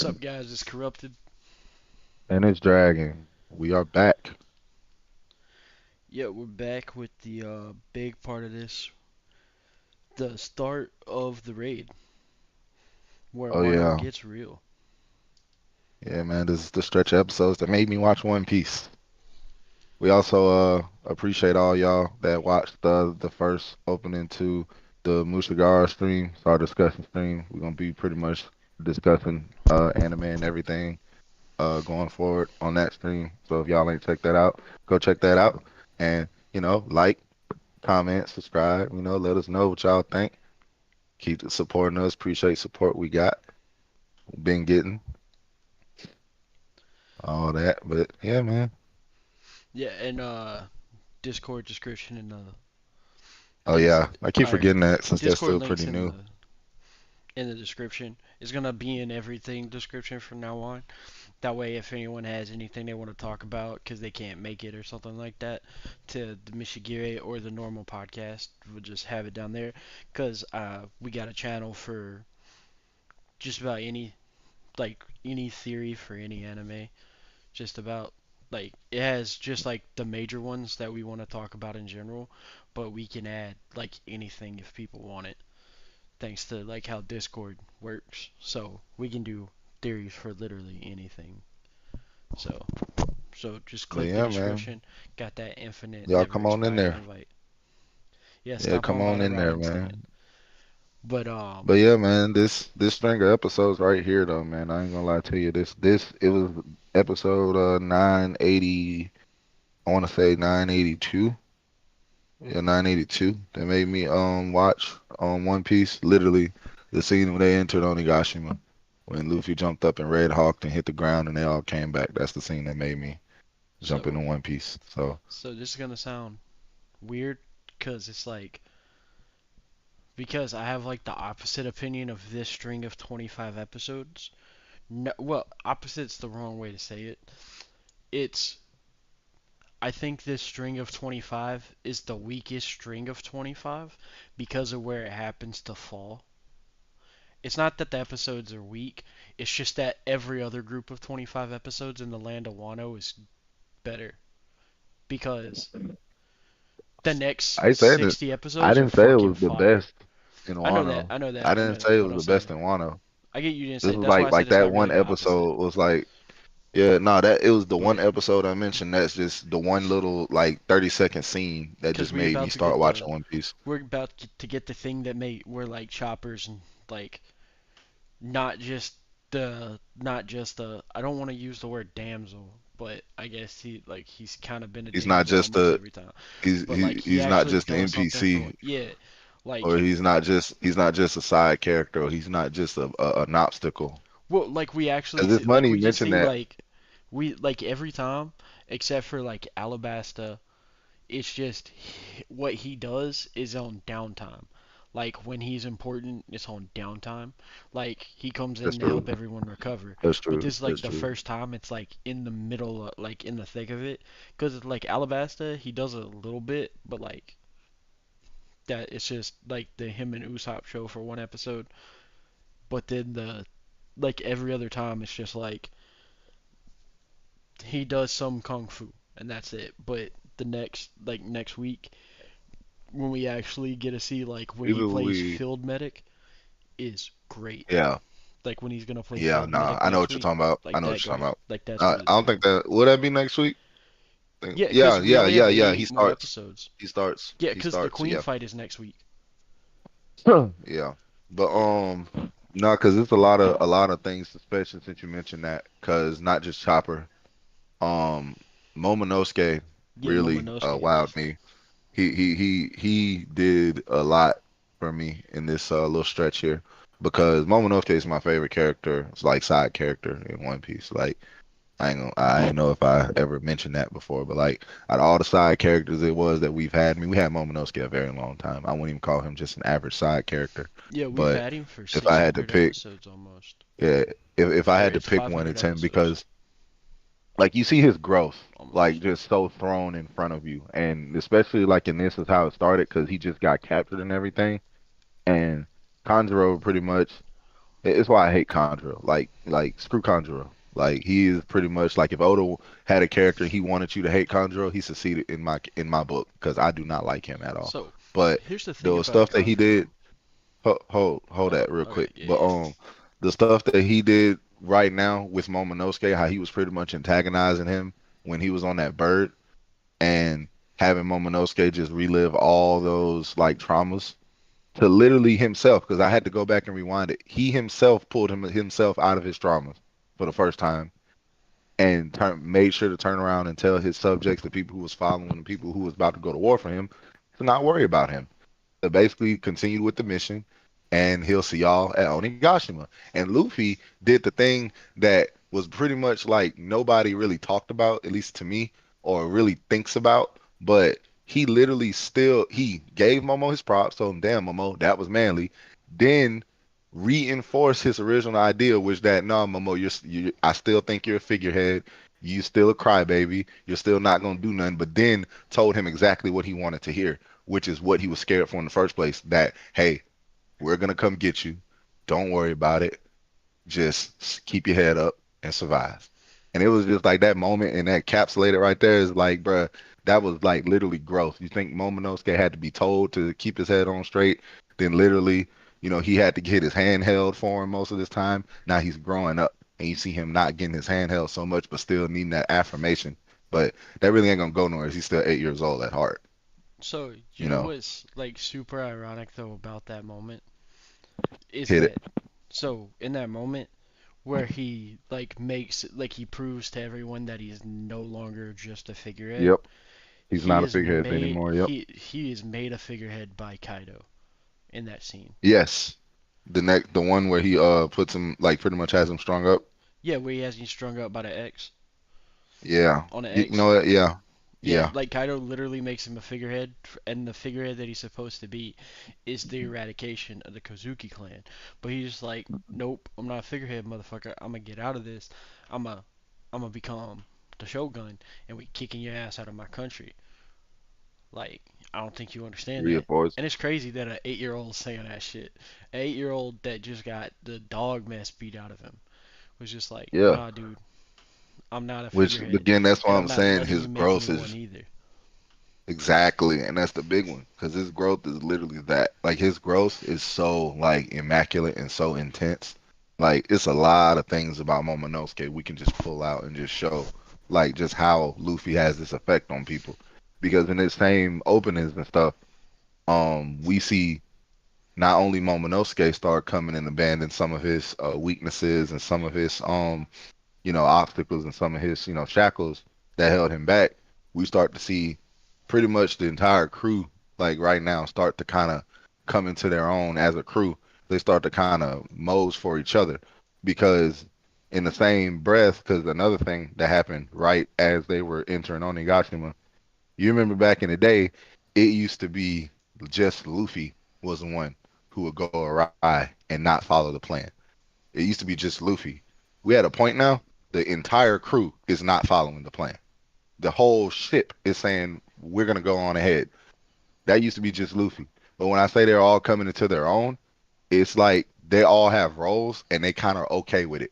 What's up, guys? It's Corrupted. And it's dragging. We are back. Yeah, we're back with the big part of this, the start of the raid, where Oh Wano yeah. gets real. Yeah, man, this is the stretch of episodes that made me watch One Piece. We also appreciate all y'all that watched the first opening to the Mushigara stream, it's our discussion stream. We're gonna be pretty much discussing anime and everything going forward on that stream. So if y'all ain't checked that out, go check that out. And, like, comment, subscribe, let us know what y'all think. Keep supporting us. Appreciate support we got. Been getting all that. But yeah, man. Yeah, and Discord description Oh is yeah, I keep our forgetting that since that's Discord still links pretty new. in the description. It's gonna be in everything description from now on. That way, if anyone has anything they want to talk about because they can't make it or something like that to the Mishigire or the normal podcast, we'll just have it down there. Because we got a channel for just about any theory for any anime. Just about it has just like the major ones that we want to talk about in general, but we can add like anything if people want it. Thanks to like how Discord works, so we can do theories for literally anything. So just But click the yeah, man, description. Got that infinite, y'all never come on in expiring there. invite. Yeah, Yeah, stop come on by on the in there, Robin stand. man. But But yeah, man, this string of episodes right here, though, man, I ain't gonna lie to you. This it was episode 980. I want to say 982. Yeah, 982. That made me watch One Piece. Literally, the scene when they entered Onigashima, when Luffy jumped up and Red Hawked and hit the ground, and they all came back. That's the scene that made me jump into so One Piece. So. so this is gonna sound weird because it's like because I have like the opposite opinion of this string of 25 episodes. No, well, opposite's the wrong way to say it. It's I think this string of 25 is the weakest string of 25 because of where it happens to fall. It's not that the episodes are weak, it's just that every other group of 25 episodes in the land of Wano is better because the next I said it. 60 I episodes are didn't say it fucking was the fire. best in I know that. Wano. I know that. I I know didn't say that. it But was I'm the best saying in Wano. I get you didn't This say. was That's why I said like it's that not really one the opposite. episode was like, yeah, no, that it was the one But episode I mentioned that's just the one little like 30-second scene that because just made me start watching One Piece. we're about to get the thing that made we're like choppers and like not just not just the I don't want to use the word damsel, but I guess he's kind of been a He's not damsel just almost a every time. he's But like he, he he's not actually just an does something for NPC, yeah, or like he's not just a side character, or he's not just an obstacle. well like we actually Because see it's funny you we can mentioned see that. we like every time except for like Alabasta. It's just what he does is on downtime. Like when he's important, it's on downtime. Like he comes That's in to help true. everyone recover. That's But true. this is like That's the true. first time it's like in the middle, like in the thick of it. Because like Alabasta, he does a little bit, but like that it's just like the him and Usopp show for one episode. But then the like every other time, it's just like he does some kung fu and that's it. But the next week when we actually get to see like when he Either plays we, field medic is great. yeah. Like when he's gonna play Yeah, field nah, medic I know next what you're week, talking about. I like know what that you're talking goes about. like that's really I don't think cool. that would that be next week. Yeah, Yeah, because we yeah, only yeah, have yeah. eight He more starts. episodes. He starts. Yeah, He because the starts. queen Yeah, fight is next week. yeah. But Yeah, no, because it's a lot of things, especially since you mentioned that. Because not just Chopper. Um, Momonosuke yeah, really Momonosuke wowed is. me. He did a lot for me in this little stretch here because Momonosuke is my favorite character. It's like side character in One Piece. Like I ain't know if I ever mentioned that before, but like out of all the side characters it was that we've had, I mean, we had Momonosuke a very long time. I wouldn't even call him just an average side character. Yeah, we've But had him for if I had to 600 pick, episodes almost, yeah, if I or had to it's pick one, 500 it's him episodes because like you see his growth, like almost. just so thrown in front of you, and especially like in this is how it started because he just got captured and everything, and Kanjuro pretty much It's why I hate Conjuro. Like screw Conjuro. Like he is pretty much like if Oda had a character he wanted you to hate Conjuro, he succeeded in my book because I do not like him at all. So, But here's the thing the about stuff that he did, Kanjuro. hold Oh, that real okay, quick. yeah, But yeah. the stuff that he did right now with Momonosuke, how he was pretty much antagonizing him when he was on that bird and having Momonosuke just relive all those like traumas to literally himself because I had to go back and rewind it. He himself pulled himself out of his traumas for the first time and made sure to turn around and tell his subjects, the people who was following, the people who was about to go to war for him, to not worry about him. To basically continue with the mission, and he'll see y'all at Onigashima. And Luffy did the thing that was pretty much like nobody really talked about, at least to me, or really thinks about. But he literally still he gave Momo his props, told him, "Damn, Momo, that was manly." Then reinforced his original idea, which that no, Momo, I still think you're a figurehead. You still a crybaby. You're still not gonna do nothing. But then told him exactly what he wanted to hear, which is what he was scared for in the first place. That hey, we're gonna come get you. Don't worry about it. Just keep your head up and survive. And it was just like that moment and that capsulated right there is like, bruh, that was like literally growth. You think Momonosuke had to be told to keep his head on straight, then literally, he had to get his hand held for him most of this time. Now he's growing up and you see him not getting his hand held so much, but still needing that affirmation. But that really ain't gonna go nowhere. He's still 8 years old at heart, So, you you know know. what's like super ironic though about that moment is Hit it. that in that moment where he he proves to everyone that he's no longer just a figurehead. Yep. He's not a figurehead anymore. Yep. He is made a figurehead by Kaido in that scene. Yes. The one where he puts him like pretty much has him strung up. Yeah, where he has him strung up by the X Yeah. on the You X. know what? Yeah. Yeah, Yeah. like Kaido literally makes him a figurehead, and the figurehead that he's supposed to be is the eradication of the Kozuki clan. But he's just like, nope, I'm not a figurehead, motherfucker. I'm gonna get out of this. I'm gonna become the Shogun, and we kicking your ass out of my country. Like, I don't think you understand that. Reinforce. And it's crazy that an 8-year old saying that shit. An 8-year old that just got the dog mess beat out of him was just like, Yeah. nah, dude, I'm not a Which figurehead, again, that's why and I'm I'm not saying letting his you make me growth one is either. exactly, and that's the big one because his growth is literally that. Like his growth is so like immaculate and so intense. Like it's a lot of things about Momonosuke we can just pull out and just show, like just how Luffy has this effect on people. Because in his same openings and stuff, we see not only Momonosuke start coming and abandon some of his weaknesses and some of his obstacles and some of his shackles that held him back. We start to see pretty much the entire crew like right now start to kind of come into their own as a crew. They start to kind of mose for each other because in the same breath, because another thing that happened right as they were entering Onigashima, you remember back in the day, it used to be just Luffy was the one who would go awry and not follow the plan. It used to be just Luffy. We at a point now, the entire crew is not following the plan. The whole ship is saying, we're going to go on ahead. That used to be just Luffy. But when I say they're all coming into their own, it's like they all have roles and they kind of okay with it.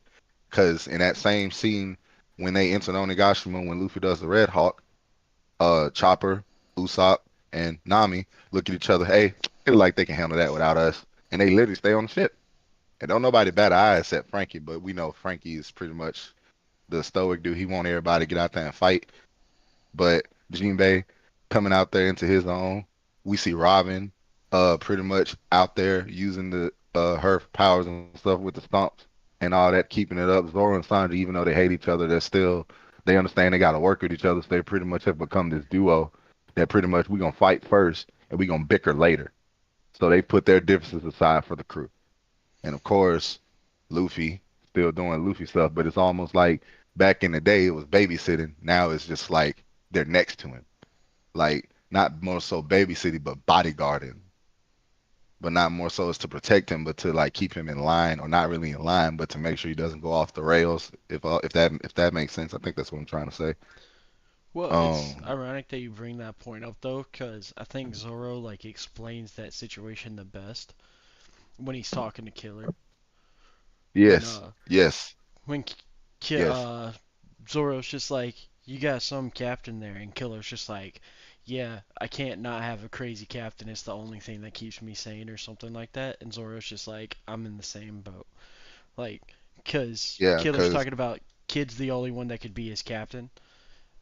Because in that same scene, when they enter Onigashima, when Luffy does the Red Hawk, Chopper, Usopp, and Nami look at each other. Hey, they look like they can handle that without us, and they literally stay on the ship. And don't nobody bat an eye except Frankie, but we know Frankie is pretty much the stoic dude. He want everybody to get out there and fight. But Jinbei coming out there into his own. We see Robin pretty much out there using the her powers and stuff with the stomps and all that, keeping it up. Zoro and Sanji, even though they hate each other, they understand they gotta work with each other. So they pretty much have become this duo that pretty much we gonna fight first and we gonna bicker later. So they put their differences aside for the crew. And of course, Luffy still doing Luffy stuff, but it's almost like back in the day it was babysitting. Now it's just like they're next to him. Like not more so babysitting, but bodyguarding. But not more so as to protect him, but to like keep him in line, or not really in line, but to make sure he doesn't go off the rails. If that makes sense, I think that's what I'm trying to say. Well, it's Um, ironic that you bring that point up though, because I think Zoro like explains that situation the best when he's talking to Killer. when Yes. Yes. when Yes. Zoro's just like, you got some captain there, and Killer's just like, yeah, I can't not have a crazy captain. It's the only thing that keeps me sane, or something like that. And Zoro's just like, I'm in the same boat. Like, cause Yeah, Killer's because talking about Kid's the only one that could be his captain,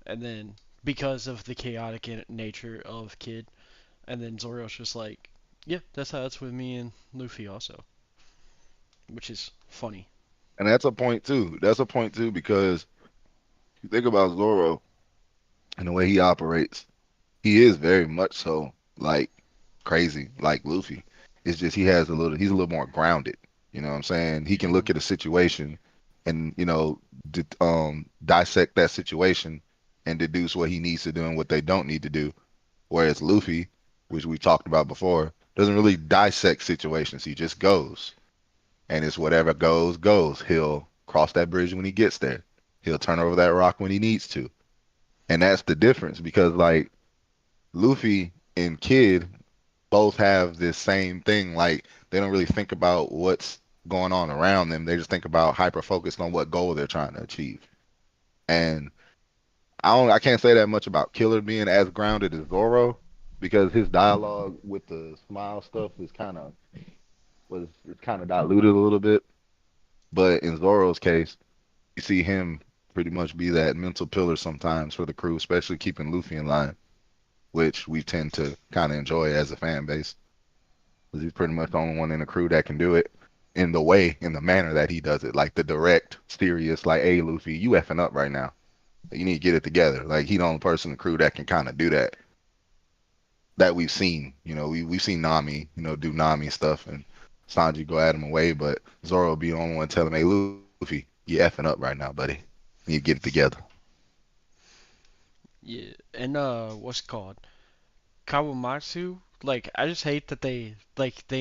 and then because of the chaotic nature of Kid, and then Zoro's just like, yeah, that's how it's with me and Luffy also, which is funny. and that's a point too. That's a point too because you think about Zoro and the way he operates. He is very much so like crazy, like Luffy. It's just he's a little more grounded. You know what I'm saying? He can Hmm. look at a situation and, dissect that situation and deduce what he needs to do and what they don't need to do. Whereas Luffy, which we talked about before, doesn't really dissect situations. He just goes. And it's whatever goes, goes. He'll cross that bridge when he gets there. He'll turn over that rock when he needs to. And that's the difference because like Luffy and Kid both have this same thing. Like they don't really think about what's going on around them. They just think about hyper focused on what goal they're trying to achieve. And I can't say that much about Killer being as grounded as Zoro because his dialogue with the smile stuff is was it's kind of diluted a little bit. But in Zoro's case, you see him pretty much be that mental pillar sometimes for the crew, especially keeping Luffy in line, which we tend to kind of enjoy as a fan base. Because he's pretty much the only one in the crew that can do it in the manner that he does it, like the direct, serious, like, hey, Luffy, you effing up right now. You need to get it together. Like he the only person in the crew that can kind of do that we've seen. We've seen Nami, do Nami stuff and Sanji go at him away, but Zoro will be the only one telling him, hey, Luffy, you effing up right now, buddy. You need to get it together. Yeah, and what's it called? Kawamatsu. Like, I just hate that they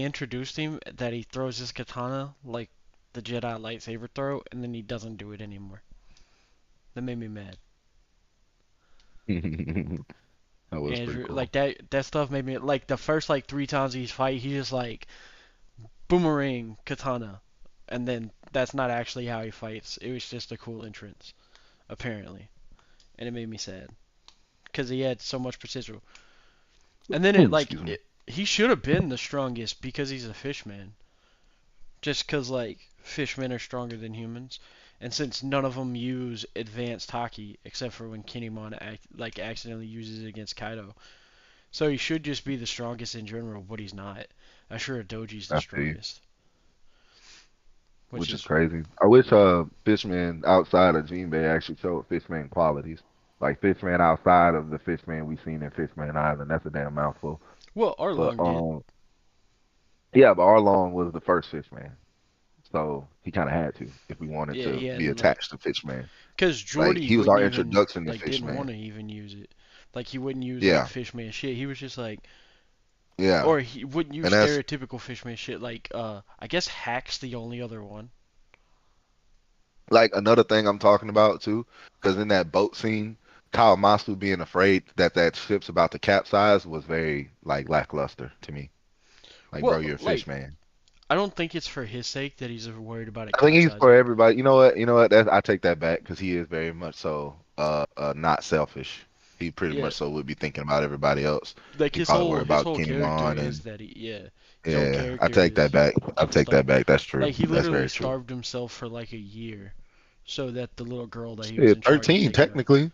introduced him that he throws his katana like the Jedi lightsaber throw, and then he doesn't do it anymore. That made me mad. That was pretty Andrew, cool. like that stuff made me like the first like three times he's fight, he just like boomerang katana, and then that's not actually how he fights. It was just a cool entrance, apparently, and it made me sad because he had so much precision. And then Excuse me. he should have been the strongest because he's a fishman. Just because like fishmen are stronger than humans, and since none of them use advanced hockey except for when Kinemon accidentally uses it against Kaido, so he should just be the strongest in general, but he's not. Ashura Doji's the I see. strongest, which Which is is crazy. I wish Fishman outside of Jinbei actually showed Fishman qualities. Like Fishman outside of the Fishman we seen in Fishman Island. That's a damn mouthful. well But Arlong did. yeah, but Arlong was the first Fishman. So he kinda had to if we wanted Yeah, to he be had like attached to Fishman. because Like Jordy he was wouldn't our even introduction to like didn't want Fishman. to even use it. Like he wouldn't use like Yeah, fishman shit. He was just like, yeah. or he wouldn't use And that's stereotypical fishman shit. Like I guess Hack's the only other one. like another thing I'm talking about too, because in that boat scene, Kawamatsu being afraid that that ship's about to capsize was very like lackluster to me. Like, bro, Well, you're a fish like man. I don't think it's for his sake that he's worried about it I think he's for capsizing. everybody. You know what? You know what? I take that back because he is very much so not selfish. He pretty Yeah, much so would be thinking about everybody else. like He probably worry his about whole character Kinemon is and that his whole yeah. I character take that is back. I take that like back. That's true. he That's literally very true. starved himself for like a year so that the little girl that he was Shit, in charge of 13 taking care of. technically.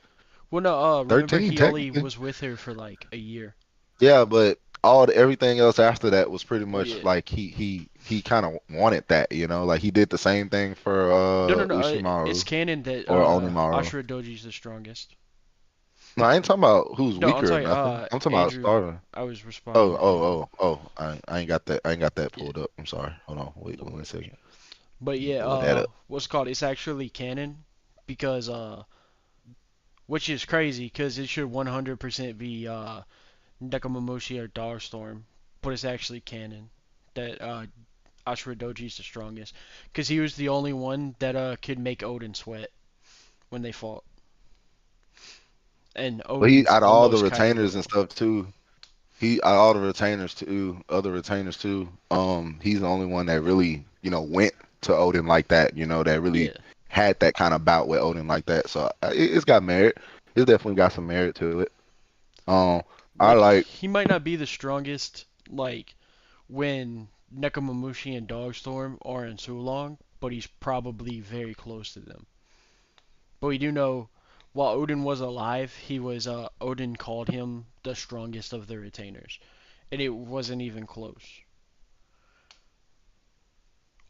Well, no, remember 13 he only technically. was with her for like a year. Yeah, but everything else after that was pretty much Yeah. like he kind of wanted that, like he did the same thing for No, no, no. It's Ushimaru canon that or Onimaru. Ashura Doji's the strongest. No, I ain't talking about who's No, I'm weaker or sorry. nothing. I'm talking about Andrew. starving. I was responding Oh, to Andrew. oh, oh, oh. I ain't got that. I ain't got that Yeah, pulled up. I'm sorry. Hold on. Wait no one worries. second. But Let me yeah, pull that up. what's it called? It's actually canon because which is crazy because it should 100% be Nekomamushi or Darstorm, but it's actually canon that Ashura Doji's the strongest because he was the only one that could make Odin sweat when they fought, and But he Odin's out of all the almost Kaido retainers and level. stuff too. He out of all the retainers too, other retainers too. He's the only one that really, went. to Odin like that, that really Yeah. had that kind of bout with Odin like that. So it's got merit. It's definitely got some merit to it. Um, I Like like, he might not be the strongest like when Nekomamushi and Dogstorm are in Sulong, but he's probably very close to them. But we do know while Odin was alive, he was Odin called him the strongest of the retainers, and it wasn't even close.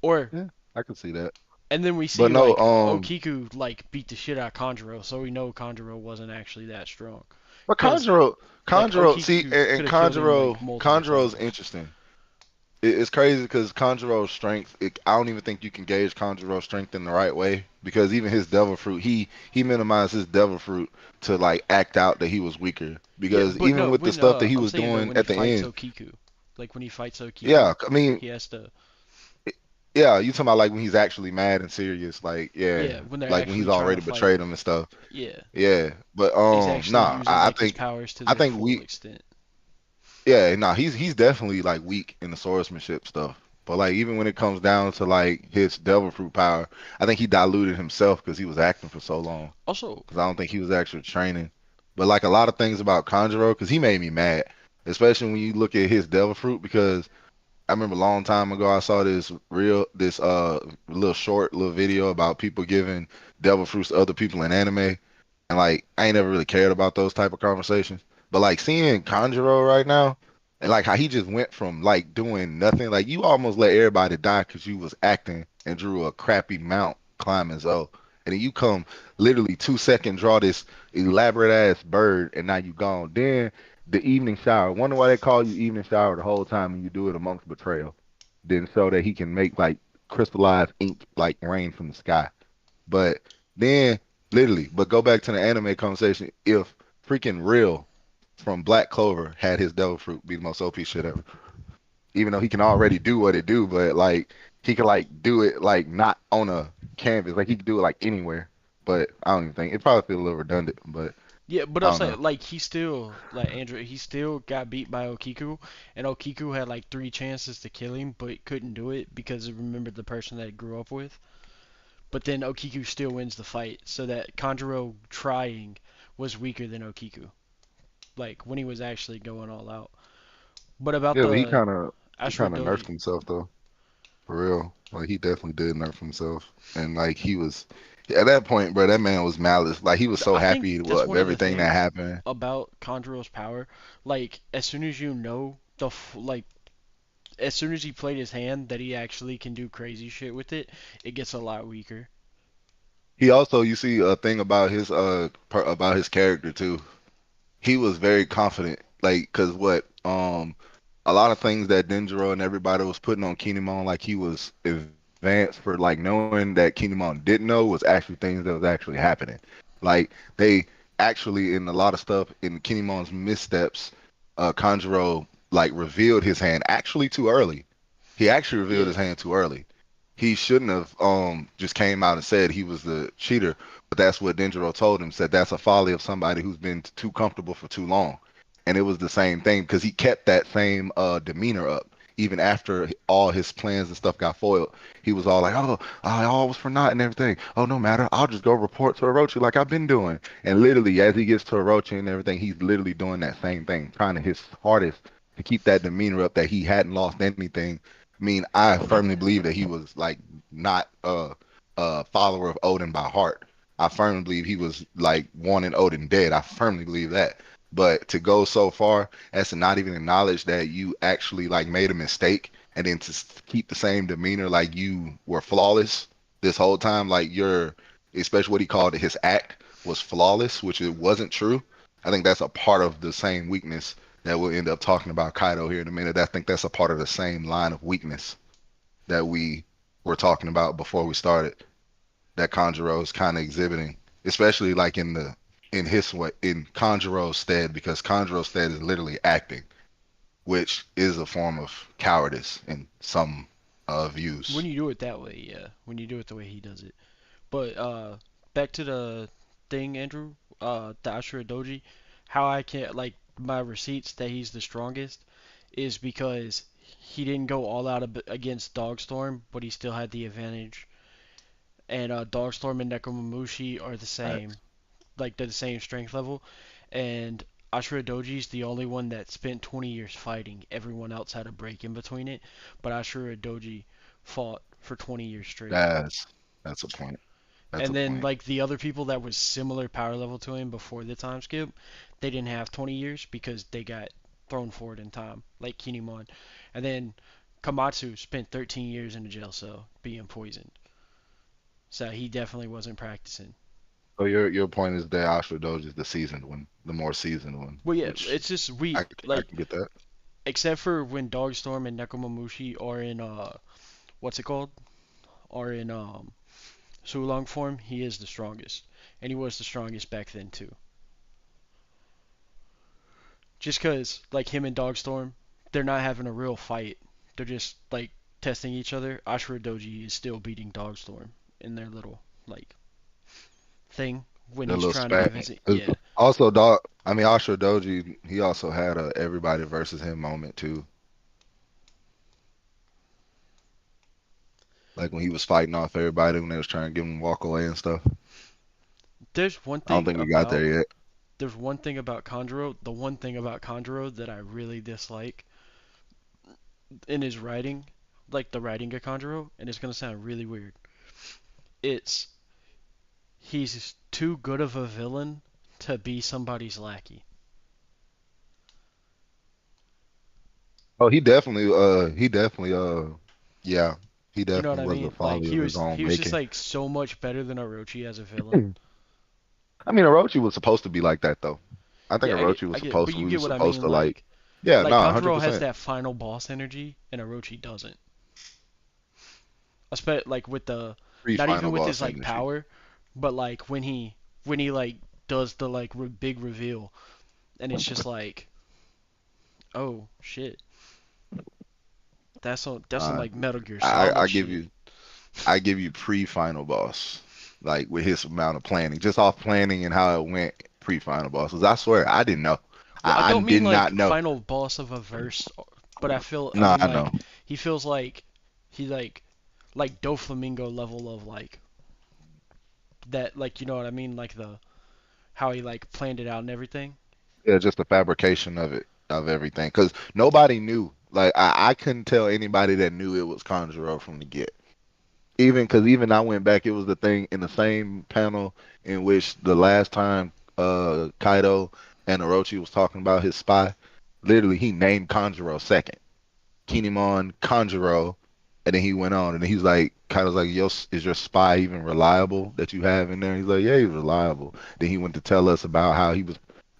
Or yeah, I can see that. and then we But see no, like Okiku like beat the shit out of Kanjuro, so we know Kanjuro wasn't actually that strong. but Cause like Kanjuro, see, Okiku and could have killed him like multiple Kanjuro's times. interesting. It's crazy because Kanjuro's strength, I don't even think you can gauge Kanjuro's strength in the right way because even his devil fruit, he minimized his devil fruit to like act out that he was weaker Yeah, because but even no, with the when stuff that he I'm was saying though, doing when he at the fights end, Okiku, like when he fights Okiku, yeah, I mean, he has to, yeah, you talking about like when he's actually mad and serious, like yeah, yeah, when they're like when actually he's trying to already fight, betrayed him and stuff. yeah, Yeah, but he's actually nah, using like his powers to I their think full we extent. yeah, nah, he's definitely like weak in the swordsmanship stuff. But like even when it comes down to like his devil fruit power, I think he diluted himself because he was acting for so long. Also, Because I don't think he was actually training. But like a lot of things about Conjuro, because he made me mad, especially when you look at his devil fruit. Because I remember a long time ago I saw this little short little video about people giving devil fruits to other people in anime, and like I ain't never really cared about those type of conversations. But like seeing Conjuro right now, and like how he just went from like doing nothing, like you almost let everybody die because you was acting and drew a crappy mount climbing Zoe, and then you come literally 2 second draw this elaborate ass bird, and now you gone. Then the evening shower. Wonder why they call you evening shower the whole time and you do it amongst betrayal. Then so that he can make like crystallized ink like rain from the sky. But then literally, but go back to the anime conversation. If freaking Real from Black Clover had his devil fruit be the most OP shit ever. Even though he can already do what it do, but like he could like do it like not on a canvas. Like he could do it like anywhere. But I don't even think it probably feel a little redundant, but yeah, but I I'm don't know. saying like he still like Andrew, he still got beat by Okiku, and Okiku had like three chances to kill him, but couldn't do it because he remembered the person that he grew up with. But then Okiku still wins the fight, so that Kanjuro trying was weaker than Okiku. Like when he was actually going all out. But about Yeah, but the he Ashura kind of nerfed Doji, himself though, for real. Like he definitely did nerf himself, and like he was at that point, bro. That man was malice. Like he was so I think happy that's with one of the everything that things happened. about Kanjuro's power. Like as soon as you know like as soon as he played his hand that he actually can do crazy shit with it, it gets a lot weaker. He also, you see a thing about about his character too. He was very confident, like because what a lot of things that Denjiro and everybody was putting on Kinemon, like he was advanced for like knowing that Kinemon didn't know was actually things that was actually happening. Like they actually in a lot of stuff in Kinemon's missteps, Kanjuro like revealed his hand actually too early. He actually revealed Yeah, his hand too early. He shouldn't have just came out and said he was the cheater, but that's what Denjiro told him. Said that's a folly of somebody who's been too comfortable for too long. And it was the same thing because he kept that same demeanor up even after all his plans and stuff got foiled. He was all like, "Oh, all was for naught and everything. Oh, no matter. I'll just go report to Orochi like I've been doing." And literally, as he gets to Orochi and everything, he's literally doing that same thing, trying to his hardest to keep that demeanor up that he hadn't lost anything. I mean, I firmly believe that he was like not a follower of Odin by heart. I firmly believe he was like wanting Odin dead. I firmly believe that. But to go so far as to not even acknowledge that you actually like made a mistake and then to keep the same demeanor like you were flawless this whole time, like your, especially what he called it, his act was flawless, which it wasn't true. I think that's a part of the same weakness that we'll end up talking about Kaido here in a minute. I think that's a part of the same line of weakness that we were talking about before we started. That Kanjuro is kind of exhibiting, especially like in his way in Kanjuro's stead, because Kanjuro's stead is literally acting, which is a form of cowardice in some when views. you do it that way, yeah. When you do it the way he does it. But back to the thing, Andrew. The Ashura Doji. How I can't like my receipts that he's the strongest is because he didn't go all out against Dogstorm, but he still had the advantage. And Dogstorm and Nekomamushi are the Facts. same, like they're the same strength level. And Ashura Doji's the only one that spent 20 years fighting. Everyone else had a break in between it, but Ashura Doji fought for 20 years straight. That's that's a point. That's And a then point. like the other people that was similar power level to him before the time skip, they didn't have 20 years because they got thrown forward in time, like Kinemon. And then Kamatsu spent 13 years in a jail cell being poisoned. So he definitely wasn't practicing. So your point is that Ashura Doji is the seasoned one, the more seasoned one, Well, yeah, which it's just we I like can get that. except for when Dogstorm and Nekomamushi are in what's it called? Are in Sulong form, he is the strongest. And he was the strongest back then too. Just cause like him and Dogstorm, they're not having a real fight. They're just like testing each other. Ashura Doji is still beating Dogstorm in their little like thing when The he's little trying to have spat. his 'Cause yeah. also, dog. I mean, Ashura Doji. He also had a everybody versus him moment too. Like when he was fighting off everybody when they was trying to give him walk away and stuff. There's one I don't thing think we got about there yet. there's one thing about Conjuro. The one thing about Conjuro that I really dislike in his writing, like the writing of Conjuro, and it's gonna sound really weird. It's he's too good of a villain to be somebody's lackey. Oh, yeah, he You know what definitely I was a mean? Like folly of his he own was just making. like so much better than Orochi as a villain. I mean, Orochi was supposed to be like that though. I think Yeah, Orochi was I get, supposed but to. you We get was what I supposed mean. to like. Yeah, Like nah, hundred Conjuro has percent that final boss energy, and Orochi doesn't. Like with the, not even pre-final with his boss like energy. power, but like when he like does the like big reveal, and it's just like, oh shit, that's some Uh, like Metal Gear I Solid I give shit. you I give you pre-final boss, like with his amount of planning, just off planning and how it went pre-final bosses. I swear, I didn't know. Well, I I don't mean did like not know. final boss of a verse, but I No, mean I know. like he feels like he like Doflamingo level of like that, like you know what I mean, like the how he like planned it out and everything. Yeah, just the fabrication of it, of everything, because nobody knew. Like I couldn't tell anybody that knew it was Conjuro from the get. Even because even I went back, it was the thing in the same panel in which the last time Kaido and Orochi was talking about his spy. Literally, he named Conjuro second. Kinemon, Conjuro, and then he went on, and he's like, kind of like, "Yo, is your spy even reliable that you have in there?" He's like, "Yeah, he's reliable." Then he went to tell us about how he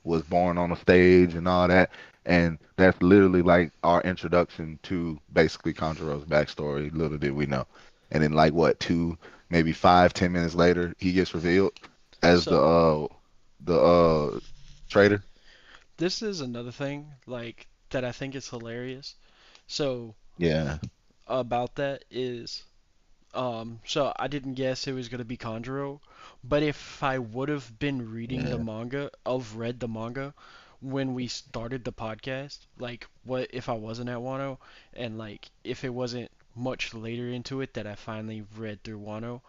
was born on a stage and all that, and that's literally like our introduction to basically Conjuro's backstory. Little did we know. And then like what, two, maybe 5, 10 minutes later, he gets revealed as So the traitor. this is another thing like that I think is hilarious. So Yeah, about that is so I didn't guess it was gonna be Conjuro, but if I would have been reading the yeah. manga, of read the manga when we started the podcast, like what if I wasn't at Wano, and like if it wasn't much later into it that I finally read through Wano,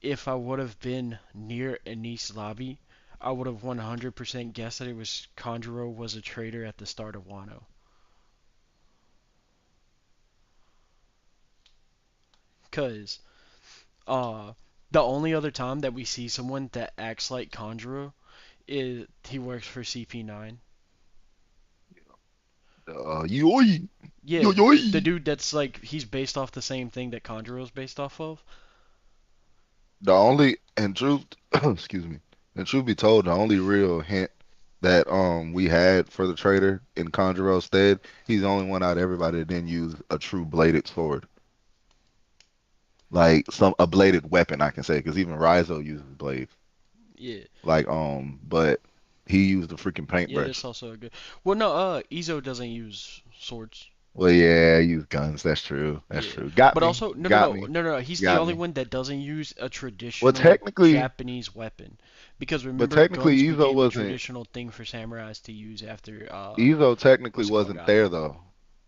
if I would have been near Anise Lobby, I would have 100% guessed that it was Conjuro was a traitor at the start of Wano. Cause uh the only other time that we see someone that acts like Conjuro is he works for CP9. Yoi, yo Yeah, the yoi. dude that's like he's based off the same thing that Conjuro's based off of. The only and truth, excuse me, and truth be told, the only real hint that we had for the trader in Conjuro's stead, he's the only one out of everybody that didn't use a true bladed sword, like some a bladed weapon, I can say, because even Rizo uses blades. Yeah, Like but he used the freaking yeah, paintbrush. that's also a good. Well, no, Izo doesn't use swords. Well, yeah, he used guns. That's true. That's Yeah, true. Got but me. also no, no, Got no, me. no, no. He's the Got only me. one that doesn't use a Well, traditional technically, Japanese weapon, because but remember, technically, guns Izo became a wasn't. traditional thing for samurais to use after Izo technically what's it called wasn't got. there though.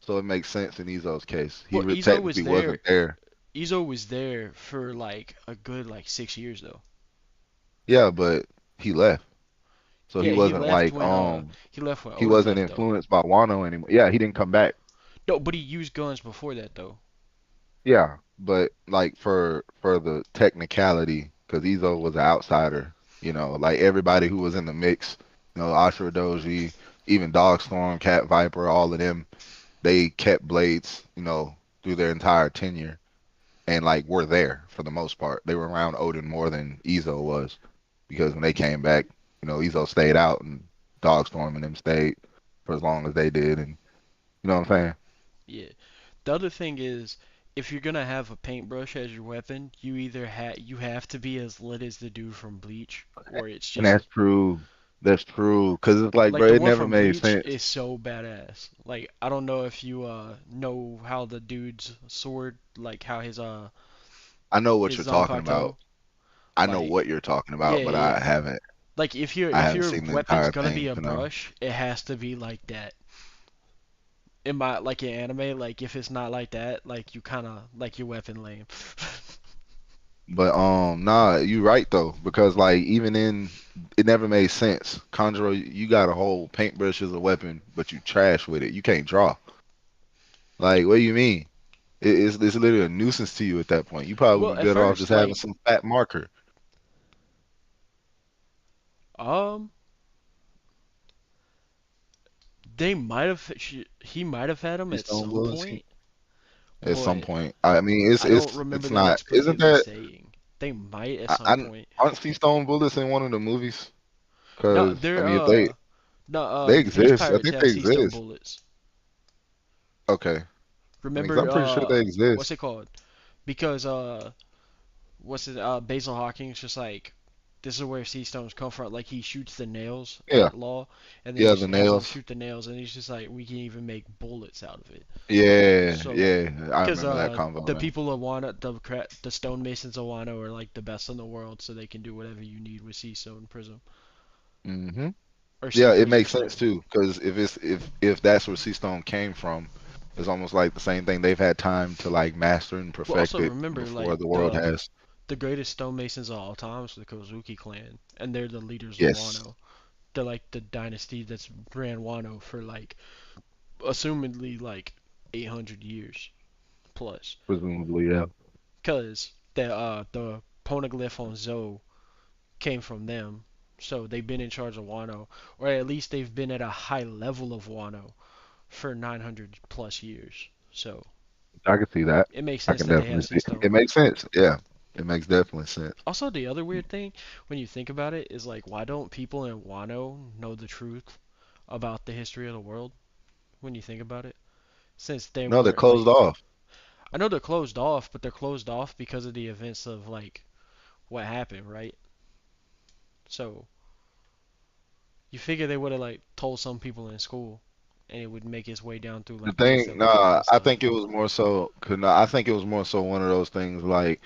So it makes sense in Izo's case. Well, Izo was Technically wasn't there. there. Izo was there for like a good like 6 years though. Yeah, but he left. So Yeah, he left when he Oda wasn't left though. influenced by Wano anymore. Yeah, he didn't come back. No, but he used guns before that though. Yeah, but like for the technicality, because Izo was an outsider, like everybody who was in the mix, Ashura Doji, even Dogstorm, Cat Viper, all of them, they kept blades, through their entire tenure and like were there for the most part. They were around Odin more than Izo was because when they came back, Izo stayed out and Dogstorm and them stayed for as long as they did, and you know what I'm saying? Yeah. The other thing is, if you're gonna have a paintbrush as your weapon, you have to be as lit as the dude from Bleach, or it's And just that's true. That's true. Cause it's like, like bro, the it one never from made Bleach sense. is so badass. Like I don't know if you know how the dude's sword, like how I know what his you're talking about. Zanpakuto, I know like what you're talking yeah about, but yeah. I If haven't your seen the weapon's entire gonna be thing a to know. brush, it has to be like that. In my like in anime, like if it's not like that, like you kind of like your weapon lame. But nah, you right though, because like even in it never made sense. Conjuro, you got a whole paintbrush as a weapon, but you trash with it. You can't draw. Like, what do you mean? It's literally a nuisance to you at that point. You probably would Well, be at better off just first, having like some fat marker. um, he might have had him You at stone some bullets point, at some but point. I mean, I don't remember it's them not. Isn't explicitly that saying they might at some I point. aren't sea stone bullets in one of the movies? No, Because I they're mean, if no they Fierce exist, I Pirates think have they sea stone exist. bullets. Okay, I mean, 'cause Remember I'm pretty sure they what's exist. it called? Because what's it Basil Hawking's just like this is where sea stones come from. Like he shoots the nails Yeah, at Law, and then he yeah, the just has them nails. shoot the nails, and he's just like we can even make bullets out of it. Yeah, So yeah, I because remember that combo the now. people of Wano, the stonemasons of Wano are like the best in the world, so they can do whatever you need with sea stone prism Hmm. or sea Yeah, it prism. makes sense Sorry. too, because if that's where sea stone came from, it's almost like the same thing. They've had time to like master and Well, perfect also it remember before like the world has. the greatest stonemasons of all time is the Kozuki clan, and they're the leaders of Yes, Wano. They're like the dynasty that's ran Wano for like assumedly like 800 years plus. presumably, yeah. Cause the poneglyph on Zou came from them. So they've been in charge of Wano, or at least they've been at a high level of Wano for 900 plus years. So I can see that. it makes I sense can that they definitely have sea see. stone. It makes sense. Yeah, it makes definitely sense. Also, the other weird thing when you think about it is like, why don't people in Wano know the truth about the history of the world? When you think about it, since they No, they're were closed like, off. I know they're closed off, but they're closed off because of the events of like what happened, right? So you figure they would have like told some people in school, and it would make its way down through The like thing, basic learning nah, and stuff. I think it was more so one of those things like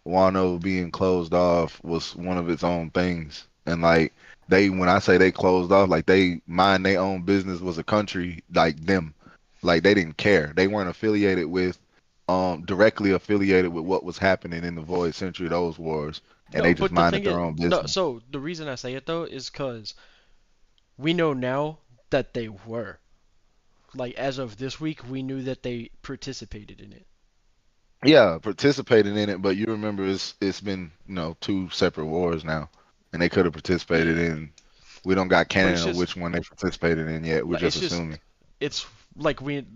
Wano being closed off was one of its own things. And like when I say they closed off, like they mind their own business was a country like them. Like they didn't care. They weren't affiliated with, directly affiliated with what was happening in the Void Century, those wars. And No, they just but the minded thing their is, own no. business. So the reason I say it though is because we know now that they were like as of this week, we knew that they participated in it. Yeah, participating in it, but you remember it's been, two separate wars now. And they could have participated Yeah, in. We don't got but canon of which one they participated in yet. We're like just it's just assuming. it's like we.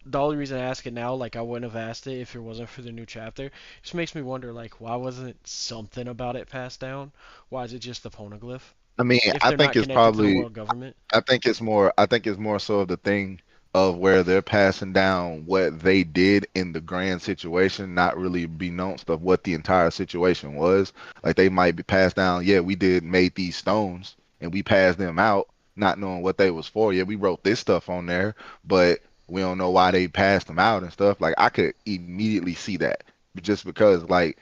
The only reason I ask it now, like I wouldn't have asked it if it wasn't for the new chapter. Just makes me wonder, like, why wasn't something about it passed down? Why is it just the poneglyph? I mean, If they're not connected to the world government. I think it's more so of the thing of where they're passing down what they did in the grand situation, not really beknownst of what the entire situation was. Like they might be passed down, yeah, we did made these stones and we passed them out, not knowing what they was for. Yeah, we wrote this stuff on there, but we don't know why they passed them out and stuff. Like I could immediately see that. Just because like,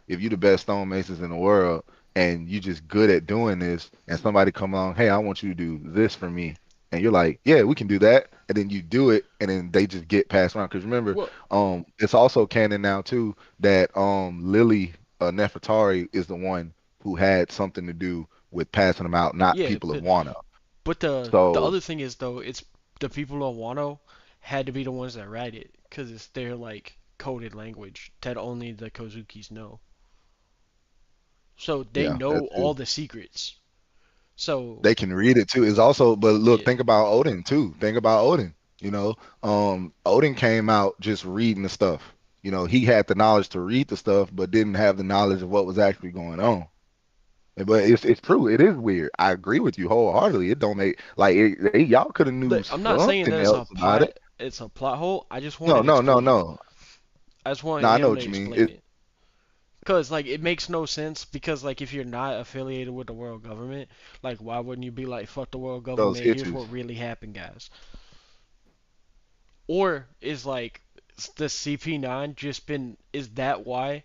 if you're the best stonemasons in the world and you just good at doing this and somebody come along, hey, I want you to do this for me. and you're like, yeah, we can do that, and then you do it, and then they just get passed around. Because remember, Well, it's also canon now too that Lily Nefertari is the one who had something to do with passing them out, not yeah, people of Wano. but the So other thing is though, it's the people of Wano had to be the ones that write it because it's their like coded language that only the Kozukis know. So they yeah, know that's all true. the secrets. So They can read it too. It's also, but look, yeah, think about Odin too. Think about Odin. Odin came out just reading the stuff. He had the knowledge to read the stuff, but didn't have the knowledge of what was actually going on. But it's true. It is weird. I agree with you wholeheartedly. It don't make like y'all could have knew look, I'm not saying something that it's a else about it. plot hole. I just want No, it no, no, explained. no. I just want No, I know him to what you mean. explain it. Cause like it makes no sense because like if you're not affiliated with the world government, like why wouldn't you be like fuck the world Those government? Here's issues. what really happened, guys. Or is like the CP9 just been is that why?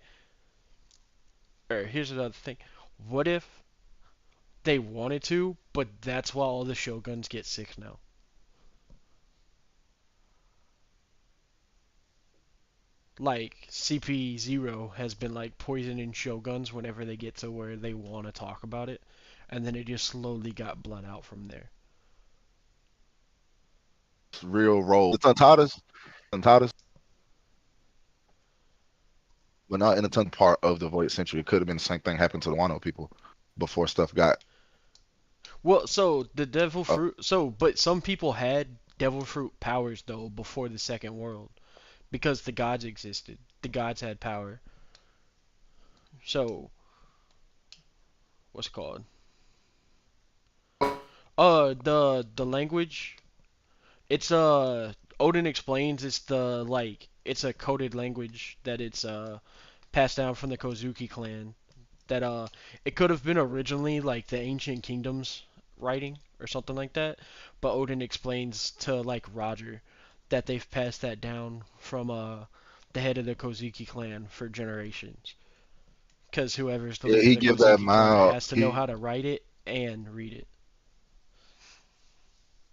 Or here's another thing. What if they wanted to, but that's why all the shoguns get sick now? Like CP0 has been like poisoning shoguns whenever they get to where they want to talk about it, and then it just slowly got blood out from there. Real role. The Tontadas, but not in the ton part of the Void Century. It could have been the same thing happened to the Wano people before stuff got Well, so the devil up. fruit. So, but some people had devil fruit powers though before the second world because the gods existed. The gods had power. So, what's it called? The language. It's Odin explains it's the like it's a coded language that it's passed down from the Kozuki clan. That it could have been originally like the ancient kingdoms writing or something like that, but Odin explains to like Roger that they've passed that down from the head of the Kozuki clan for generations. Because whoever's the Yeah, leader of he the gives that Kozuki clan mild. has to know He how to write it and read it.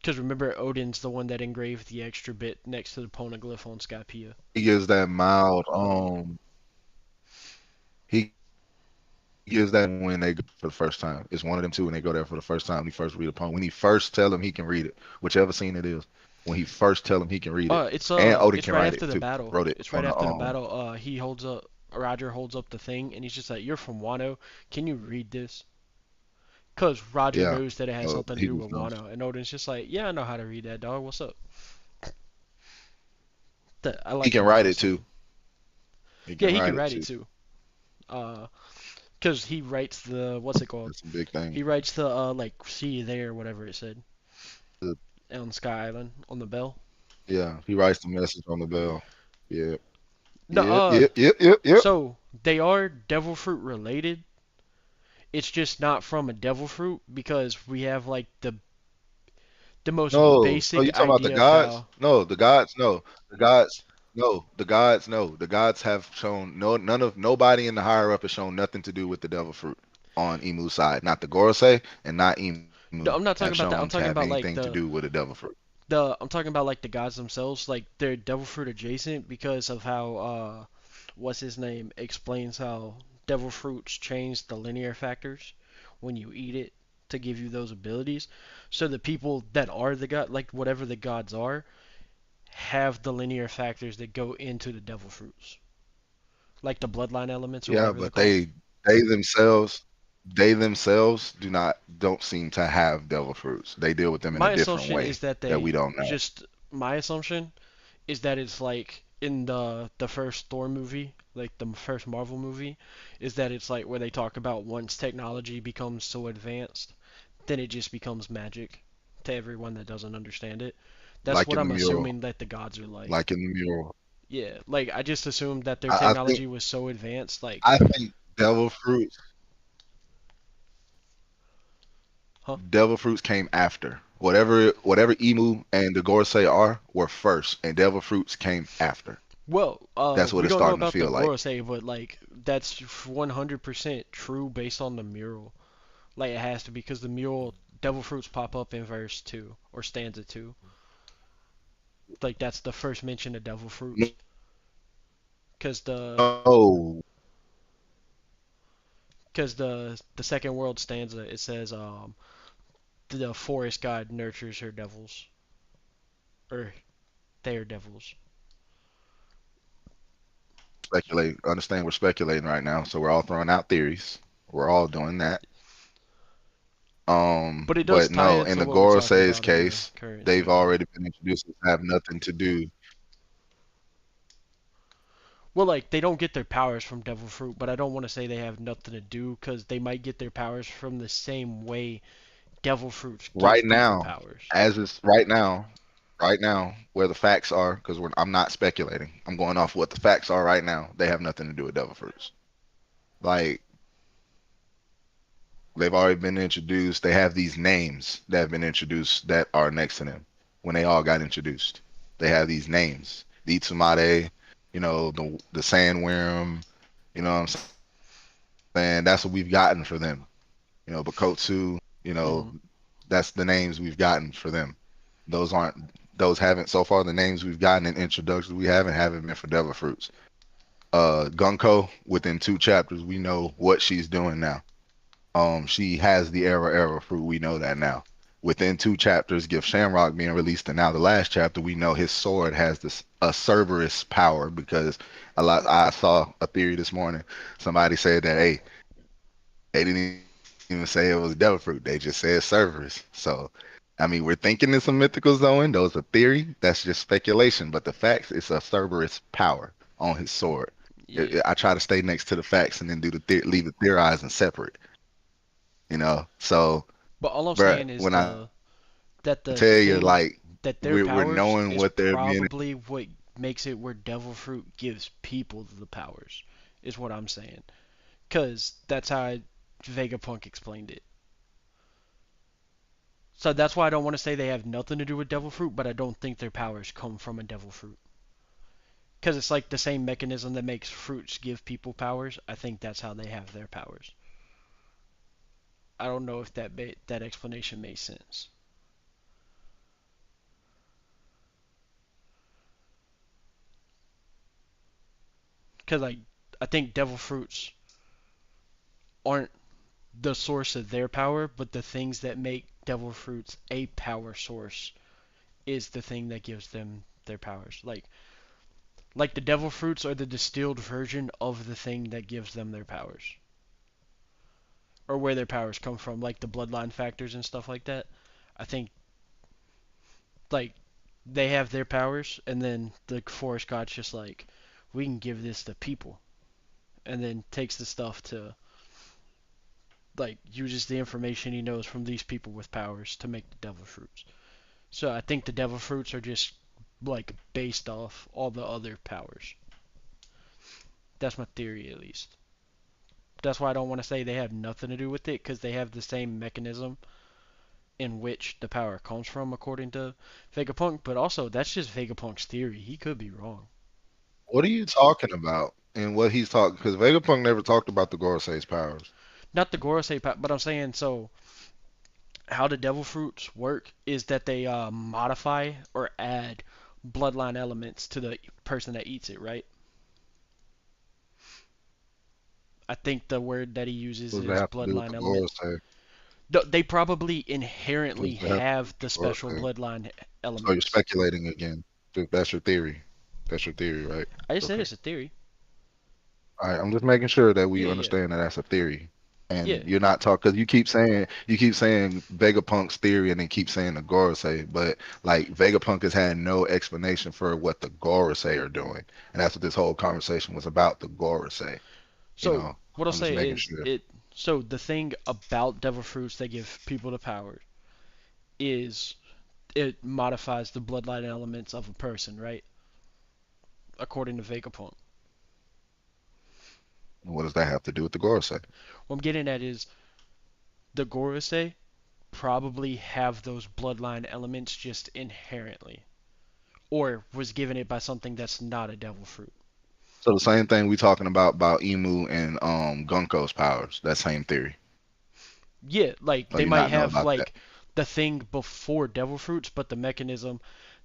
Because remember, Odin's the one that engraved the extra bit next to the poneglyph on Skypiea. he gives that mild. He gives that when they go for the first time. It's one of them two when they go there for the first time. He first read a poem. When he first tell him he can read it, whichever scene it is. When he first tell him he can read it, and Odin It's can right write after it the too. battle. Wrote it It's right on the after the battle. He holds up. Roger holds up the thing, and he's just like, "You're from Wano. Can you read this?" Cause Roger yeah. knows that it has something to He do was with knows. Wano, and Odin's just like, "Yeah, I know how to read that, dog. What's up?" I He like can that write little it scene. too. He Yeah, can he write can it write it too. too. Uh, cause he writes the what's it called? That's a big thing. He writes the like see you there, whatever it said Uh, on Sky Island on the bell. Yeah, he writes the message on the bell. Yeah. No, Yep, yep, yep, yep, yep. so they are devil fruit related. It's just not from a devil fruit because we have like the most No, no, you basic talking about the idea of gods? how. No, the gods. No, the gods. No, the gods. No, the gods have shown none of nobody in the higher up has shown nothing to do with the devil fruit on Emu's side. Not the Gorosei and not Emu No, I'm not talking have about that. I'm shown to talking have about like anything to do with the devil fruit. I'm talking about like the gods themselves. Like they're devil fruit adjacent because of how what's his name explains how devil fruits change the linear factors when you eat it to give you those abilities. So the people that are the god, like whatever the gods are, have the linear factors that go into the devil fruits, like the bloodline elements or Yeah, whatever they're but called. they themselves they themselves don't seem to have devil fruits. They deal with them in a My different assumption is way that that we they don't know. just my assumption is that it's like in the first Thor movie, like the first Marvel movie, is that it's like where they talk about once technology becomes so advanced, then it just becomes magic to everyone that doesn't understand it. That's Like what in the I'm mural, assuming that the gods are like. like in the mural. Yeah, like I just assumed that their I think technology was so advanced, like, I think huh? devil fruits came after. Whatever Emu and the Gorsei are were first, and devil fruits came after. Well, That's what we it's don't know starting to about the feel like. Gorosei, but like that's 100% true based on the mural. Like it has to be because the mural devil fruits pop up in verse 2 or stanza 2. Like that's the first mention of devil fruits. Cause the No, cause the second world stanza it says the forest god nurtures her devils or their devils. speculate. Understand we're speculating right now, so we're all throwing out theories. We're all doing that. But it does But tie no, in into the what we're talking Gorosei's about in the case, current they've scene. already been introduced to have nothing to do. Well, like they don't get their powers from devil fruit, but I don't want to say they have nothing to do because they might get their powers from the same way devil fruits Right give people now, powers. as it's right now, where the facts are, because I'm not speculating. I'm going off what the facts are right now. They have nothing to do with devil fruits. Like they've already been introduced. They have these names that have been introduced that are next to them when they all got introduced. They have these names. The Itsumade, the sandworm, you know what I'm saying? That's what we've gotten for them. Bakotsu, Hmm. that's the names we've gotten for them. Those aren't those haven't so far the names we've gotten in introductions we haven't been for devil fruits. Gunko, within 2 chapters, we know what she's doing now. She has the arrow fruit. We know that now. Within 2 chapters, Gift Shamrock being released, and now the last chapter, we know his sword has this a Cerberus power because I saw a theory this morning. Somebody said that hey, they didn't even say it was devil fruit. They just said Cerberus. So, I mean, we're thinking it's a mythical zone. Those are theory. That's just speculation. But the facts, it's a Cerberus power on his sword. Yeah, I try to stay next to the facts and then leave the theorizing separate. So, but all I'm bruh, saying is when I that the tell you thing like that their we're powers knowing is what they're being, probably what makes it where devil fruit gives people the powers. Is what I'm saying. Cause that's how Vegapunk explained it. So that's why I don't want to say they have nothing to do with devil fruit, but I don't think their powers come from a devil fruit. Because it's like the same mechanism that makes fruits give people powers. I think that's how they have their powers. I don't know if that explanation makes sense. Because like I think devil fruits aren't the source of their power, but the things that make devil fruits a power source is the thing that gives them their powers. Like the devil fruits are the distilled version of the thing that gives them their powers. Or where their powers come from, like the bloodline factors and stuff like that. I think like they have their powers, and then the forest god's just like, we can give this to people, and then takes the stuff to like uses the information he knows from these people with powers to make the devil fruits. So I think the devil fruits are just like based off all the other powers. That's my theory, at least. That's why I don't want to say they have nothing to do with it, because they have the same mechanism in which the power comes from, according to Vegapunk. But also, that's just Vegapunk's theory. He could be wrong. what are you talking about? And what he's talking because Vegapunk never talked about the Gorosei's powers. Not the Gorosei, but I'm saying so. How the devil fruits work is that they modify or add bloodline elements to the person that eats it, right? I think the word that he uses What does that is have to do with bloodline the element. Gorosei? They probably What inherently does that have to do have with the the special Gorosei? bloodline So you're elements. speculating again. That's your theory. That's your theory, right? I just said Okay. it's a theory. All right. I'm just making sure that we Yeah, yeah, understand that that's a theory. And yeah. you're not talking because you keep saying Vegapunk's theory and then keep saying the Gorosei, but like Vegapunk has had no explanation for what the Gorosei are doing, and that's what this whole conversation was about, the Gorosei. You So know, what I'll I'm just say making is sure. it. So the thing about devil fruits that give people the power is it modifies the bloodline elements of a person, right? According to Vegapunk. What does that have to do with the Gorosei? What I'm getting at is the Gorosei probably have those bloodline elements just inherently, or was given it by something that's not a devil fruit. So the same thing we talking about Emu and Gunko's powers. That same theory. Yeah, like Or they you might not know have about that? the thing before devil fruits, but the mechanism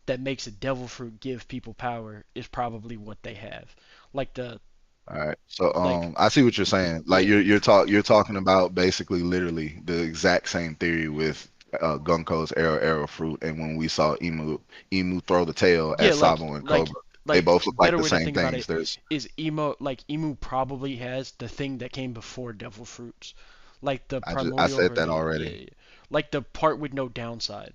that makes a devil fruit give people power is probably what they have. Like the All right. So like I see what you're saying. Like yeah. you're talking about basically literally the exact same theory with Gunko's arrow fruit, and when we saw Emu throw the tail Yeah, at Sabo and Cobra, they like both look like better the way to same think about things. it There's is Emu probably has the thing that came before devil fruits. Like the I primordial said that version. Yeah, already. yeah. Like the part with no downside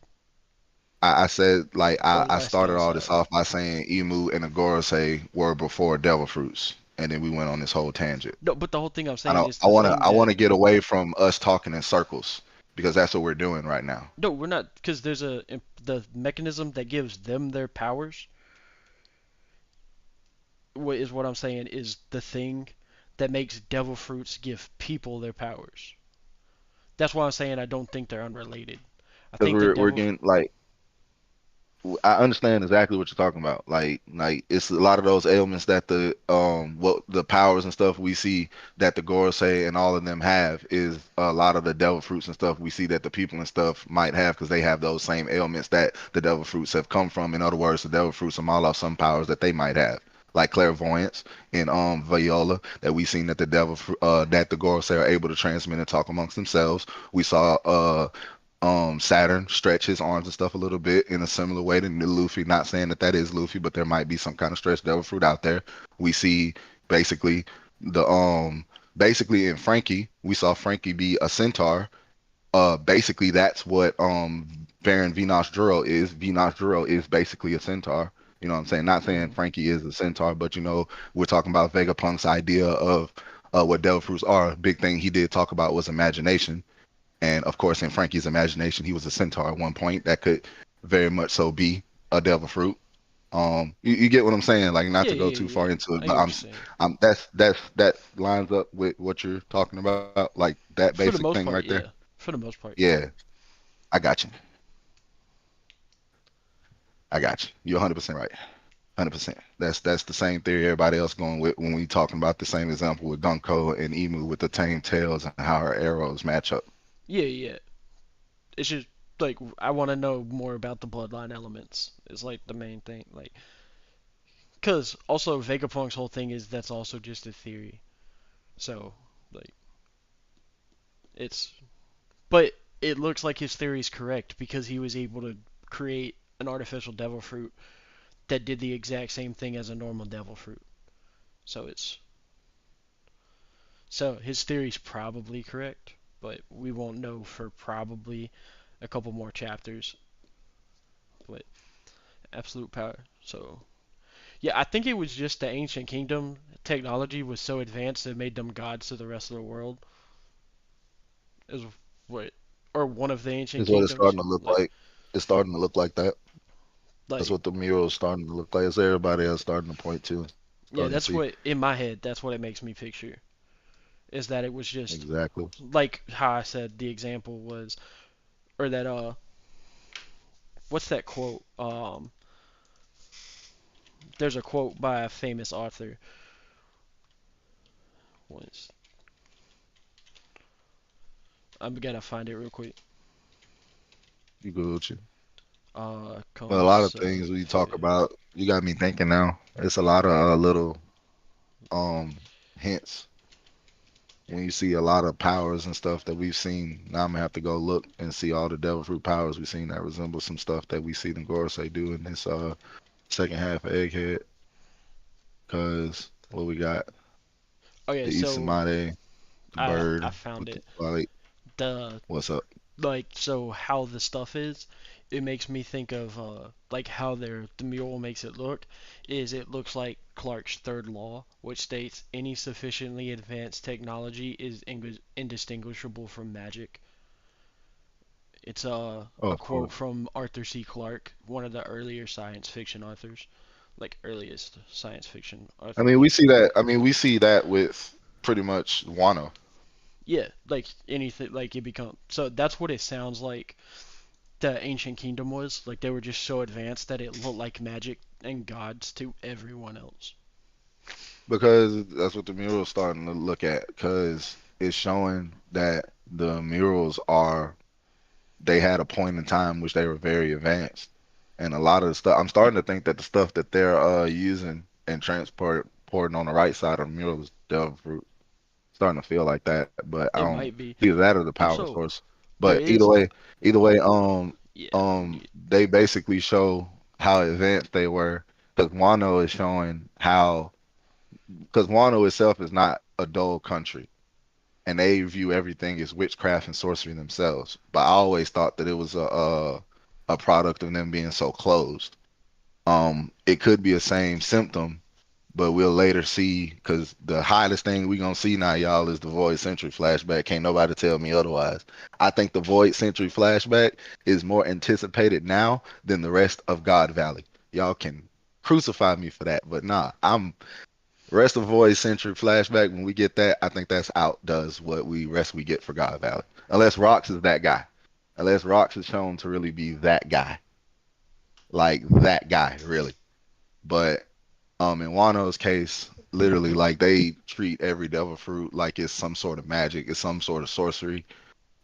I said like or I less started all this downside. off by saying Emu and Agorase were before devil fruits, and then we went on this whole tangent. No, but the whole thing I'm I saying don't is the thing I that want to get away from us talking in circles because that's what we're doing right now. no, we're not because there's the mechanism that gives them their powers is what I'm saying is the thing that makes devil fruits give people their powers. That's why I'm saying I don't think they're unrelated. I Because think the we're devil. getting like I understand exactly what you're talking about. Like it's a lot of those ailments that the what the powers and stuff we see that the Gorosei and all of them have is a lot of the devil fruits and stuff we see that the people and stuff might have because they have those same ailments that the devil fruits have come from. In other words, the devil fruits are all off some powers that they might have. Like clairvoyance in Viola, that we seen that that the Gorosei are able to transmit and talk amongst themselves. We saw Saturn stretch his arms and stuff a little bit in a similar way to Luffy. Not saying that that is Luffy, but there might be some kind of stretched devil fruit out there. We see basically the basically in Frankie, we saw Frankie be a centaur. Basically that's what Baron Venus Juro is. Venus Juro is basically a centaur. You know what I'm saying? Not saying Mhm. Frankie is a centaur, but we're talking about Vegapunk's idea of what devil fruits are. Big thing he did talk about was imagination, and of course, in Frankie's imagination, he was a centaur at one point. That could very much so be a devil fruit. You get what I'm saying? Like, not Yeah, to go yeah, too yeah, far yeah. into it, I but get what you're saying. that lines up with what you're talking about, like that For basic the thing most right part, there. yeah. For the most part, yeah. Yeah, I got you. I got you. You're 100% right. 100%. That's the same theory everybody else going with when we talking about the same example with Gunko and Emu with the tame tails and how her arrows match up. Yeah, yeah. It's just like I want to know more about the bloodline elements. Is like the main thing. Like, cause also Vegapunk's whole thing is that's also just a theory. So like it's but it looks like his theory is correct because he was able to create an artificial devil fruit that did the exact same thing as a normal devil fruit. So it's so his theory's probably correct, but we won't know for probably a couple more chapters. But absolute power. So yeah, I think it was just the ancient kingdom technology was so advanced it made them gods to the rest of the world. Is what or one of the ancient Is what it's kingdoms. starting to look like. It's starting to look like that. That's Like what the mural is starting to look like. It's everybody else starting to point to, yeah, starting to that's see. what in my head. That's what it makes me picture. Is that it was just Exactly. like how I said the example was, or that what's that quote? There's a quote by a famous author. Was I'm gonna find it real quick. You good. You. But a lot of things we talk Concept. about, you got me thinking now. It's a lot of little um hints when you see a lot of powers and stuff that we've seen. Now I'm gonna have to go look and see all the devil fruit powers we've seen that resemble some stuff that we see the Gorosei do in this second half of Egghead. Cause what we got, Okay, the so Isamade, the I bird found with the it. light. The What's up? like so how the stuff is, it makes me think of like how the mural makes it look is it looks like Clark's third law, which states any sufficiently advanced technology is indistinguishable from magic. It's Oh, a of quote course. from Arthur C. Clarke, one of the earlier science fiction authors, like earliest science fiction I mean, authors. we see that. I mean, we see that with pretty much Wano. Yeah, like anything, like it become so that's what it sounds like the ancient kingdom was. Like they were just so advanced that it looked like magic and gods to everyone else. Because that's what the mural's starting to look at. Because it's showing that the murals are they had a point in time which they were very advanced. And a lot of the stuff, I'm starting to think that the stuff that they're using and transporting on the right side of the mural is devil fruit. Starting to feel like that, but I It don't. might be. Either that or the power Also, source. there But is either way, yeah. they basically show how advanced they were because Wano is showing how because Wano itself is not a dull country, and they view everything as witchcraft and sorcery themselves. But I always thought that it was a product of them being so closed. It could be a same symptom, but we'll later see because the hottest thing we gonna see now, y'all, is the Void Century flashback. Can't nobody tell me otherwise. I think the Void Century flashback is more anticipated now than the rest of God Valley. Y'all can crucify me for that, but nah, I'm rest of Void Century flashback. When we get that, I think that's outdoes what we get for God Valley. Unless Rox is that guy. Unless Rox is shown to really be that guy, like that guy, really. But in Wano's case, literally, like they treat every devil fruit like it's some sort of magic, it's some sort of sorcery.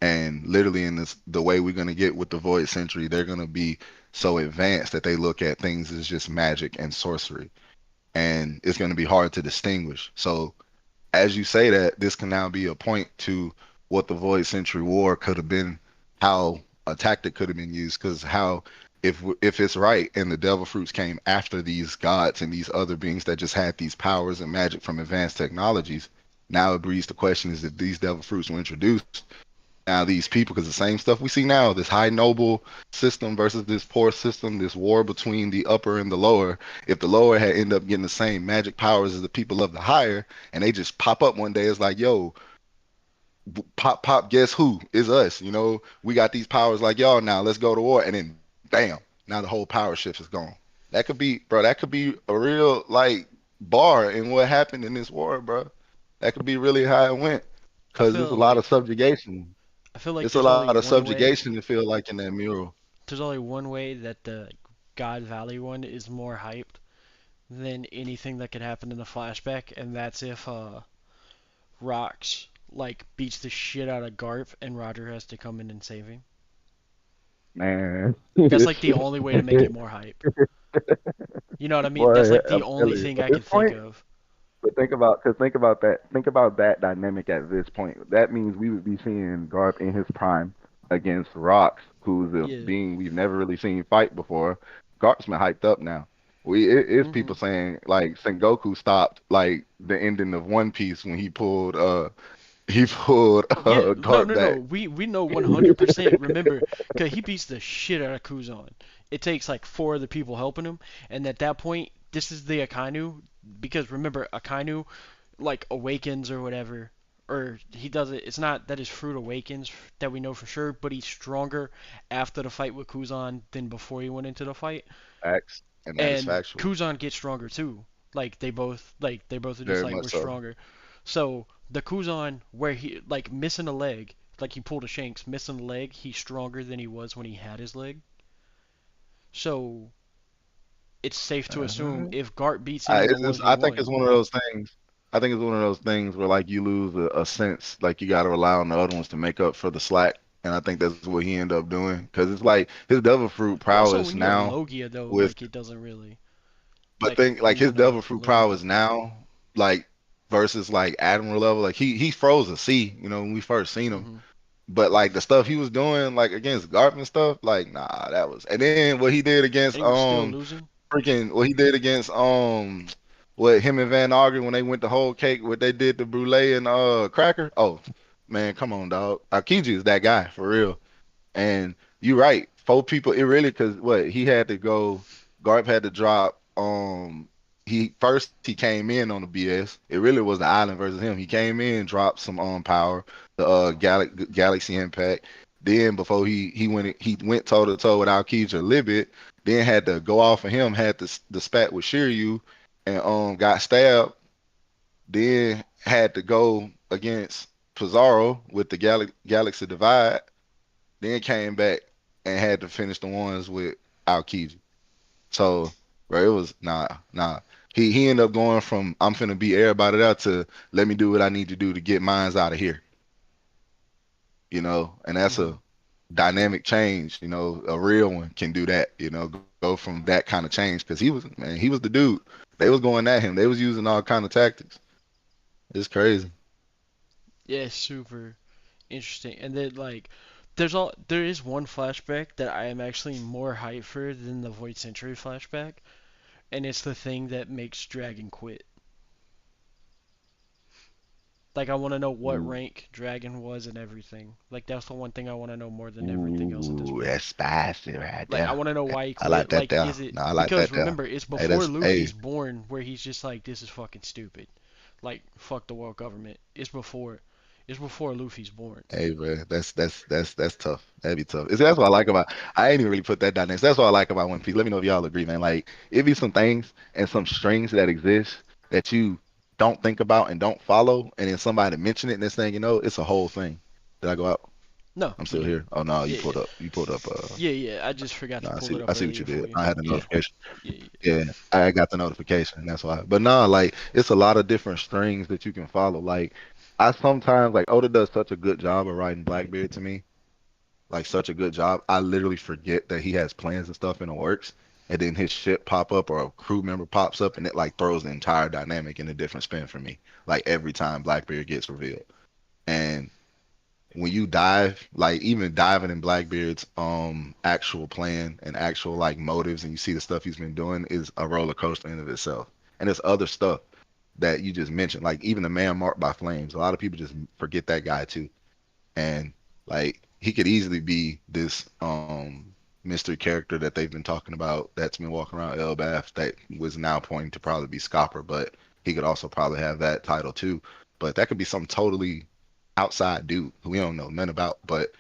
And literally, in this, the way we're gonna get with the Void Century, they're gonna be so advanced that they look at things as just magic and sorcery, and it's gonna be hard to distinguish. So as you say that, this can now be a point to what the Void Century War could have been, how a tactic could have been used, because how if it's right and the devil fruits came after these gods and these other beings that just had these powers and magic from advanced technologies, now it breeds the question is that these devil fruits were introduced. Now these people, because the same stuff we see now, this high noble system versus this poor system, this war between the upper and the lower. If the lower had ended up getting the same magic powers as the people of the higher, and they just pop up one day, it's like, yo, pop, pop, guess who? Is us. You know, we got these powers like y'all now. Let's go to war. And then, bam, now the whole power shift is gone. That could be, bro. That could be a real like bar in what happened in this war, bro. That could be really how it went. I Cause there's a feel lot of like subjugation. I feel like It's a there's lot only of one way. subjugation to feel like in that mural. There's only one way that the God Valley one is more hyped than anything that could happen in the flashback, and that's if Rocks like beats the shit out of Garp and Roger has to come in and save him. Man. That's like the only way to make it more hype. You know what I mean? That's Boy, like the I'm only telling you. thing At I this could think point, of. but think about that. Think about that dynamic at this point. That means we would be seeing Garp in his prime against Rocks, who's a Yeah. being we've never really seen fight before. Garp's been hyped up now. It's people Mhm. saying like Sengoku stopped like the ending of One Piece when he pulled Yeah, no, Garp no, no. back. We know 100%. Remember, cause he beats the shit out of Kuzan. It takes like four of the people helping him, and at that point, this is the Akainu. Because remember, Akainu like awakens or whatever, or he does it. It's not that his fruit awakens that we know for sure, but he's stronger after the fight with Kuzan than before he went into the fight. Facts, and that is And factual. Kuzan gets stronger too. Like they both are just Very like much we're so. stronger. So the Kuzan where he like missing a leg, like he pulled a Shanks, missing a leg, he's stronger than he was when he had his leg. So it's safe to assume Uh-huh. if Gart beats him in the I think it's 1v1, one of those things. I think it's one of those things where like you lose a sense, like you got to rely on the other ones to make up for the slack. And I think that's what he ended up doing because it's like his devil fruit also prowess when you have now Logia though, with, like it doesn't really but like think like when his you're not devil fruit Logia. prowess now, like versus like Admiral level, like he froze a sea, you know, when we first seen him. Hmm. But like the stuff he was doing, like against Garp and stuff, like nah, that was. And then what he did against And he was still losing. freaking what he did against what him and Van Augen when they went the whole cake, what they did to Brulee and Cracker. Oh man, come on, dog. Akiji is that guy for real. And you're right. Four people, it really because what he had to go, Garp had to drop. He first he came in on the BS. It really was the island versus him. He came in, dropped some power, the Galaxy Impact. Then before he went toe to toe with Aokiji a little bit. Then had to go off of him. Had the spat with Shiryu, and got stabbed. Then had to go against Pizarro with the Galaxy Divide, then came back and had to finish the ones with Aokiji. So, bro, it was nah. He ended up going from I'm finna beat everybody out to let me do what I need to do to get mines out of here. You know, and that's Hmm. dynamic change. A real one can do that. Go from that kind of change because he was the dude. They was going at him. They was using all kind of tactics. It's crazy. Yeah, super interesting. And then like there is one flashback that I am actually more hyped for than the Void Century flashback, and it's the thing that makes Dragon quit. Like I want to know what Ooh, rank Dragon was and everything. Like that's the one thing I want to know more than everything else at this ooh, point. that's spicy right Like I there. want to know why he I quit. like that Like there. is it No, I like because that there. remember it's Hey, before that's Luffy's hey, born where he's just like this is fucking stupid. Like fuck the world government. It's before Luffy's born. hey, bro. That's tough. That'd be tough. That's what I like about. I ain't even really put that down there. That's what I like about One Piece. Let me know if y'all agree, man. Like it be some things and some strings that exist that you don't think about and don't follow, and then somebody mention it, and this thing, it's a whole thing. Did I go out? No, I'm you still did. here. Oh no, you Yeah, pulled yeah. up. You pulled up. Yeah, yeah. I just forgot No, to I pull see. it up I see what you earlier for did. you. I had a Yeah, notification. yeah, yeah. Yeah, I got the notification. That's why. But no, like it's a lot of different strings that you can follow. Like I sometimes like Oda does such a good job of writing Blackbeard to me, like such a good job. I literally forget that he has plans and stuff in the works, and then his ship pop up or a crew member pops up, and it like throws the entire dynamic in a different spin for me. Like every time Blackbeard gets revealed, and when you dive, like even diving in Blackbeard's actual plan and actual like motives, and you see the stuff he's been doing is a roller coaster in of itself. And there's other stuff that you just mentioned, like even the man marked by flames. A lot of people just forget that guy too. And like he could easily be this mystery character that they've been talking about that's been walking around Elbaf that was now pointing to probably be Scopper, but he could also probably have that title too. But that could be some totally outside dude who we don't know nothing about. But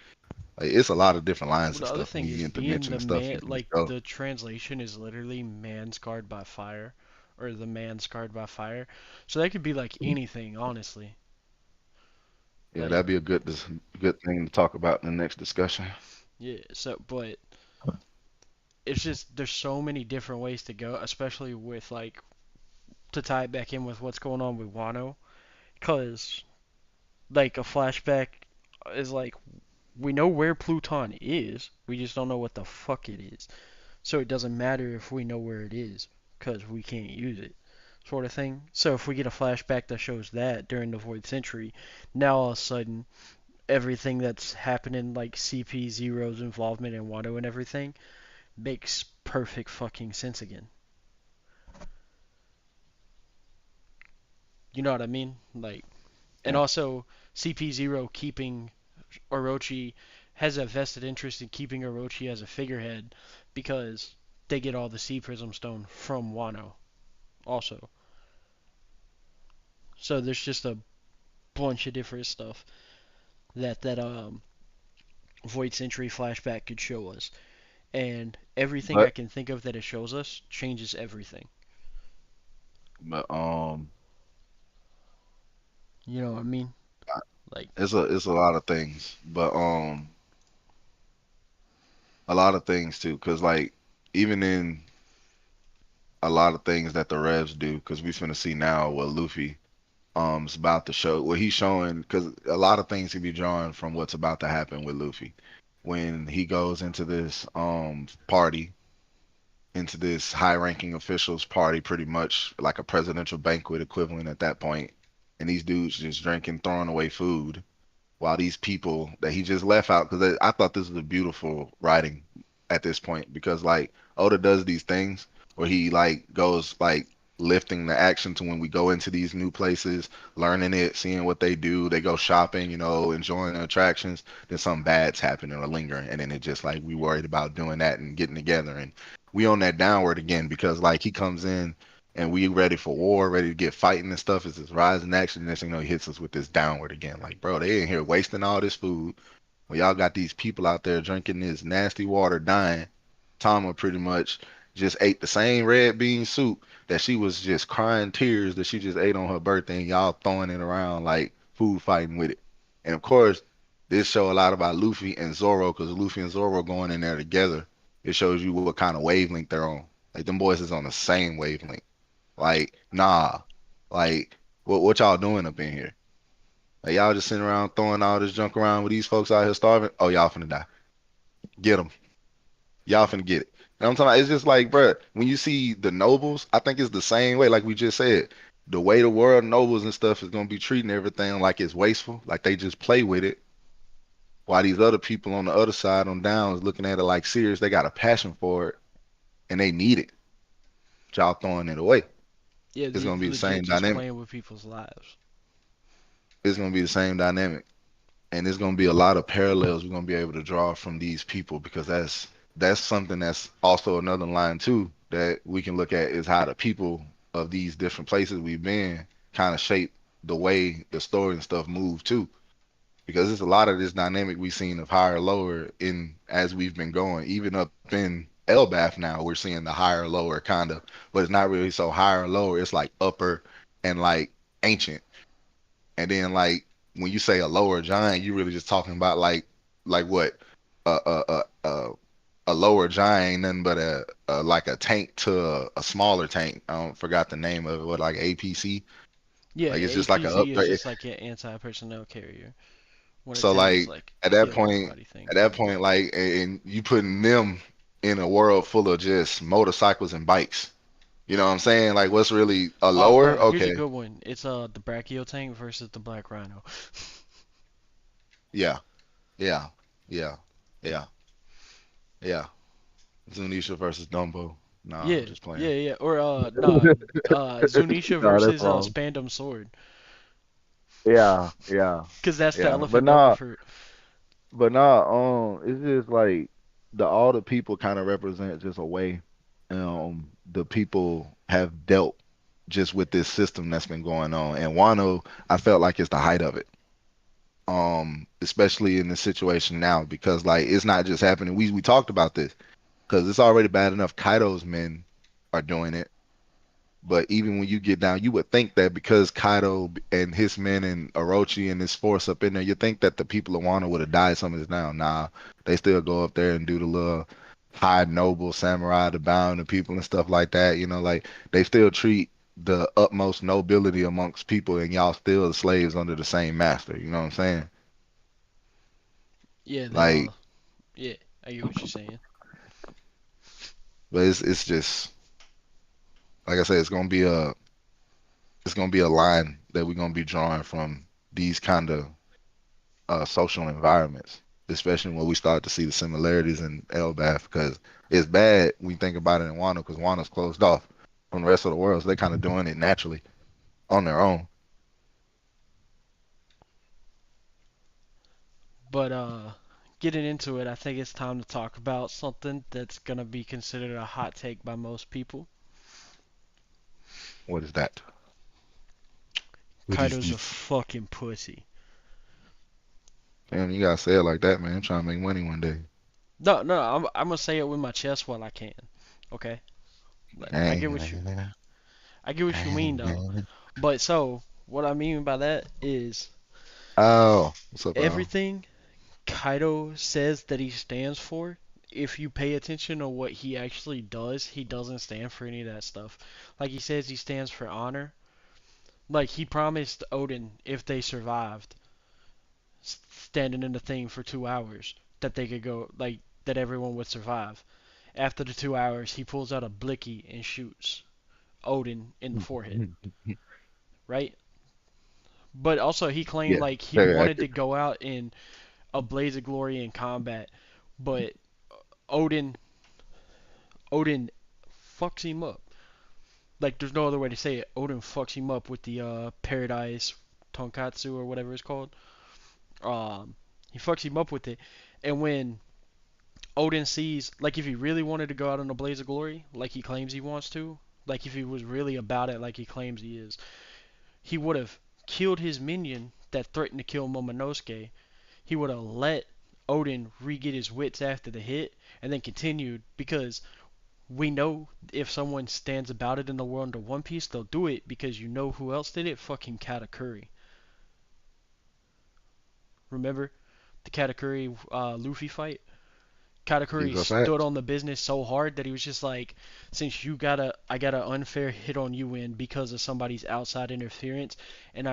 like, it's a lot of different Well, lines and the other stuff when thing you is get to being mention the the stuff man. you can Like go. the translation is literally man scarred by fire, or the man scarred by fire. So that could be like anything, honestly. Yeah, Like that'd be a good thing to talk about in the next discussion. yeah. So, but it's just there's so many different ways to go, especially with like to tie it back in with what's going on with Wano, because like a flashback is like we know where Pluton is, we just don't know what the fuck it is. So it doesn't matter if we know where it is, because we can't use it, sort of thing. So if we get a flashback that shows that during the Void Century, now all of a sudden everything that's happening, like CP Zero's involvement in Wano and everything, makes perfect fucking sense again. You know what I mean? Like, and Yeah, also CP Zero keeping Orochi has a vested interest in keeping Orochi as a figurehead because they get all the Sea Prism Stone from Wano also. So there's just a bunch of different stuff that Void Century flashback could show us, and everything I but can think of that it shows us changes everything. but You know what I mean? Like, it's a lot of things, but a lot of things too, because like even in a lot of things that the Revs do, because we finna see now what Luffy is about to show, what he's showing, because a lot of things can be drawn from what's about to happen with Luffy when he goes into this party, into this high-ranking officials party, pretty much like a presidential banquet equivalent at that point, and these dudes just drinking, throwing away food while these people that he just left out, because I thought this was a beautiful writing at this point, because like Oda does these things where he like goes like lifting the action to when we go into these new places, learning it, seeing what they do, they go shopping, enjoying the attractions, then something bad's happening or lingering, and then it just like we worried about doing that and getting together, and we on that downward again because like he comes in and we ready for war, ready to get fighting and stuff. It's this rising action. Next thing you know, he hits us with this downward again. Like, bro, they in here wasting all this food. Well, y'all got these people out there drinking this nasty water, dying. Tama pretty much just ate the same red bean soup that she was just crying tears that she just ate on her birthday, and y'all throwing it around like food fighting with it. And of course, this show a lot about Luffy and Zoro because Luffy and Zoro going in there together. It shows you what kind of wavelength they're on. Like them boys is on the same wavelength. Like, nah. Like, what y'all doing up in here? Like, y'all just sitting around throwing all this junk around with these folks out here starving? Oh, y'all finna die. Get them. Y'all finna get it. And I'm talking about, it's just like, bruh, when you see the nobles, I think it's the same way, like we just said. The way the world nobles and stuff is gonna be treating everything like it's wasteful, like they just play with it, while these other people on the other side on down is looking at it like serious, they got a passion for it and they need it. Y'all throwing it away. Yeah, It's they gonna be the legit same just dynamic. playing with people's lives. It's gonna be the same dynamic. And there's gonna be a lot of parallels we're gonna be able to draw from these people because that's something that's also another line too that we can look at is how the people of these different places we've been kind of shape the way the story and stuff move too. Because there's a lot of this dynamic we've seen of higher lower in as we've been going, even up in Elbath now, we're seeing the higher lower kind of, but it's not really so higher lower. It's like upper and like ancient. And then like when you say a lower giant, you really just talking about like what a lower giant ain't nothing but a like a tank to a smaller tank. I don't forgot the name of it. What like APC? Yeah, Like it's just like an APC is upgrade. just like an anti-personnel carrier, when a So tank is like like at a that kill point, everybody thing. at that point, like and you putting them in a world full of just motorcycles and bikes. You know what I'm saying? Like what's really a Oh, lower? here's a Okay, good one. It's the Brachio tank versus the Black Rhino. yeah, yeah, yeah, yeah, yeah. Zunisha versus Dumbo. Nah, I'm Yeah, just playing. yeah, yeah. Or nah, Zunisha No, that's versus wrong. Spandam Sword, Yeah, yeah, cause that's the yeah. elephant devil fruit. But nah, it's just like the all the people kind of represent just a way the people have dealt just with this system that's been going on. And Wano, I felt like it's the height of it. Especially in this situation now, because like it's not just happening. We talked about this because it's already bad enough Kaido's men are doing it. But even when you get down, you would think that because Kaido and his men and Orochi and his force up in there, you think that the people of Wano would have died some of this down. Nah, they still go up there and do the little high noble samurai to bound the people and stuff like that. You know, like they still treat the utmost nobility amongst people, and y'all still slaves under the same master. You know what I'm saying? Yeah, Like, yeah, I get what you're saying. but it's just like I said, it's gonna be a line that we're gonna be drawing from these kind of social environments, especially when we start to see the similarities in Elbath, because it's bad when you think about it in Wano, because Wano's closed off from the rest of the world, so they're kind of doing it naturally on their own. But getting into it, I think it's time to talk about something that's gonna be considered a hot take by most people. What is that? What is Kaido's a this? fucking pussy. Damn, you gotta say it like that, man. I'm trying to make money one day. No, no, I'm gonna say it with my chest while I can. Okay, I get Dang, what you man. I get what you mean Dang, though. man. But so what I mean by that is Oh, what's up, Al? everything Kaido says that he stands for. If you pay attention to what he actually does, he doesn't stand for any of that stuff. Like he says he stands for honor. Like he promised Odin if they survived standing in the thing for 2 hours that they could go like that everyone would survive. After the 2 hours, he pulls out a blicky and shoots Odin in the forehead, right? But also he claimed Yeah, like he very wanted to accurate. go out in a blaze of glory in combat, but Odin Odin fucks him up. Like there's no other way to say it. Odin fucks him up with the Paradise Tonkatsu or whatever it's called. He fucks him up with it, and when Odin sees, like, if he really wanted to go out in a blaze of glory, like he claims he wants to, like if he was really about it, like he claims he is, he would have killed his minion that threatened to kill Momonosuke. He would have let Odin re-get his wits after the hit, and then continued because we know if someone stands about it in the world under One Piece, they'll do it because you know who else did it? Fucking Katakuri. Remember the Katakuri Luffy fight? These Katakuri are stood facts. on the business so hard that he was just like, since I got an unfair hit on you in because of somebody's outside interference, and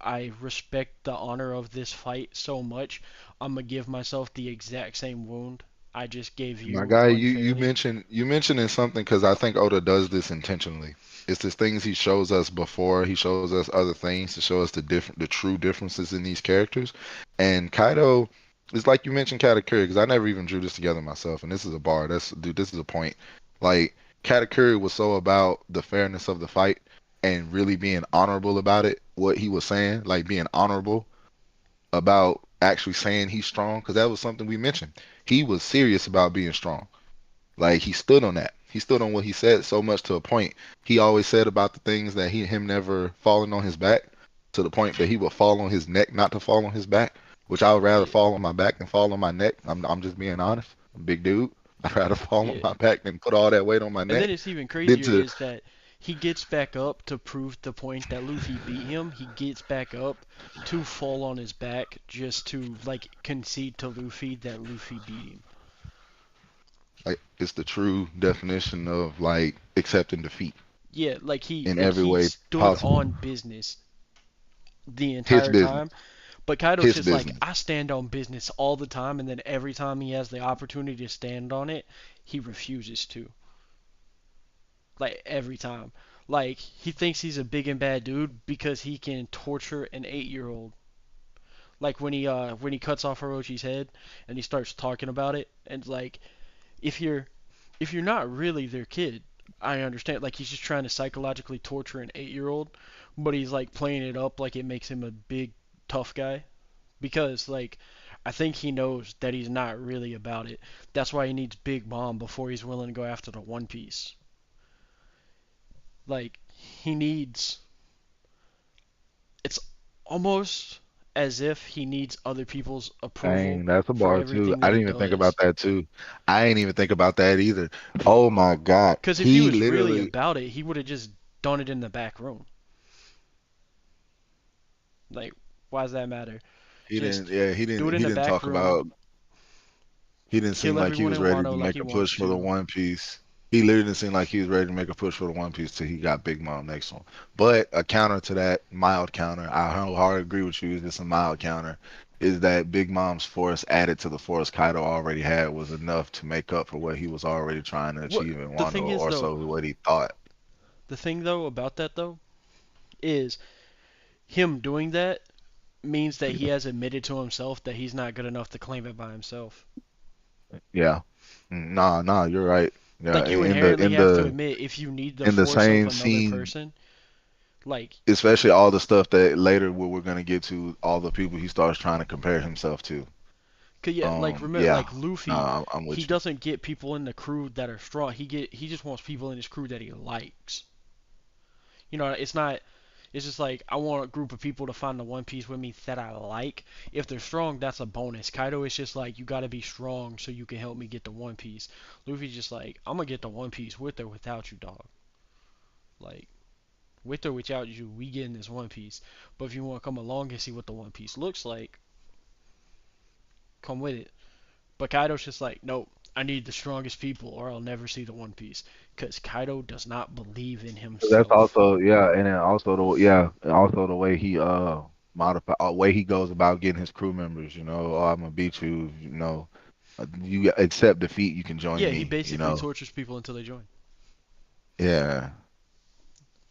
I respect the honor of this fight so much, I'm gonna give myself the exact same wound I just gave My you guy, you unfairly. mentioned you mentioning something because I think Oda does this intentionally. It's the things he shows us before he shows us other things to show us the true differences in these characters. And Kaido is like you mentioned Katakuri because I never even drew this together myself. And this is a bar. That's dude. This is a point. Like Katakuri was so about the fairness of the fight and really being honorable about it. What he was saying, like being honorable about actually saying he's strong because that was something we mentioned. He was serious about being strong. Like he stood on that. He stood on what he said so much to a point. He always said about the things that him never falling on his back to the point that he would fall on his neck, not to fall on his back. Which I would rather Yeah, fall on my back than fall on my neck. I'm just being honest. I'm a big dude. I'd rather fall on yeah. my back than put all that weight on my And then neck it's even than crazier to is that he gets back up to prove the point that Luffy beat him. He gets back up to fall on his back just to like concede to Luffy that Luffy beat him. like it's the true definition of like accepting defeat Yeah, in like every he way stood possible. on business the His entire business. time. But Kaido's His just like, business. I stand on business all the time, and then every time he has the opportunity to stand on it, he refuses to. Like every time. Like he thinks he's a big and bad dude because he can torture an 8-year-old. Like when he cuts off Orochi's head and he starts talking about it and like if you're if you're not really their kid, I understand. Like he's just trying to psychologically torture an 8-year-old, but he's like playing it up like it makes him a big tough guy because like I think he knows that he's not really about it. That's why he needs Big Mom before he's willing to go after the One Piece. Like he needs it's almost as if he needs other people's approval Dang, that's a for bar too. everything I that he didn't even think does. about that too. I ain't even think about that either. Oh my God. Because if he He was really literally about it, he would have just done it in the back room. Like, why does that matter? he didn't Just yeah, do it in he the didn't back talk room, about he didn't seem kill like he everyone was in ready Wano to like make he a wants push for the to. One Piece. He literally didn't seem like he was ready to make a push for the One Piece till he got Big Mom next to him. But a counter to that, mild counter, I hard agree with you, is just a mild counter, is that Big Mom's force added to the force Kaido already had was enough to make up for what he was already trying to What achieve in the Wano, thing is or though, so what he thought. the thing though about that though is him doing that means that he has admitted to himself that he's not good enough to claim it by himself. Yeah. Nah, you're right. Yeah, Like you in the inherently have to admit if you need the in the force of same another scene, person, like especially all the stuff that later we're gonna get to, all the people he starts trying to compare himself to. cause yeah, like remember Yeah, like Luffy, nah, I'm he with you. doesn't get people in the crew that are strong. He just wants people in his crew that he likes. You know, it's not. It's just like I want a group of people to find the One Piece with me that I like. If they're strong, that's a bonus. Kaido is just like you gotta be strong so you can help me get the One Piece. Luffy's just like I'm gonna get the One Piece with or without you, dog. Like with or without you, we getting this One Piece. But if you want to come along and see what the One Piece looks like, come with it. But Kaido's just like, nope, I need the strongest people or I'll never see the One Piece. Because Kaido does not believe in That's himself. also yeah, and then also the yeah, and also the way he modify way he goes about getting his crew members. You know, oh, I'm gonna beat you. You know, you accept defeat, you can join Yeah, he me. You basically know, tortures people until they join. yeah,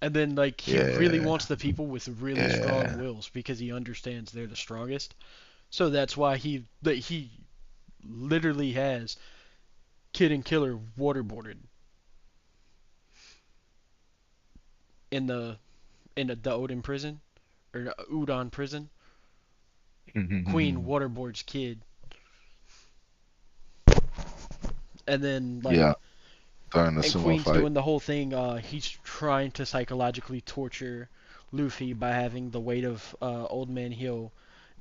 And then, like, he really yeah, wants the people with really strong yeah. wills because he understands they're the strongest. So that's why he literally has Kid and Killer waterboarded in the Odin prison or the Udon prison. Queen waterboards Kid, and then Yeah, like during the and sumo Queen's fight. doing the whole thing. He's trying to psychologically torture Luffy by having the weight of Old Man Hill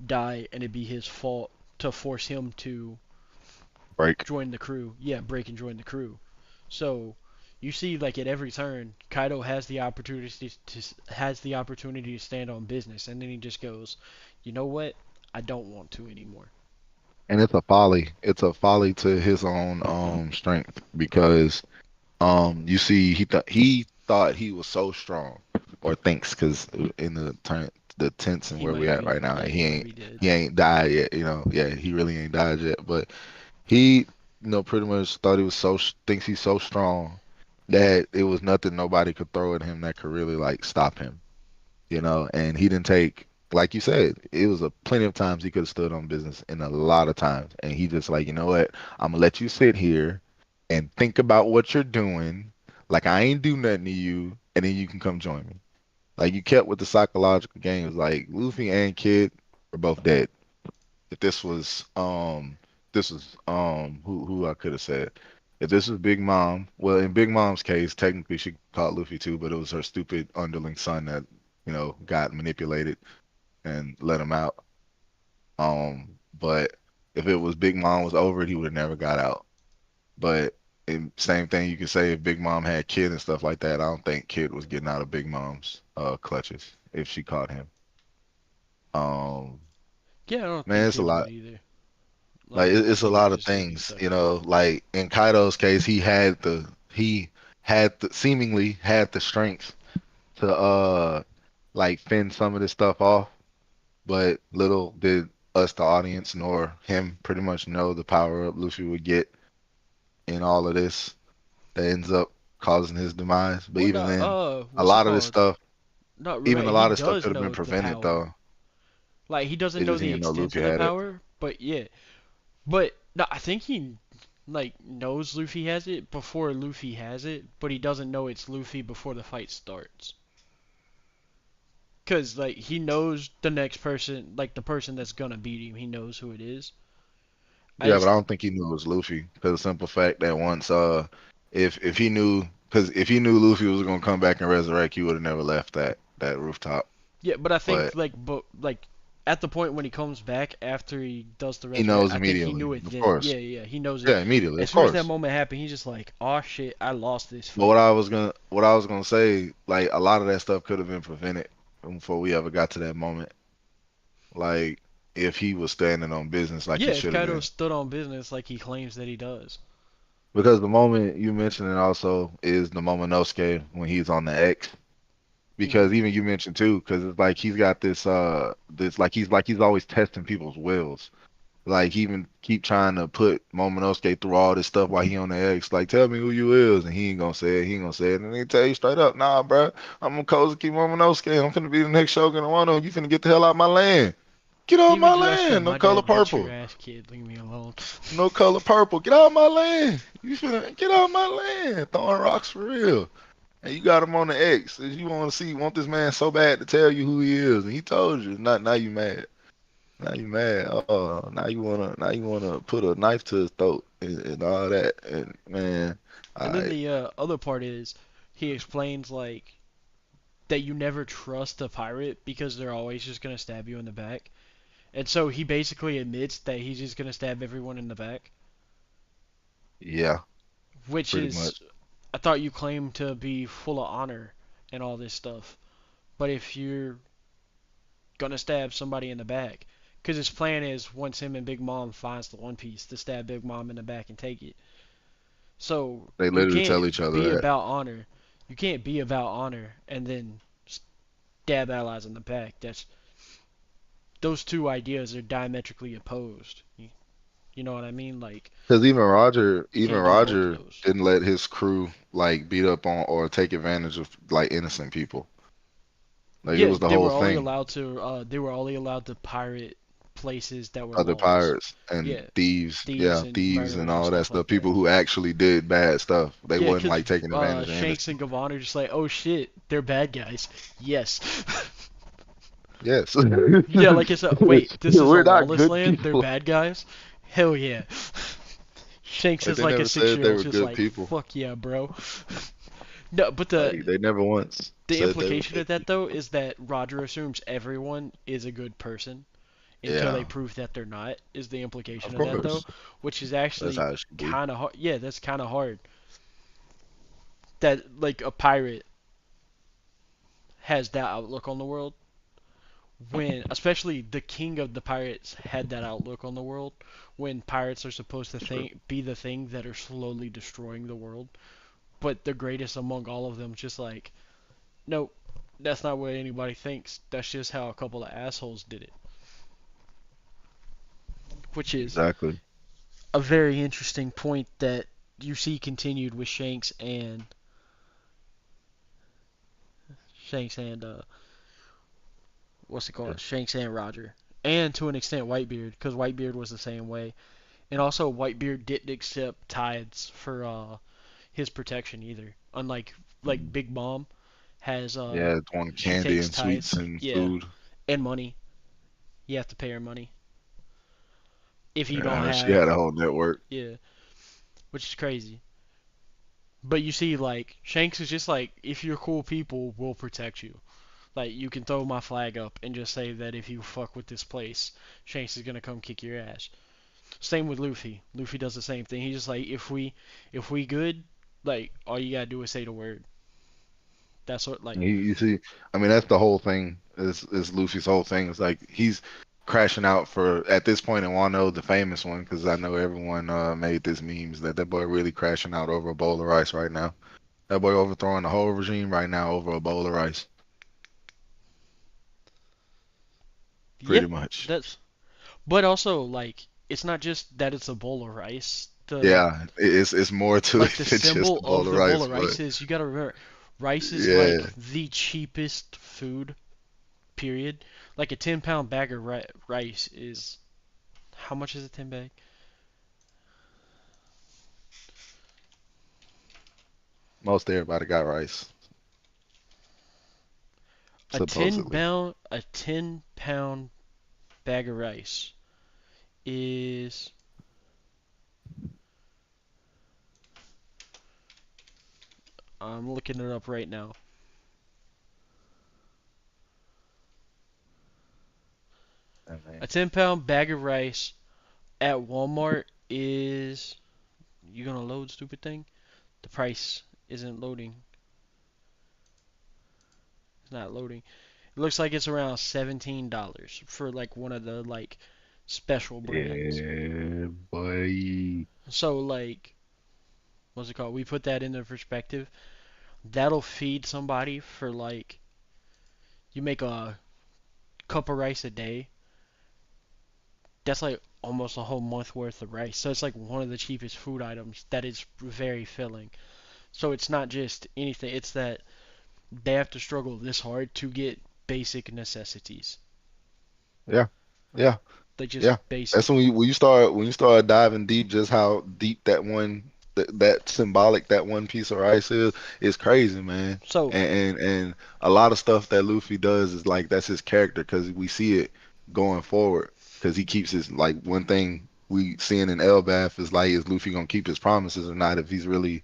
die, and it be his fault to force him to Break. join the crew. Yeah, break and join the crew. So you see, like at every turn, Kaido has the opportunity to stand on business, and then he just goes, you know what? I don't want to anymore. And it's a folly. It's a folly to his own strength because you see he thought he was so strong or thinks because in the turn the tense and He where we might at right be. now. Yeah, And he might be dead. he ain't died yet. Yeah, he really ain't died yet. But he, pretty much thought he was thinks he's so strong that it was nothing nobody could throw at him that could really like stop him. And he didn't take, like you said, it was a plenty of times he could have stood on business, and a lot of times, and he just like, you know what, I'm gonna let you sit here and think about what you're doing, like I ain't do nothing to you, and then you can come join me. Like you kept with the psychological games, like Luffy and Kid were both dead. If this was who I could have said. If this was Big Mom, well, in Big Mom's case, technically she caught Luffy too, but it was her stupid underling son that got manipulated and let him out. But if it was Big Mom was over it, he would have never got out. But same thing you could say if Big Mom had Kid and stuff like that. I don't think Kid was getting out of Big Mom's clutches if she caught him. Um, Yeah, I don't man, think it's a Kid would lot. either. Like it's a He would lot of just still be things, stuck in it. Like in Kaido's case, he had the seemingly had the strength to like fend some of this stuff off, but little did us, the audience, nor him pretty much know the power up Luffy would get in all of this that ends up causing his demise. But Well, even not then, a what's it lot of this called? stuff, Not even right. a He lot of stuff does could have been know the prevented power. though. Like he doesn't It know just he the didn't know extent Luffy of the had it. power, but yeah. But no, I think he like knows Luffy has it before Luffy has it, but he doesn't know it's Luffy before the fight starts. Cause like he knows the next person, like the person that's gonna beat him, he knows who it is. I Yeah, but just I don't think he knew it was Luffy because the simple fact that once if he knew because if he knew Luffy was gonna come back and resurrect, he would have never left that rooftop. yeah, but I think But like at the point when he comes back after he does the he resurrect, knows I think he knew immediately, it of then. course. Yeah, yeah, he knows it Yeah, immediately, as of soon as that course. moment happened. He's just like, oh shit, I lost this But fight. what I was gonna say, like a lot of that stuff could have been prevented before we ever got to that moment. Like if he was standing on business like Yeah, he if should have Kaido been. stood on business like he claims that he does. Because the moment you mentioned it also is the Momonosuke when he's on the X. Hmm. Because even you mentioned too, because it's like he's got this like he's always testing people's wills. Like he even keep trying to put Momonosuke through all this stuff while he on the X. Like tell me who you is, and he ain't gonna say it. He ain't gonna say it, and he tell you straight up, nah, bro, I'm gonna Kozuki Momonosuke. I'm finna be the next Shogun of Wano. You finna get the hell out my land. Get He out even my dressed him. land. No My color dad beat your purple. ass, kid. Leave me alone. No color purple. Get out my land. You finna get out my land. Throwing rocks for real. And you got him on the X. You want this man so bad to tell you who he is, and he told you. Not now you mad. Now you mad. Oh, now you wanna put a knife to his throat and all that. And man, And then I the other part is he explains like that you never trust a pirate because they're always just gonna stab you in the back. And so he basically admits that he's just gonna stab everyone in the back, yeah, which pretty is much. I thought you claimed to be full of honor and all this stuff. But if you're gonna stab somebody in the back, because his plan is once him and Big Mom finds the One Piece to stab Big Mom in the back and take it. So They you literally tell each can't other be that. about honor. You can't be about honor and then stab allies in the back. That's those two ideas are diametrically opposed. You know what I mean? Like Because you Even can't do both of Roger those. didn't let his crew like beat up on or take advantage of like innocent people. Like it Yeah, was the whole thing. they were only allowed to pirate places that were Other lawless. pirates and Yeah, thieves, thieves yeah, and thieves and murderers and all that stuff stuff. like that. People who actually did bad stuff. They Yeah, wasn't because like taking advantage of Shanks innocent. and Gavan are just like, oh shit, they're bad guys. Yes. Yes. Yeah, like I said, wait, this is a We're not lawless good land? They're people. bad guys? Hell yeah. Shanks Like is they like a never said they six-year-old, were just good like, people. fuck yeah, bro. No, but Like they never once the said they were implication good of that people. though is that Roger assumes everyone is a good person until they Yeah, prove that they're not. Is the implication of of that though, course. which is That's actually how it should be. kind of hard. Yeah, that's kind of hard. That like a pirate has that outlook on the world when especially the king of the pirates had that outlook on the world when pirates are supposed to True. be the thing that are slowly destroying the world, but the greatest among all of them just like, nope, That's not what anybody thinks. That's just how a couple of assholes did it, which is Exactly. a very interesting point that you see continued with Shanks and what's it Yeah. called? Shanks and Roger, and to an extent Whitebeard, because Whitebeard was the same way, and also Whitebeard didn't accept tithes for his protection either. Unlike like Big Mom has Yeah, it's on she candy takes and sweets tithes, and yeah, food. and money. You have to pay her money if you Yeah, don't she have, had a whole network. yeah, which is crazy. But you see, like Shanks is just like, if you're cool people, we'll protect you. Like you can throw my flag up and just say that if you fuck with this place, Shanks is gonna come kick your ass. Same with Luffy. Luffy does the same thing. He's just like, if we good, like all you gotta do is say the word. That's what like You see, I mean, that's the whole thing. Is Luffy's whole thing? It's like he's crashing out for at this point in Wano, the famous one, because I know everyone made this memes that that boy really crashing out over a bowl of rice right now. That boy overthrowing the whole regime right now over a bowl of rice, yeah, pretty much. that's but also like it's not just that it's a bowl of rice. The Yeah, it's more to it like the than just symbol a bowl of of the bowl rice, of but rice is you gotta remember rice is like yeah, the cheapest food period. Like a 10 pound bag of rice is how much is a 10 bag? most everybody got rice, A 10 supposedly. pound a 10 pound bag of rice is I'm looking it up right now. I mean, A 10 pound bag of rice at Walmart is you gonna load stupid thing? The price isn't loading. It's not loading. It looks like it's around $17 for like one of the like special brands. yeah, boy. So like what's it called? We put that into perspective. That'll feed somebody for like you make a cup of rice a day. That's like almost a whole month worth of rice. So it's like one of the cheapest food items that is very filling. So it's not just anything. It's that they have to struggle this hard to get basic necessities. Yeah, yeah. Like just Yeah, that's basic. when you start diving deep, just how deep that symbolic that one piece of rice is crazy, man. So And a lot of stuff that Luffy does is like that's his character because we see it going forward because he keeps his like one thing we seeing in Elbaf is like is Luffy gonna keep his promises or not if he's really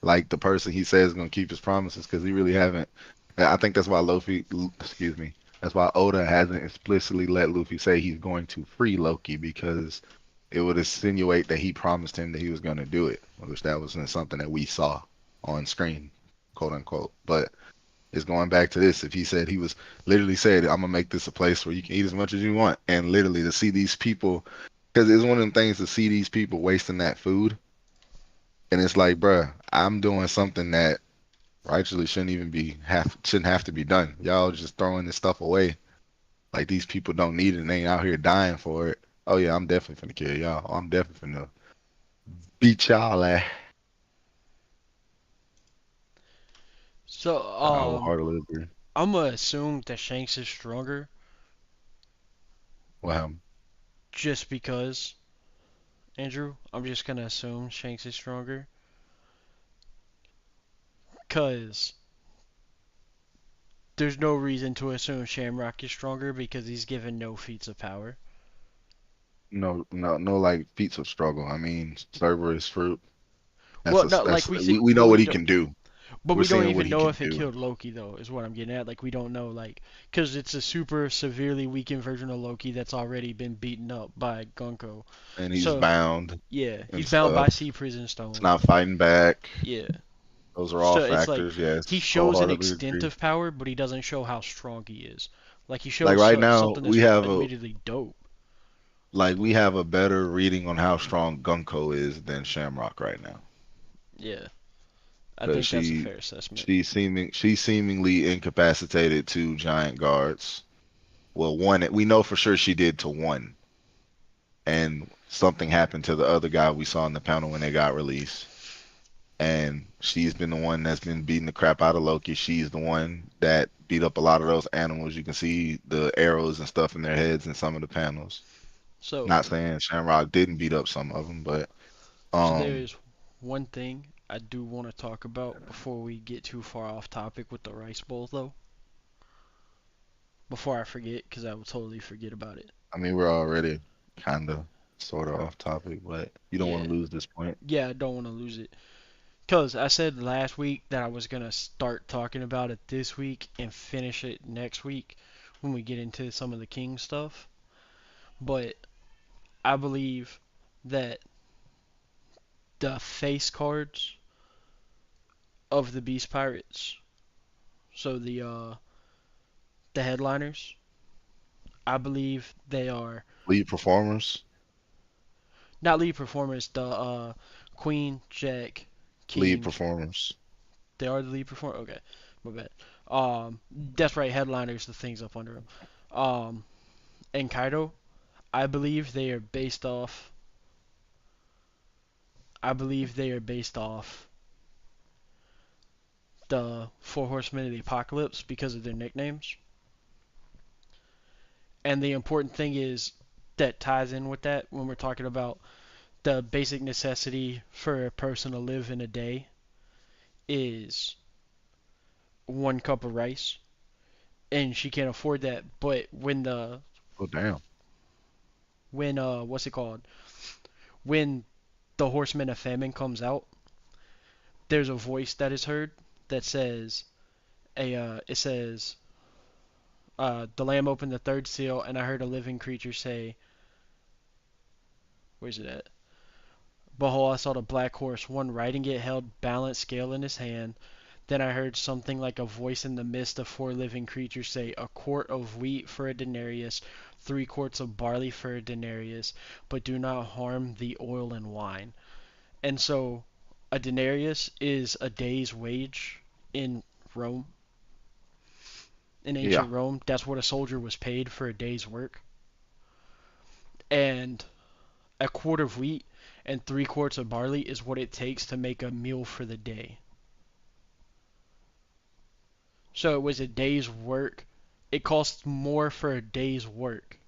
like the person he says is gonna keep his promises because he really haven't. And I think that's why excuse me, that's why Oda hasn't explicitly let Luffy say he's going to free Loki because it would insinuate that he promised him that he was gonna do it, which that wasn't something that we saw on screen, quote unquote. But it's going back to this. If he said he was literally said, "I'm gonna make this a place where you can eat as much as you want," and literally to see these people, because it's one of them things to see these people wasting that food, and it's like, bruh, I'm doing something that righteously shouldn't have to be done. Y'all just throwing this stuff away. Like these people don't need it and they ain't out here dying for it. Oh yeah, I'm definitely finna kill y'all. I'm definitely finna beat y'all at. so I wholeheartedly agree. I'm gonna assume that Shanks is stronger Well, just because Andrew. I'm just gonna assume Shanks is stronger cause there's no reason to assume Shamrock is stronger because he's given no feats of power. no, like feats of struggle. I mean, Cerberus fruit. Well, no, like That's we see, we know but what we he don't. can do. But We're we don't seeing what even he know can if it do. killed Loki, though, is what I'm getting at. Like, we don't know, like, because it's a super severely weakened version of Loki that's already been beaten up by Gunko. And he's So, bound yeah, he's and bound by stuff. Sea Prison It's Stone. not fighting back. Yeah. Those are all So it's like factors. he Yes, shows an wholeheartedly extent agree. of power, but he doesn't show how strong he is. Like, he Like shows right now, something that's admittedly dope. we have a better reading on how strong Gunko is than Shamrock right now. Yeah. I because think that's a fair assessment. she's seemingly incapacitated two giant guards. Well, one we know for sure she did to one, and something happened to the other guy we saw in the panel when they got released. And she's been the one that's been beating the crap out of Loki. She's the one that beat up a lot of those animals. You can see the arrows and stuff in their heads in some of the panels. So, Not saying Shamrock didn't beat up some of them, but so there um, is one thing I do want to talk about before we get too far off topic with the rice bowl, though. Before I forget, because I will totally forget about it. I mean we're already kind of sort of off topic, but you don't want Yeah, to lose this point. yeah, I don't want to lose it. Because I said last week that I was going to start talking about it this week and finish it next week when we get into some of the King stuff. But I believe that the face cards of the Beast Pirates, so the headliners, I believe they are Lead performers, not lead performers. The Queen, Jack, lead King, performers. they are the lead performer. Okay, my bad. That's right. Headliners, the things up under them. And Kaido, I believe they are based off. I believe they are based off the Four Horsemen of the Apocalypse because of their nicknames. And the important thing is that ties in with that when we're talking about the basic necessity for a person to live in a day is 1 cup of rice, and she can't afford that. But Oh damn. when what's it called? When the Horseman of Famine comes out, there's a voice that is heard that says it says the Lamb opened the third seal, and I heard a living creature say, "Where's it at?" Behold, I saw the black horse, one riding it held balanced scale in his hand. Then I heard something like a voice in the midst of four living creatures say, "A quart of wheat for a denarius, 3 quarts of barley for a denarius, but do not harm the oil and wine." And so, a denarius is a day's wage in Rome. In Yeah. ancient Rome, that's what a soldier was paid for a day's work. And a quart of wheat and 3 quarts of barley is what it takes to make a meal for the day. So it was a day's work. It costs more for a day's work,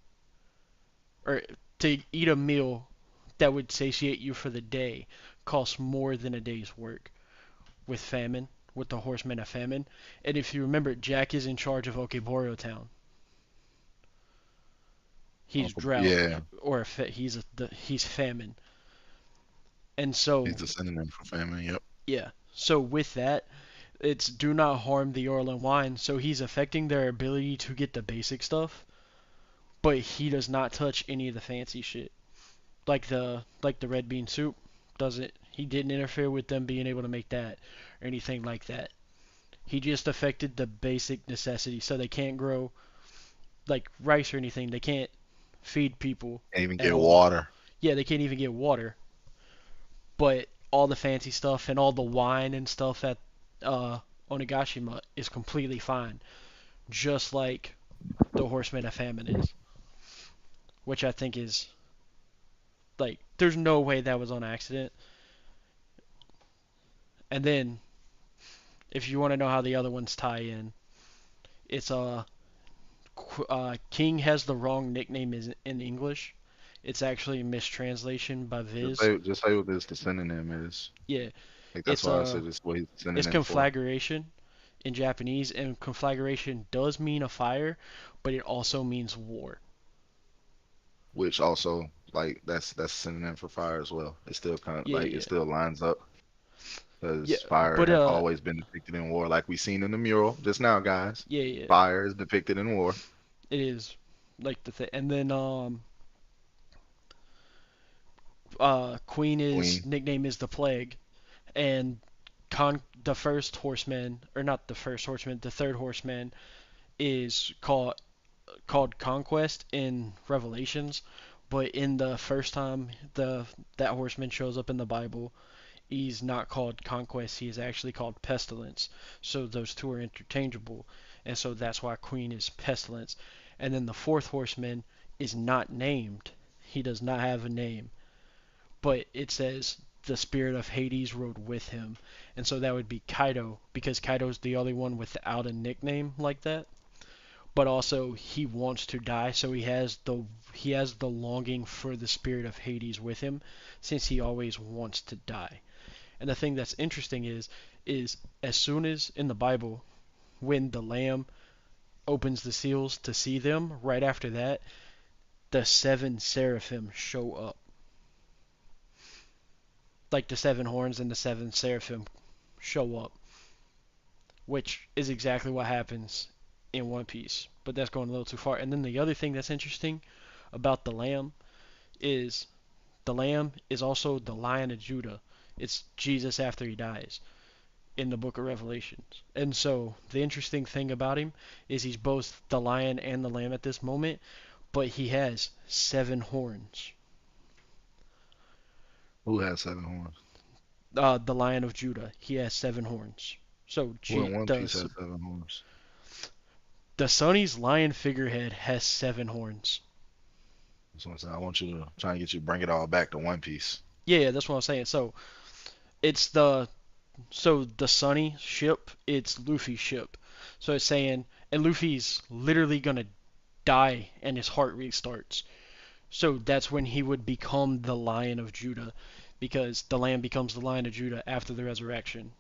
or to eat a meal that would satiate you for the day costs more than a day's work with famine, with the horsemen of famine. And if you remember, Jack is in charge of Okeboro Town. He's drought, Yeah, or he's famine. And so, he's the synonym for famine. Yep. yeah. So with that, it's do not harm the oil and wine. So he's affecting their ability to get the basic stuff, but he does not touch any of the fancy shit. Like the red bean soup doesn't. He didn't interfere with them being able to make that or anything like that. He just affected the basic necessities, so they can't grow like rice or anything. They can't feed people Can't even at get all. water. Yeah, they can't even get water. But all the fancy stuff and all the wine and stuff at uh, Onigashima is completely fine, just like the Horseman of Famine is, which I think is like there's no way that was on accident. And then if you want to know how the other ones tie in, it's King has the wrong nickname in English. It's actually a mistranslation by Viz. Just say what this the synonym is. Yeah, Like that's it's why I said it's what he's the it's synonym for. conflagration in Japanese, and conflagration does mean a fire, but it also means war. Which also like that's synonym for fire as well. It still kind of Yeah, like it yeah, still lines up yeah. because fire But has always been depicted in war, like we seen in the mural just now, guys. yeah, yeah, Fire is depicted in war. it is like the thing. And then Queen is Queen, nickname is the plague, and the first horseman, or not the first horseman, the third horseman is called Conquest in Revelations, but in the first time that horseman shows up in the Bible, he's not called Conquest. He is actually called Pestilence. So those two are interchangeable, and so that's why Queen is Pestilence. And then the fourth horseman is not named. He does not have a name, but it says the spirit of Hades rode with him, and so that would be Kaido because Kaido's the only one without a nickname like that. But also he wants to die, so he has the longing for the spirit of Hades with him, since he always wants to die. And the thing that's interesting is as soon as in the Bible when the Lamb opens the seals to see them, right after that the seven seraphim show up, like the seven horns and the seven seraphim show up, which is exactly what happens in One Piece. But that's going a little too far. And then the other thing that's interesting about the Lamb is the Lamb is also the Lion of Judah. It's Jesus after he dies in the book of Revelations. And so the interesting thing about him is he's both the lion and the lamb at this moment, but he has seven horns. Who has 7 horns? The Lion of Judah, he has seven horns. So Who in One Piece has 7 horns? the Sunny's lion figurehead has seven horns. That's what I'm saying. I want you to try and get you to bring it all back to One Piece. Yeah, that's what I'm saying. So it's the Sunny ship, it's Luffy's ship. So it's saying, and Luffy's literally gonna die and his heart restarts. So that's when he would become the Lion of Judah, because the Lamb becomes the Lion of Judah after the resurrection.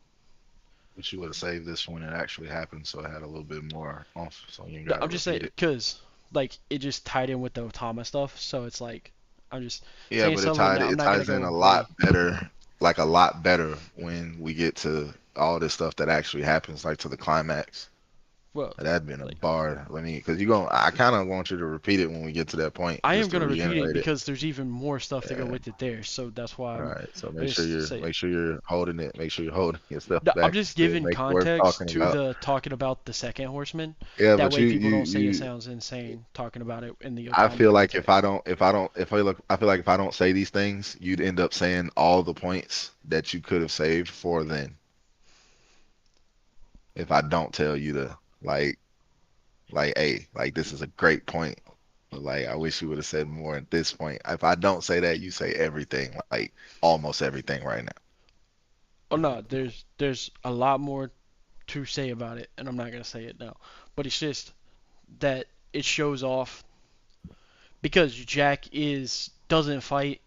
But you would have saved this when it actually happened, so it had a little bit more off, so you ain't got to I'm just saying, repeat it. because like it just tied in with the Otama stuff, so it's like I'm just Yeah, saying but it something. I'm not gonna ties in go a really lot better, like a lot better when we get to all this stuff that actually happens, like to the climax. well. That'd been a Like bar. Let me, because I kind of want you to repeat it when we get to that point, I am just to gonna repeat it reiterate it. because there's even more stuff to go Yeah. with it there, so that's why All I'm right. So just saying. make sure you're holding it. Make sure you're holding your stuff No, I'm back. just Still giving make it worth context talking to about. the talking about the second horseman. Yeah, That but way people don't say it sounds you insane talking about it in the I Otama feel like if context. I don't, if I don't, if I look, I feel like if I don't say these things, you'd end up saying all the points that you could have saved for then. If I don't tell you to like, hey, like this is a great point. But like, I wish you would have said more at this point. If I don't say that, you say everything, like almost everything right now. Oh no, there's a lot more to say about it, and I'm not gonna say it now. But it's just that it shows off because Jack is doesn't fight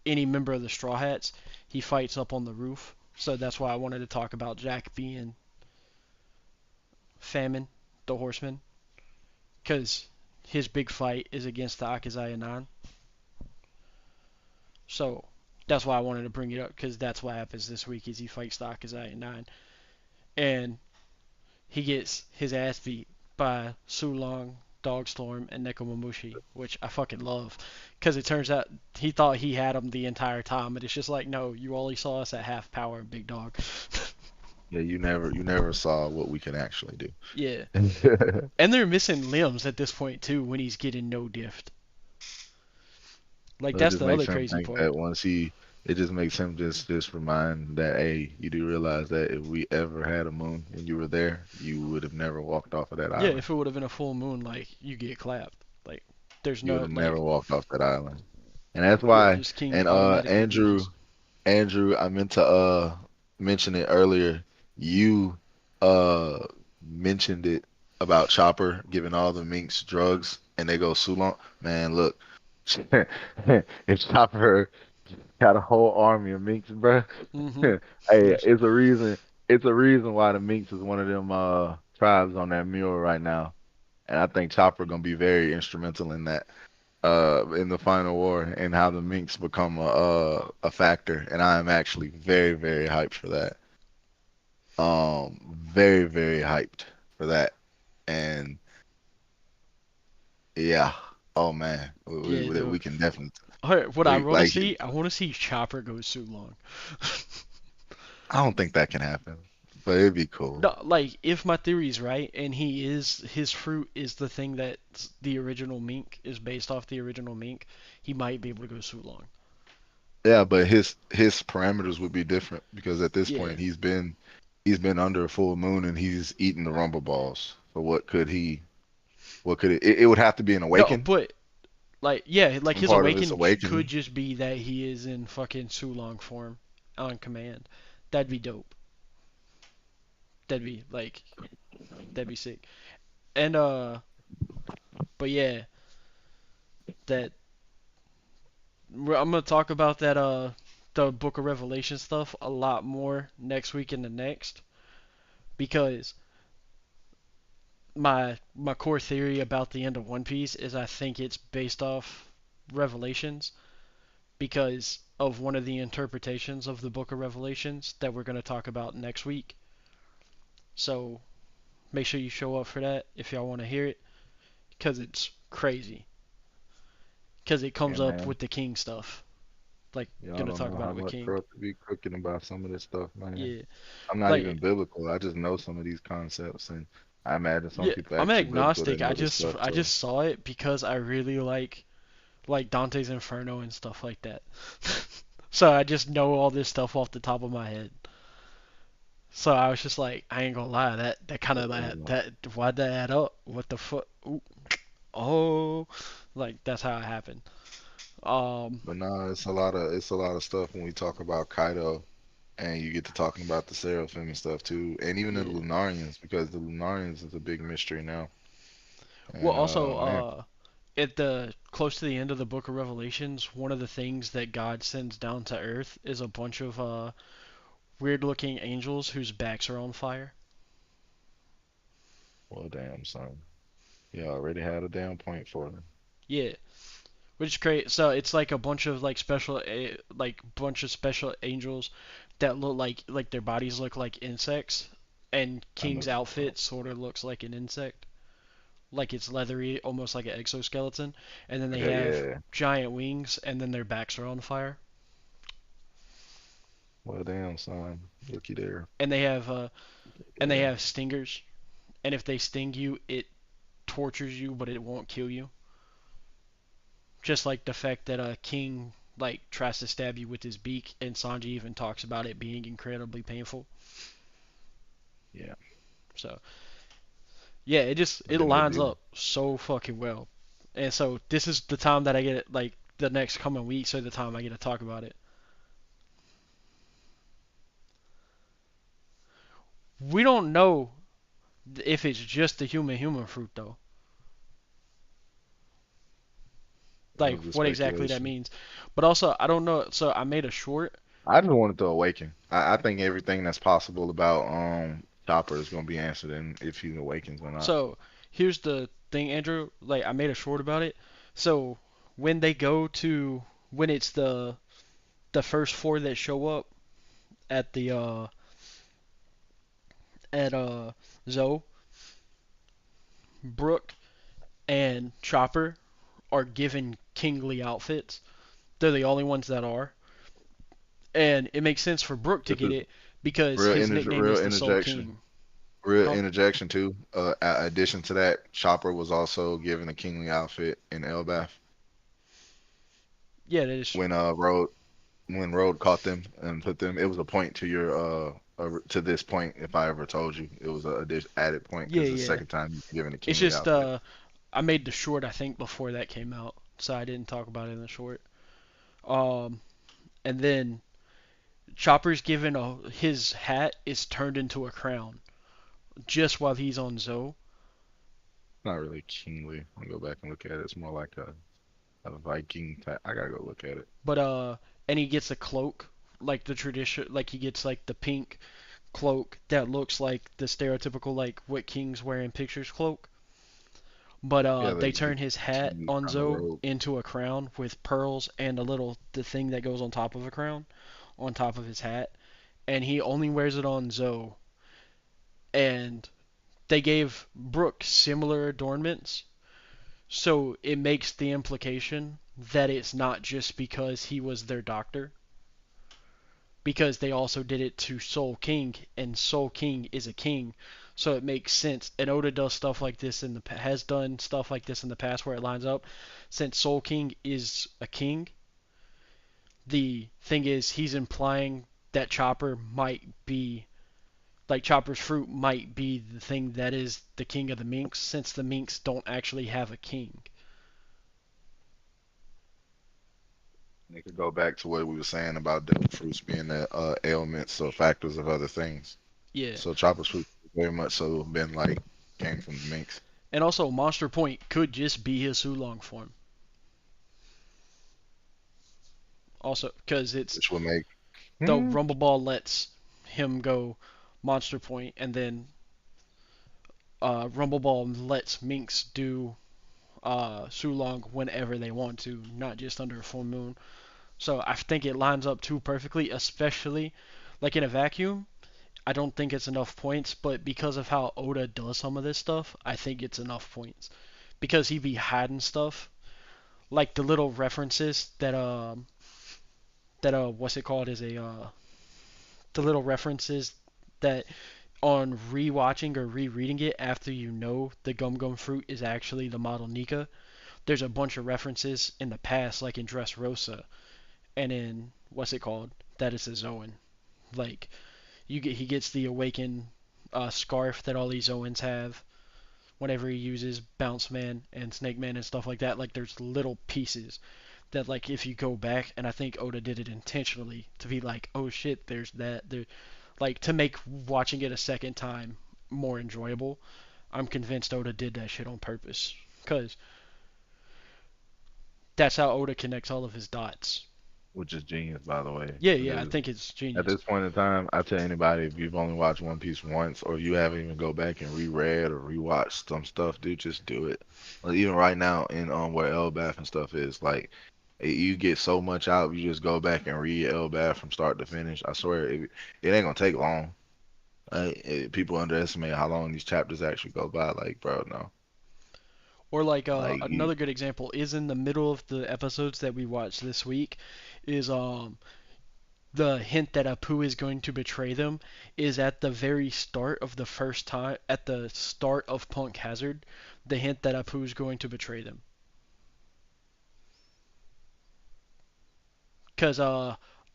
any member of the Straw Hats. He fights up on the roof. So that's why I wanted to talk about Jack being Famine, the horseman, because his big fight is against the Akazaya 9. So that's why I wanted to bring it up, because that's what happens this week is he fights the Akazaya 9. And he gets his ass beat by Sulong, Dogstorm, and Nekomamushi, which I fucking love. Because it turns out he thought he had him the entire time, but it's just like, no, you only saw us at half power, big dog. Yeah, you never saw what we can actually do. Yeah. And they're missing limbs at this point, too, when he's getting no gift. Like, So it that's just the other makes him crazy think part. that it just makes him just remind that, hey, you do realize that if we ever had a moon and you were there, you would have never walked off of that Yeah, island. if it would have been a full moon, like, you get clapped. Like, there's You would no, have never like, walked off that island. And that's yeah, why, just King and automatically loses. Andrew, I meant to mention it earlier. You mentioned it about Chopper giving all the minks drugs and they go Sulong. Man, look, if Chopper got a whole army of minks, bro. Mm-hmm. Hey, There's, it's a reason. It's a reason why the minks is one of them tribes on that mule right now, and I think Chopper gonna be very instrumental in that in the final war and how the minks become a factor, and I am actually very hyped for that. Very hyped for that, and yeah. Oh man, yeah, dude. we can definitely Alright, what I we want to like. see, I want to see Chopper go so long. I don't think that can happen, but it'd be cool. No, like, if my theory's right, and his fruit is the thing that the original mink is based off the original mink, he might be able to go so long. Yeah, but his parameters would be different because at this Yeah. point he's been under a full moon and he's eating the rumble balls. So what could it would have to be an No, awaken, but like yeah, like some his part of his awaken could awakening. just be that he is in fucking Sulong form on command. That'd be dope. That'd be like that'd be sick. And but yeah, that I'm gonna talk about that the Book of Revelation stuff a lot more next week and the next because my core theory about the end of One Piece is I think it's based off Revelations because of one of the interpretations of the Book of Revelations that we're going to talk about next week. So make sure you show up for that if y'all want to hear it because it's crazy. Because it Yeah, comes up man. with the King stuff. Like, Y'all gonna don't talk know about how it with much King. for us to be cooking about some of this stuff, man. Yeah. I'm not Like, even biblical. I just know some of these concepts, and I imagine some yeah, people I'm actually biblical that agnostic. know this stuff. I So, just saw it because I really like Dante's Inferno and stuff like that. So I just know all this stuff off the top of my head. So I was just like, I ain't gonna lie, that kind of that why'd that add up? What the fuck? Ooh, oh, like that's how it happened. Um, but nah, it's a lot of stuff when we talk about Kaido, and you get to talking about the Seraphim and stuff too, and even the yeah. Lunarians because the Lunarians is a big mystery now. Well, And also, man, at the close to the end of the Book of Revelations, one of the things that God sends down to Earth is a bunch of weird-looking angels whose backs are on fire. well, damn son, you already had a damn point for them. Yeah, which is great. So it's like a bunch of like like bunch of special angels that look like their bodies look like insects, and I know King's what you're talking outfit sort of looks like an insect, like it's leathery, almost like an exoskeleton, and then they about. have Yeah, giant wings, and then their backs are on fire, well, damn son, looky there. and they have Yeah, stingers, and if they sting you, it tortures you, but it won't kill you. Just like the fact that King like tries to stab you with his beak, and Sanji even talks about it being incredibly painful. yeah. So yeah, But it then they lines do. up so fucking well, and so this is the time that I get it like the next coming weeks are the time I get to talk about it. We don't know if it's just the human fruit though, That like was the what exactly that speculation. means. But also I don't know. So I made a short. I just wanted to awaken. I think everything that's possible about Chopper is gonna be answered in if he awakens or not. So here's the thing, Andrew. Like I made a short about it. So when they go to when it's the first four that show up at the at Zoe, Brook, and Chopper are given kingly outfits. They're the only ones that are, and it makes sense for Brook to This get is it because real his inter nickname real is the Soul interjection. King. Real Huh? interjection too. Addition to that, Chopper was also given a kingly outfit in Elbaf Yeah, that is. when Road caught them and put them. It was a point to your to this point. If I ever told you, it was a added point Yeah, because the yeah. second time you were given a It's kingly just outfit. I made the short I think before that came out, so I didn't talk about it in the short. Um, and then Chopper's given his hat is turned into a crown just while he's on Zoe. Not really kingly. I'll go back and look at it. It's more like a Viking type. I gotta go look at it. But and he gets a cloak like the tradition, like he gets like the pink cloak that looks like the stereotypical like what kings wear in pictures cloak. But Yeah, they the turn his hat king on kind of Zoe robe. into a crown with pearls and a little the thing that goes on top of a crown on top of his hat, and he only wears it on Zoe. And they gave Brooke similar adornments, so it makes the implication that it's not just because he was their doctor, because they also did it to Soul King, and Soul King is a king, so it makes sense. And Oda does stuff like this in the has done stuff like this in the past where it lines up. Since Soul King is a king, the thing is, he's implying that Chopper might be like Chopper's fruit might be the thing that is the king of the minks, since the minks don't actually have a king. It could go back to what we were saying about different fruits being the ailments or factors of other things. Yeah. So chopper's fruit very much so been like came from the minks, And also, Monster Point could just be his Sulong form. Also, because it's which will make the hmm, Rumble Ball lets him go Monster Point, and then Rumble Ball lets Minx do Sulong whenever they want to, not just under a full moon. So I think it lines up too perfectly, especially like in a vacuum. I don't think it's enough points, but because of how Oda does some of this stuff, I think it's enough points. Because he be hiding stuff, like the little references that what's it called is a the little references that on rewatching or rereading it after you know the Gum Gum fruit is actually the model Nika. There's a bunch of references in the past, like in Dressrosa and in what's it called, that is a Zoan. Like he gets the awakened scarf that all these Zoans have whenever he uses Bounce Man and Snake Man and stuff like that. Like there's little pieces that like if you go back, and I think Oda did it intentionally to be like, oh shit, there's that there, like to make watching it a second time more enjoyable. I'm convinced Oda did that shit on purpose, cause that's how Oda connects all of his dots. which is genius by the way. Yeah, It yeah, I is. think it's At genius. this point in time, I tell anybody if you've only watched One Piece once or you haven't even go back and reread or rewatched some stuff, dude, just do it. Like, even right now in where Elbath and stuff is, like you get so much out, you just go back and read Elbath from start to finish. I swear it ain't gonna take long. People underestimate how long these chapters actually go by. Like, bro, no. Or like Like you, another good example is in the middle of the episodes that we watched this week is the hint that Apu is going to betray them is at the very start of the first time, at the start of Punk Hazard, the hint that Apu is going to betray them. Because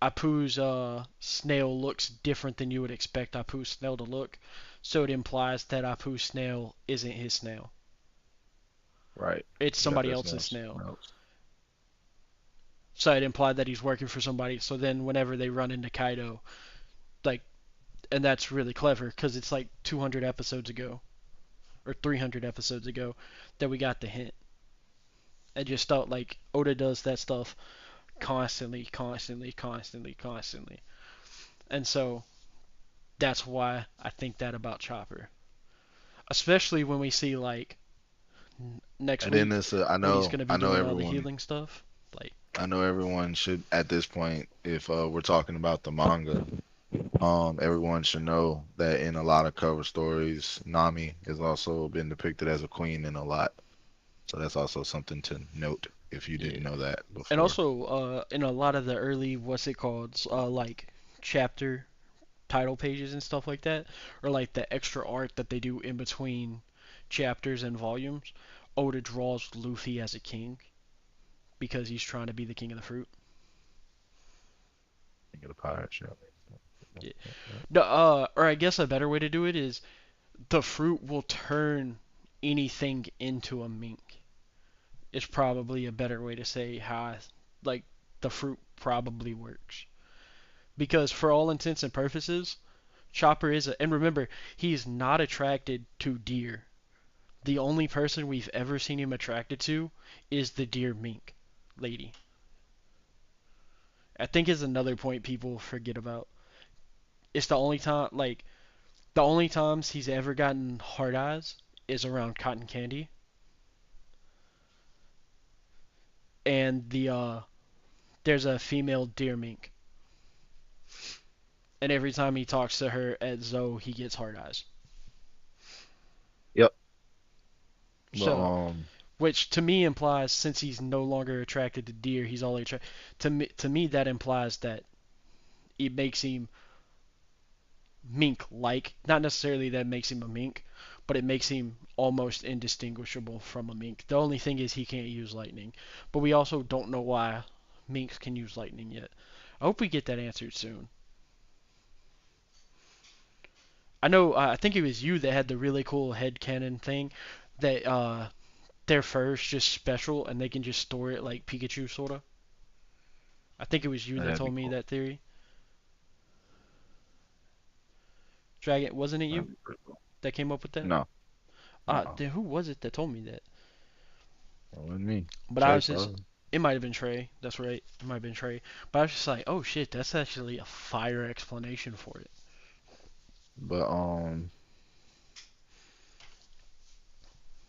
Apu's snail looks different than you would expect Apu's snail to look, so it implies that Apu's snail isn't his snail. right. It's You got somebody that else's smell. snail. Smells. So it implied that he's working for somebody. So then whenever they run into Kaido, like, and that's really clever because it's like 200 episodes ago or 300 episodes ago that we got the hint. I just thought like Oda does that stuff constantly, constantly, constantly, constantly, and so that's why I think that about Chopper, especially when we see like next And then week this, when he's gonna be I know doing all the everyone. healing stuff. Like, I know everyone should at this point, if we're talking about the manga, everyone should know that in a lot of cover stories, Nami has also been depicted as a queen in a lot. So that's also something to note if you yeah, didn't know that and before. also in a lot of the early what's it called like chapter title pages and stuff like that, or like the extra art that they do in between chapters and volumes, Oda draws Luffy as a king because he's trying to be the king of the fruit. Think of the pirate ship. Yeah. No, or I guess a better way to do it is the fruit will turn anything into a mink. Is probably a better way to say how like the fruit probably works. Because for all intents and purposes, Chopper is a, and remember, he's not attracted to deer. The only person we've ever seen him attracted to is the deer mink lady. I think is another point people forget about. It's the only time, like, the only times he's ever gotten hard eyes is around cotton candy and there's a female deer mink, and every time he talks to her at Zoe, he gets hard eyes. Yep. But So, which to me implies since he's no longer attracted to deer, he's only attracted to me that implies that it makes him mink-like. Not necessarily that makes him a mink, but it makes him almost indistinguishable from a mink. The only thing is he can't use lightning, but we also don't know why minks can use lightning yet. I hope we get that answered soon. I know. I think it was you that had the really cool headcanon thing that their fur's just special and they can just store it like Pikachu sorta. I think it was you that That'd be told me cool. that theory. Dragon, wasn't it you That'd be pretty cool. that came up with that? No, no, Then who was it that told me that? that wasn't me. But I Trey was just, probably. it might have been Trey. That's right. It might have been Trey. But I was just like, oh shit, that's actually a fire explanation for it. But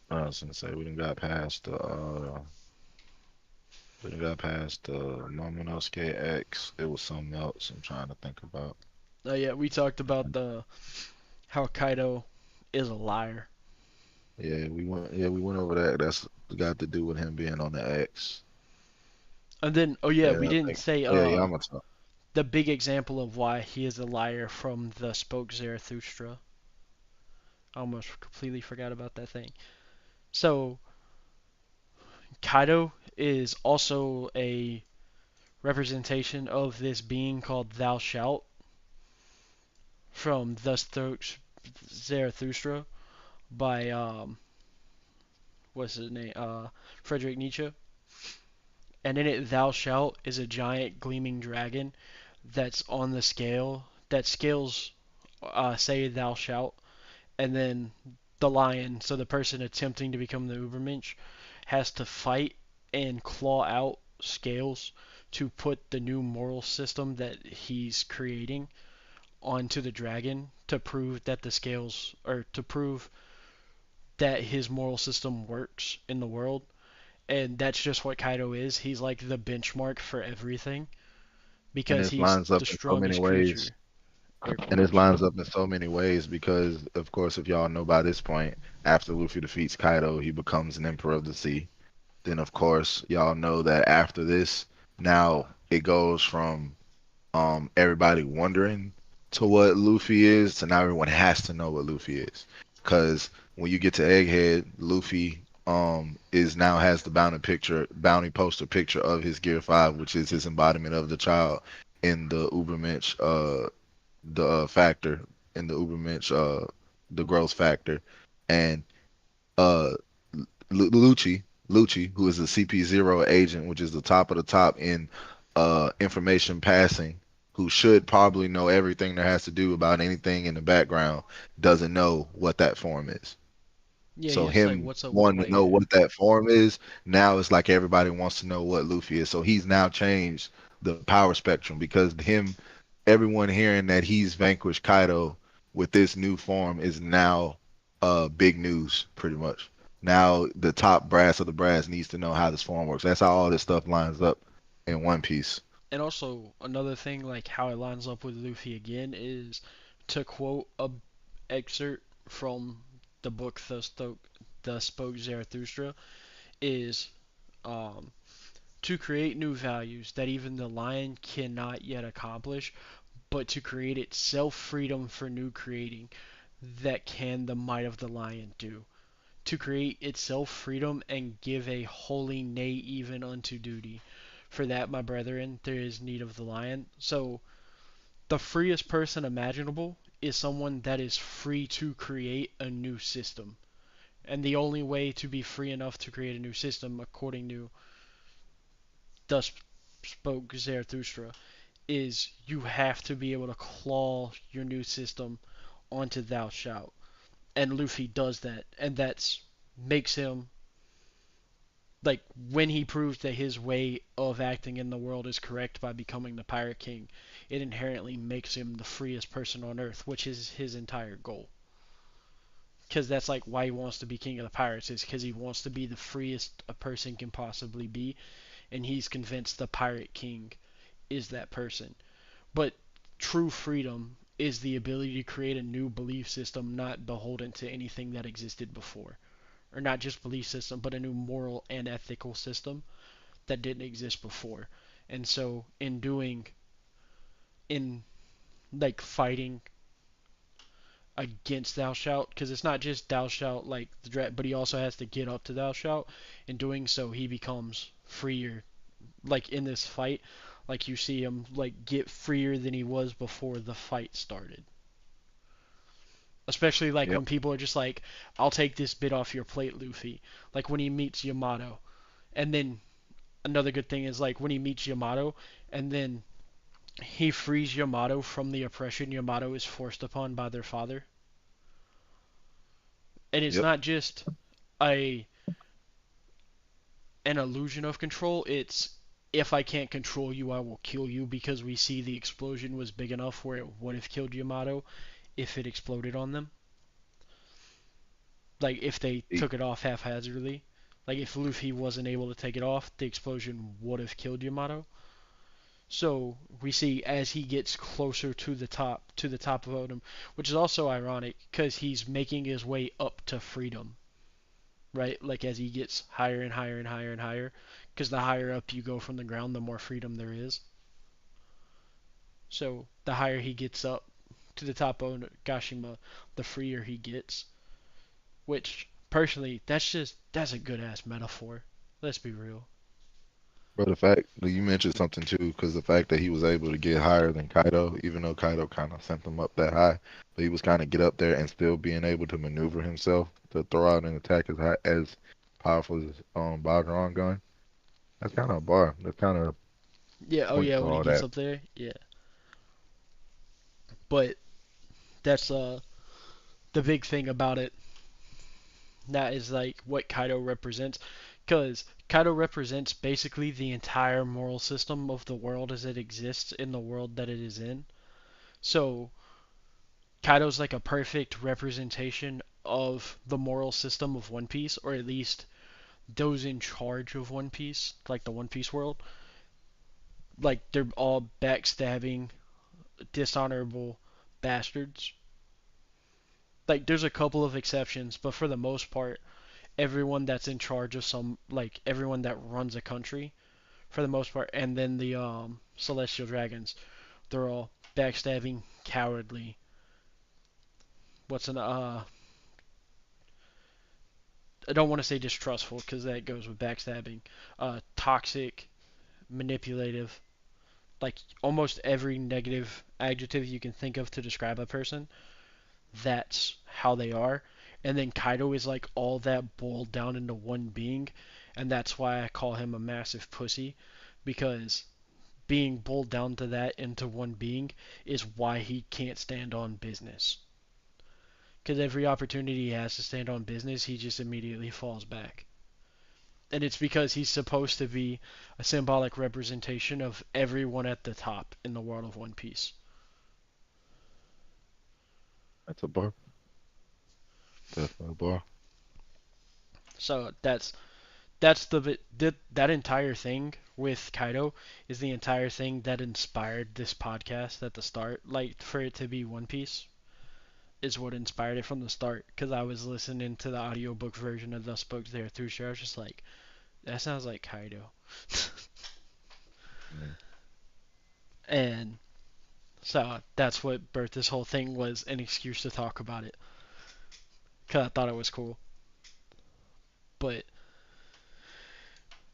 I was gonna say we done got past the Momonosuke X. It was something else I'm trying to think about. Oh yeah, we talked about the how Kaido is a liar. Yeah, we went over that. That's got to do with him being on the X. And then, oh yeah, Yeah, we I didn't think. say Oh yeah, I'm gonna talk. the big example of why he is a liar from the Spoke Zarathustra. I almost completely forgot about that thing. So Kaido is also a representation of this being called Thou Shalt from the Spoke Zarathustra by what's his name? Friedrich Nietzsche. And in it, Thou Shalt is a giant gleaming dragon that's on the scale that scales say Thou Shalt, and then the lion, so the person attempting to become the Ubermensch, has to fight and claw out scales to put the new moral system that he's creating onto the dragon to prove that the scales, or to prove that his moral system works in the world. And that's just what Kaido is. He's like the benchmark for everything And because this he's lines up the in so many strongest ways. creature, air And this quotes. lines up in so many ways because, of course, if y'all know by this point, after Luffy defeats Kaido, he becomes an Emperor of the Sea. Then, of course, y'all know that after this, now it goes from everybody wondering to what Luffy is to now everyone has to know what Luffy is. Because when you get to Egghead, Luffy is now has the bounty poster picture of his Gear 5, which is his embodiment of the child in the Ubermensch the factor in the Ubermensch the growth factor. And uh Lucci, who is the CP0 agent, which is the top of the top in information passing, who should probably know everything there has to do about anything in the background, doesn't know what that form is. Yeah, So he's just like, him what's up with wanting to know Whitehead? what that form is, now it's like everybody wants to know what Luffy is. So he's now changed the power spectrum because everyone hearing that he's vanquished Kaido with this new form is now big news, pretty much. Now the top brass of the brass needs to know how this form works. That's how all this stuff lines up in One Piece. And also another thing, like how it lines up with Luffy again, is to quote a excerpt from the book the Spoke Zarathustra is um, to create new values that even the lion cannot yet accomplish, but to create itself freedom for new creating that can the might of the lion do. To create itself freedom and give a holy nay even unto duty. For that, my brethren, there is need of the lion. So, the freest person imaginable is someone that is free to create a new system. And the only way to be free enough to create a new system, according to Thus Spoke Zarathustra, is you have to be able to claw your new system onto Thou Shalt. And Luffy does that, and that's makes him like when he proves that his way of acting in the world is correct by becoming the Pirate King, it inherently makes him the freest person on earth, which is his entire goal. Because that's like why he wants to be king of the pirates is because he wants to be the freest a person can possibly be, and he's convinced the Pirate King is that person. But true freedom is the ability to create a new belief system not beholden to anything that existed before. Or not just belief system, but a new moral and ethical system that didn't exist before. And so in like fighting against Thou Shalt, because it's not just Thou Shalt but he also has to get up to Thou Shalt. In doing so, he becomes freer, like in this fight, like you see him like get freer than he was before the fight started. Especially like Yep. when people are just like, "I'll take this bit off your plate, Luffy." Like when he meets Yamato, and then another good thing is like when he meets Yamato, and then he frees Yamato from the oppression Yamato is forced upon by their father. And it's Yep. not just a an illusion of control. It's if I can't control you, I will kill you because we see the explosion was big enough where it would have killed Yamato if it exploded on them. Like if they He- took it off haphazardly. Like if Luffy wasn't able to take it off, the explosion would have killed Yamato. So we see as he gets closer to the top of Odin, which is also ironic because he's making his way up to freedom, right? Like as he gets higher and higher and higher and higher, because the higher up you go from the ground, the more freedom there is. So the higher he gets up to the top of Gashima, the freer he gets. Which personally, that's a good ass metaphor. Let's be real. But the fact that you mentioned something too, because the fact that he was able to get higher than Kaido, even though Kaido kind of sent him up that high, but he was kind of get up there and still being able to maneuver himself to throw out an attack as high, as powerful as Baldron gun. That's kind of a bar. That kind of Yeah. Oh points yeah. to When he all gets that. up there. Yeah. But that's the big thing about it. That is like what Kaido represents, because Kaido represents basically the entire moral system of the world as it exists in the world that it is in. So Kaido's like a perfect representation of the moral system of One Piece, or at least those in charge of One Piece, like the One Piece world. Like they're all backstabbing, dishonorable bastards. Like there's a couple of exceptions, but for the most part, everyone that's in charge of some, like everyone that runs a country, for the most part, and then the celestial dragons, they're all backstabbing, cowardly. What's an I don't want to say distrustful because that goes with backstabbing. Toxic, manipulative, like almost every negative adjective you can think of to describe a person, that's how they are. And then Kaido is like all that boiled down into one being, and that's why I call him a massive pussy, because being boiled down to that into one being is why he can't stand on business. Because every opportunity he has to stand on business, he just immediately falls back. And it's because he's supposed to be a symbolic representation of everyone at the top in the world of One Piece. That's a bar. Definitely a bar. So that's that entire thing with Kaido is the entire thing that inspired this podcast at the start. Like for it to be One Piece is what inspired it from the start. Because I was listening to the audiobook version of the Spoke There Through Show. I was just like, that sounds like Kaido. Mm. And so that's what birthed this whole thing, was an excuse to talk about it. Because I thought it was cool. But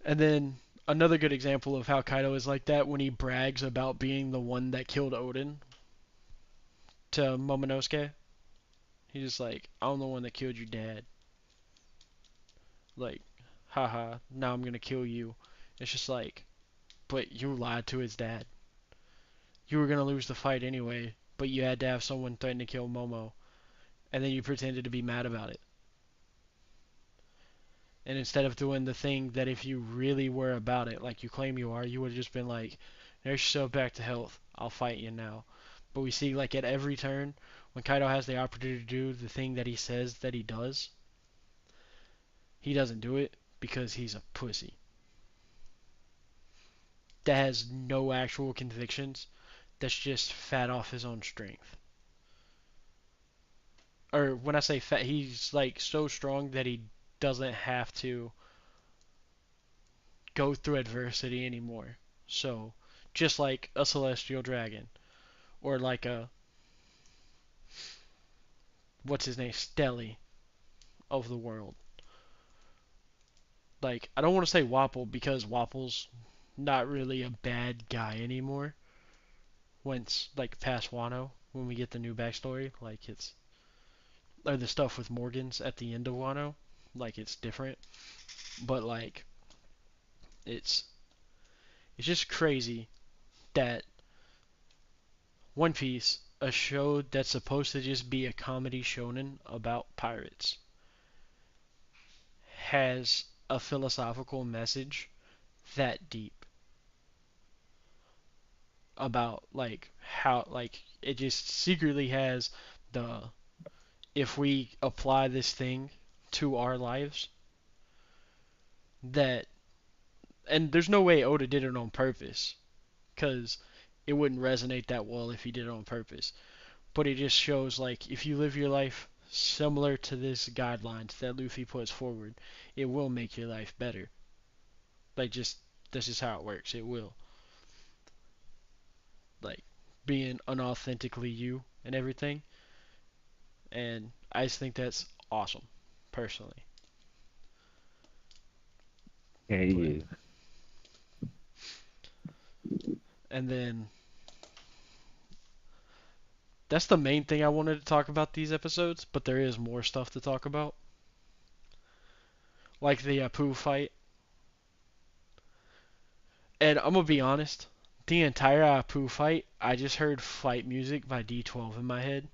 and then another good example of how Kaido is like that when he brags about being the one that killed Odin to Momonosuke. He's just like, I'm the one that killed your dad. Like, haha, now I'm gonna kill you. It's just like, but you lied to his dad. You were gonna lose the fight anyway, but you had to have someone threaten to kill Momo, and then you pretended to be mad about it. And instead of doing the thing that if you really were about it, like you claim you are, you would have just been like, nurse yourself back to health. I'll fight you now. But we see like at every turn, when Kaido has the opportunity to do the thing that he says that he does, he doesn't do it because he's a pussy that has no actual convictions. That's just fat off his own strength. Or when I say fat, he's like so strong that he doesn't have to go through adversity anymore. So, just like a celestial dragon, or like a what's his name, Stelly of the world. Like I don't want to say Wapple because Wapple's not really a bad guy anymore. Once like past Wano, when we get the new backstory, like it's or the stuff with Morgans at the end of Wano, like it's different. But like it's it's just crazy that One Piece, a show that's supposed to just be a comedy shonen about pirates, has a philosophical message that deep about like how like it just secretly has the if we apply this thing to our lives that and there's no way Oda did it on purpose because it wouldn't resonate that well if he did it on purpose. But it just shows like if you live your life similar to this guidelines that Luffy puts forward, it will make your life better. Like just this is how it works. It will like being unauthentically you and everything. And I just think that's awesome, personally. Yeah, But he is. and then that's the main thing I wanted to talk about these episodes. But there is more stuff to talk about, like the Apu fight. And I'm gonna be honest, the entire Apu fight, I just heard fight music by D12 in my head.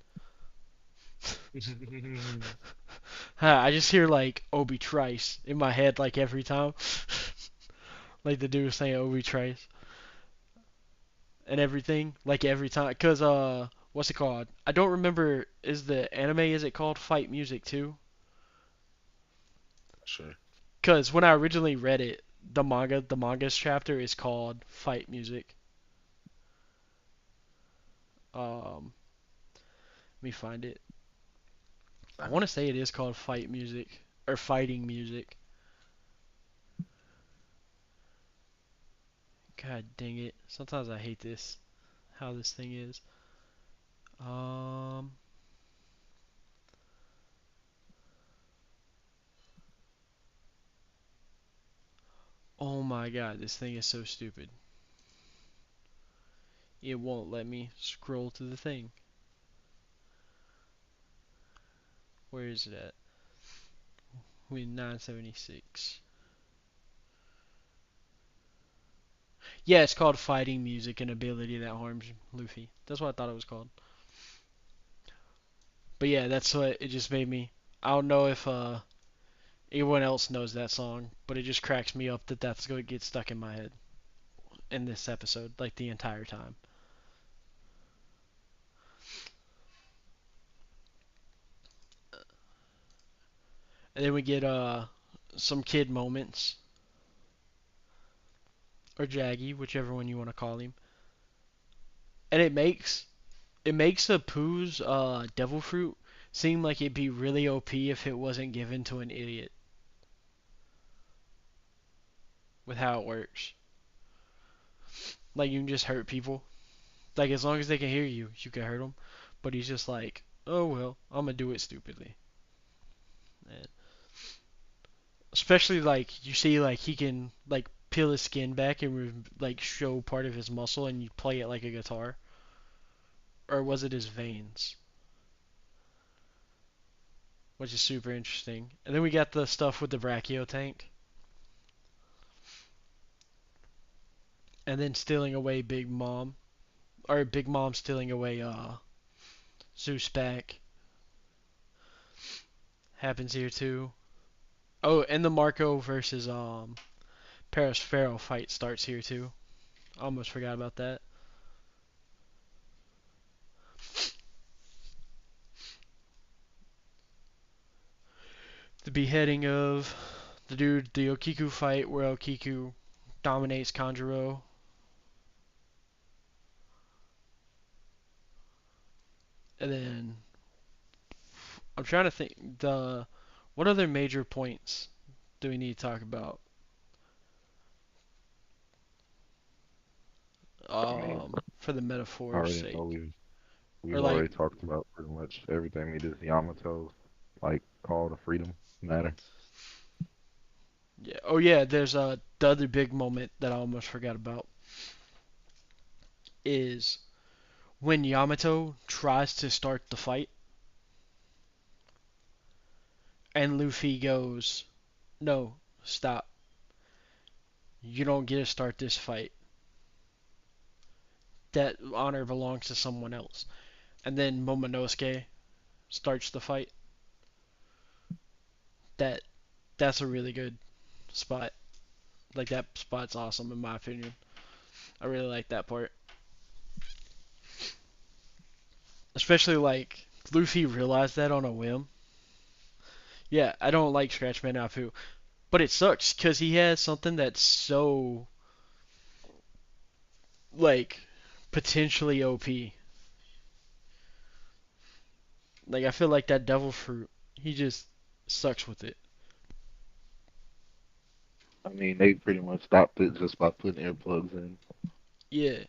I just hear like Obi Trice in my head like every time, like the dude saying Obi Trice and everything, like every time. Cause what's it called? I don't remember. Is the anime is it called Fight Music too? Sure. Cause when I originally read it, the manga's chapter is called Fight Music. Let me find it. I want to say it is called Fight Music or Fighting Music. God dang it! Sometimes I hate this. How this thing is. Um. Oh my God, this thing is so stupid. It won't let me scroll to the thing. Where is it at? We 976. Yeah, it's called Fighting Music, an ability that harms Luffy. That's what I thought it was called. But yeah, that's what it just made me. I don't know if anyone else knows that song, but it just cracks me up that that's going to get stuck in my head in this episode, like the entire time. And then we get some kid moments, or Jaggy, whichever one you want to call him. And it makes a Pooh's devil fruit seem like it'd be really OP if it wasn't given to an idiot with how it works. Like you can just hurt people. Like as long as they can hear you, you can hurt them. But he's just like, oh well, I'm gonna do it stupidly. And especially like you see like he can like peel his skin back and like show part of his muscle and you play it like a guitar. Or was it his veins? Which is super interesting. And then we got the stuff with the brachio tank. And then stealing away Big Mom. Or Big Mom stealing away Zeus back. Happens here too. Oh, and the Marco versus Paris Pharaoh fight starts here too. Almost forgot about that. The beheading of the Okiku fight where Okiku dominates Kanjuro. And then I'm trying to think what other major points do we need to talk about? I mean, For the I metaphor's already know sake. Or we've like already talked about pretty much everything we did. Yamato, like call the freedom matter. Yeah. Oh yeah. There's the other big moment that I almost forgot about is when Yamato tries to start the fight and Luffy goes, "No, stop. You don't get to start this fight. That honor belongs to someone else." And then Momonosuke starts the fight. That that's a really good spot. Like that spot's awesome in my opinion. I really like that part. Especially like Luffy realized that on a whim. Yeah, I don't like Scratchman Apu, but it sucks because he has something that's so like potentially OP. Like I feel like that devil fruit, he just sucks with it. I mean, they pretty much stopped it just by putting earplugs in. Yeah,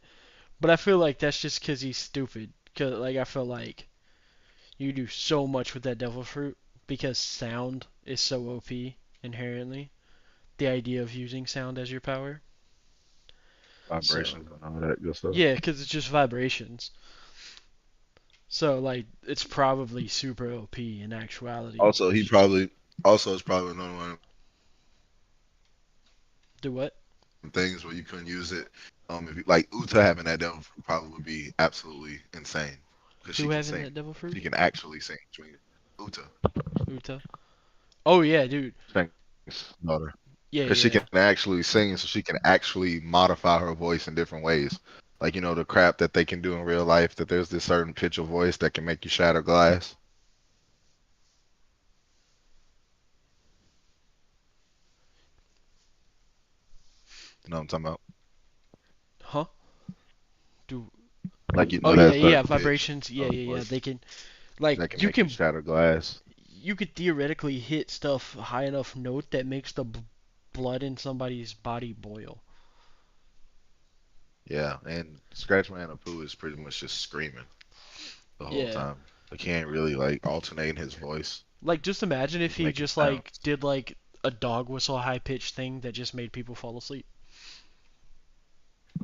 but I feel like that's just because he's stupid. Cause like I feel like you do so much with that devil fruit because sound is so OP inherently. The idea of using sound as your power. So Vibrations and all that good stuff. yeah, because it's just vibrations. So like it's probably super OP in actuality. Also, he It's just probably also is probably another one of do what? them things where you couldn't use it. If you, like Uta having that devil fruit probably would be absolutely insane because she Who can having sing. that devil fruit? She can actually sing. Uta, Uta. Oh yeah, dude. Shank's daughter, Yeah, because she yeah. can actually sing, so she can actually modify her voice in different ways. Like the crap that they can do in real life. That there's this certain pitch of voice that can make you shatter glass. You know what I'm talking about? Huh? Do Like oh yeah, that yeah. certain pitch Vibrations. Yeah, of yeah, yeah. voice They can like that can make you shatter glass. you could theoretically hit stuff high enough note that makes the blood in somebody's body boil. Yeah, and Scratchman Apu is pretty much just screaming the whole Yeah. time. He can't really like alternate his voice. Like just imagine if He's he making just sounds. like did like a dog whistle high pitched thing that just made people fall asleep.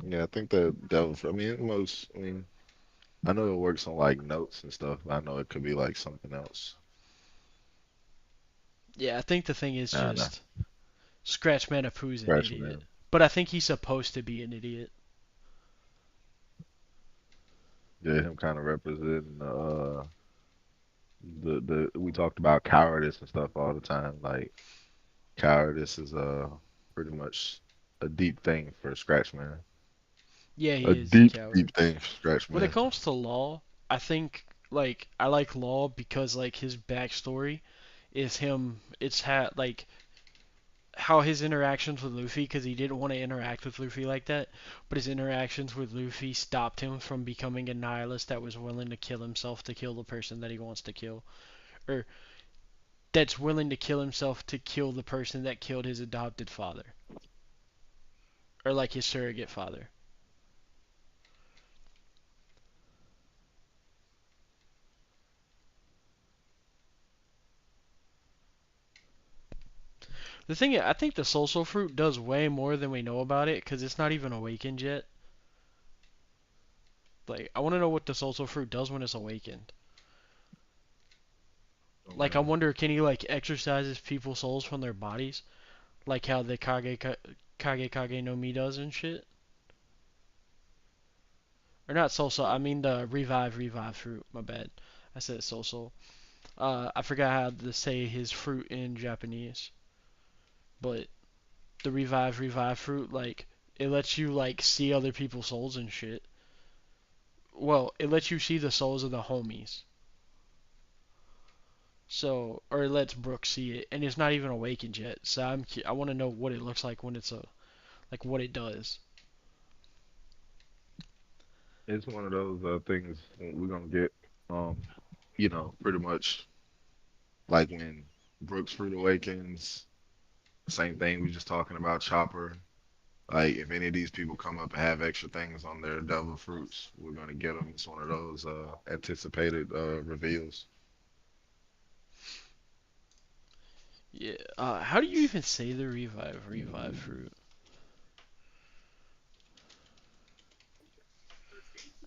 Yeah, I think that I mean most. I mean, I know it works on like notes and stuff, but I know it could be like something else. Yeah, I think the thing is Nah, nah. just Scratch Manapoo's an idiot. Scratchman. But I think he's supposed to be an idiot. Yeah, him kind of representing the we talked about cowardice and stuff all the time. Like cowardice is pretty much a deep thing for Scratchman. Yeah, A he is a deep, coward. deep thing for When it Scratchman. comes to Law, I think like I like Law because like his backstory is him. It's like how his interactions with Luffy, because he didn't want to interact with Luffy like that, but his interactions with Luffy stopped him from becoming a nihilist that was willing to kill himself to kill the person that he wants to kill, or that's willing to kill himself to kill the person that killed his adopted father, or like his surrogate father. The thing is, I think the Soul Fruit does way more than we know about it because it's not even awakened yet. Like, I want to know what the Soul Fruit does when it's awakened. Oh Like, I man. wonder, can he like exorcises people's souls from their bodies, like how the Kage no Mi does and shit? Or not I mean the revive fruit. My bad. I said Soul. I forgot how to say his fruit in Japanese, but the revive fruit, like it lets you like see other people's souls and shit. Well, it lets you see the souls of the homies. So, or it lets Brooke see it, and it's not even awakened yet. So I want to know what it looks like when it's like what it does. It's one of those things we're gonna get. Um, pretty much like when Brooks Fruit Awakens. Same thing we just talking about Chopper. Like if any of these people come up and have extra things on their devil fruits, we're gonna get them. It's one of those anticipated reveals. Yeah. How do you even say the revive fruit?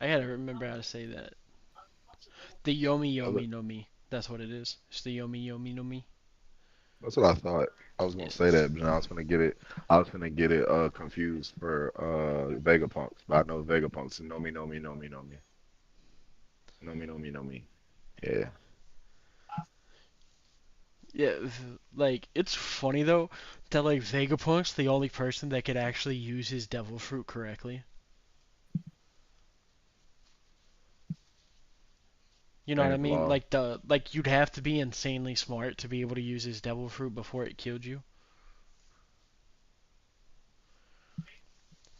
I gotta remember how to say that. The Yomi Other- Yomi no Mi. That's what it is. It's the Yomi Yomi no Mi. That's what I thought. I was gonna Yeah. say that, but then I was gonna get it. I was gonna get it confused for Vegapunks. But I know Vegapunks and no me. Yeah, Yeah, like it's funny though that like Vegapunk's the only person that could actually use his devil fruit correctly. You know what I ain't mean? law. Like you'd have to be insanely smart to be able to use his devil fruit before it killed you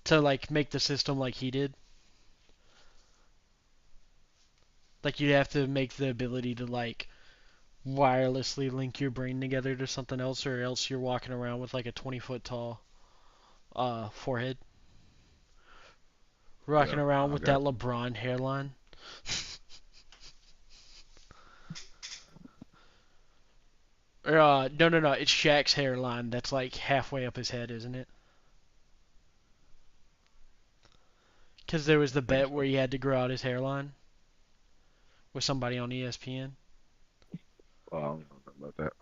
to like make the system like he did. Like you'd have to make the ability to like wirelessly link your brain together to something else, or else you're walking around with like a 20-foot tall forehead, rocking Yeah, around I with that got you. LeBron hairline. Or no, it's Shaq's hairline that's like halfway up his head, isn't it? Because there was I the think bet so. where he had to grow out his hairline with somebody on ESPN. Well, I don't know nothing about that.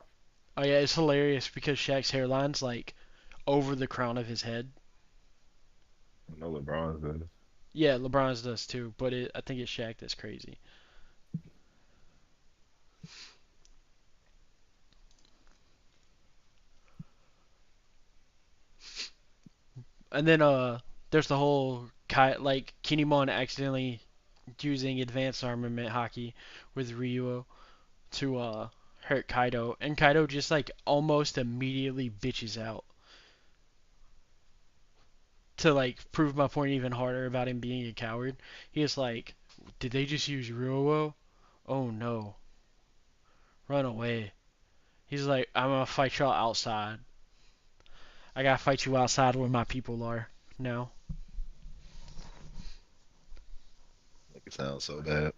Oh yeah, it's hilarious because Shaq's hairline's like over the crown of his head. I know LeBron's does. Yeah, LeBron's does too, but I think it's Shaq that's crazy. And then there's the whole like Kinemon accidentally using advanced armament hockey with Ryuo to hurt Kaido, and Kaido just like almost immediately bitches out to like prove my point even harder about him being a coward. He is like, did they just use Ryuo? Oh no, run away. He's like, I'm gonna fight y'all outside. I gotta fight you outside where my people are. No. Make it sound so bad.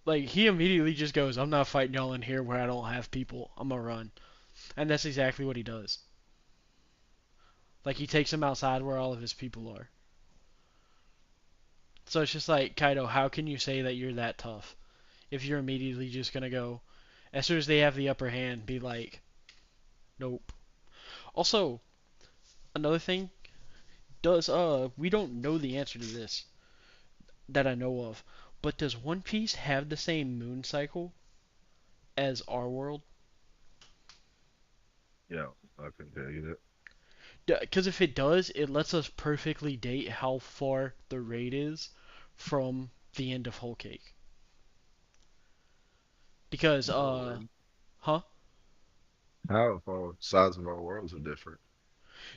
Like he immediately just goes, I'm not fighting y'all in here where I don't have people. I'm gonna run. And that's exactly what he does. Like he takes him outside where all of his people are. So it's just like, Kaido, how can you say that you're that tough if you're immediately just gonna go, as soon as they have the upper hand, be like, nope. Also, another thing, does we don't know the answer to this that I know of, but does One Piece have the same moon cycle as our world? Yeah, I couldn't tell you that. Because if it does, it lets us perfectly date how far the raid is from the end of Whole Cake. Because No way. huh? How if our size of our worlds are different?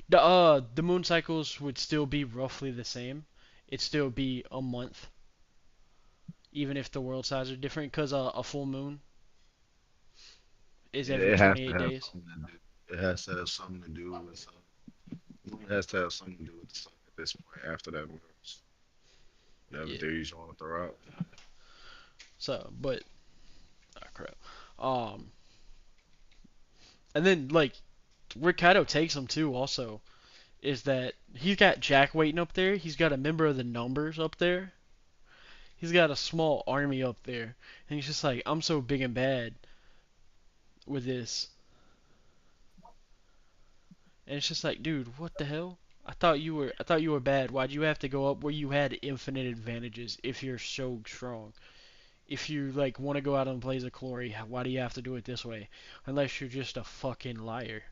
The moon cycles would still be roughly the same. It'd still be a month, even if the world size are different. Because a full moon is Yeah, every it has to 28 have days. something to do. It has to have something to do with it has to have something to do with the sun at this point after that works. Whatever Yeah. theories you want to throw out. So, but oh crap. Um, and then like where Kaido takes him to also is that he's got Jack waiting up there. He's got a member of the Numbers up there. He's got a small army up there, and he's just like, I'm so big and bad with this, and it's just like, dude, what the hell? I thought you were bad. Why'd you have to go up where you had infinite advantages if you're so strong? If you like want to go out and blaze a glory, why do you have to do it this way? Unless you're just a fucking liar.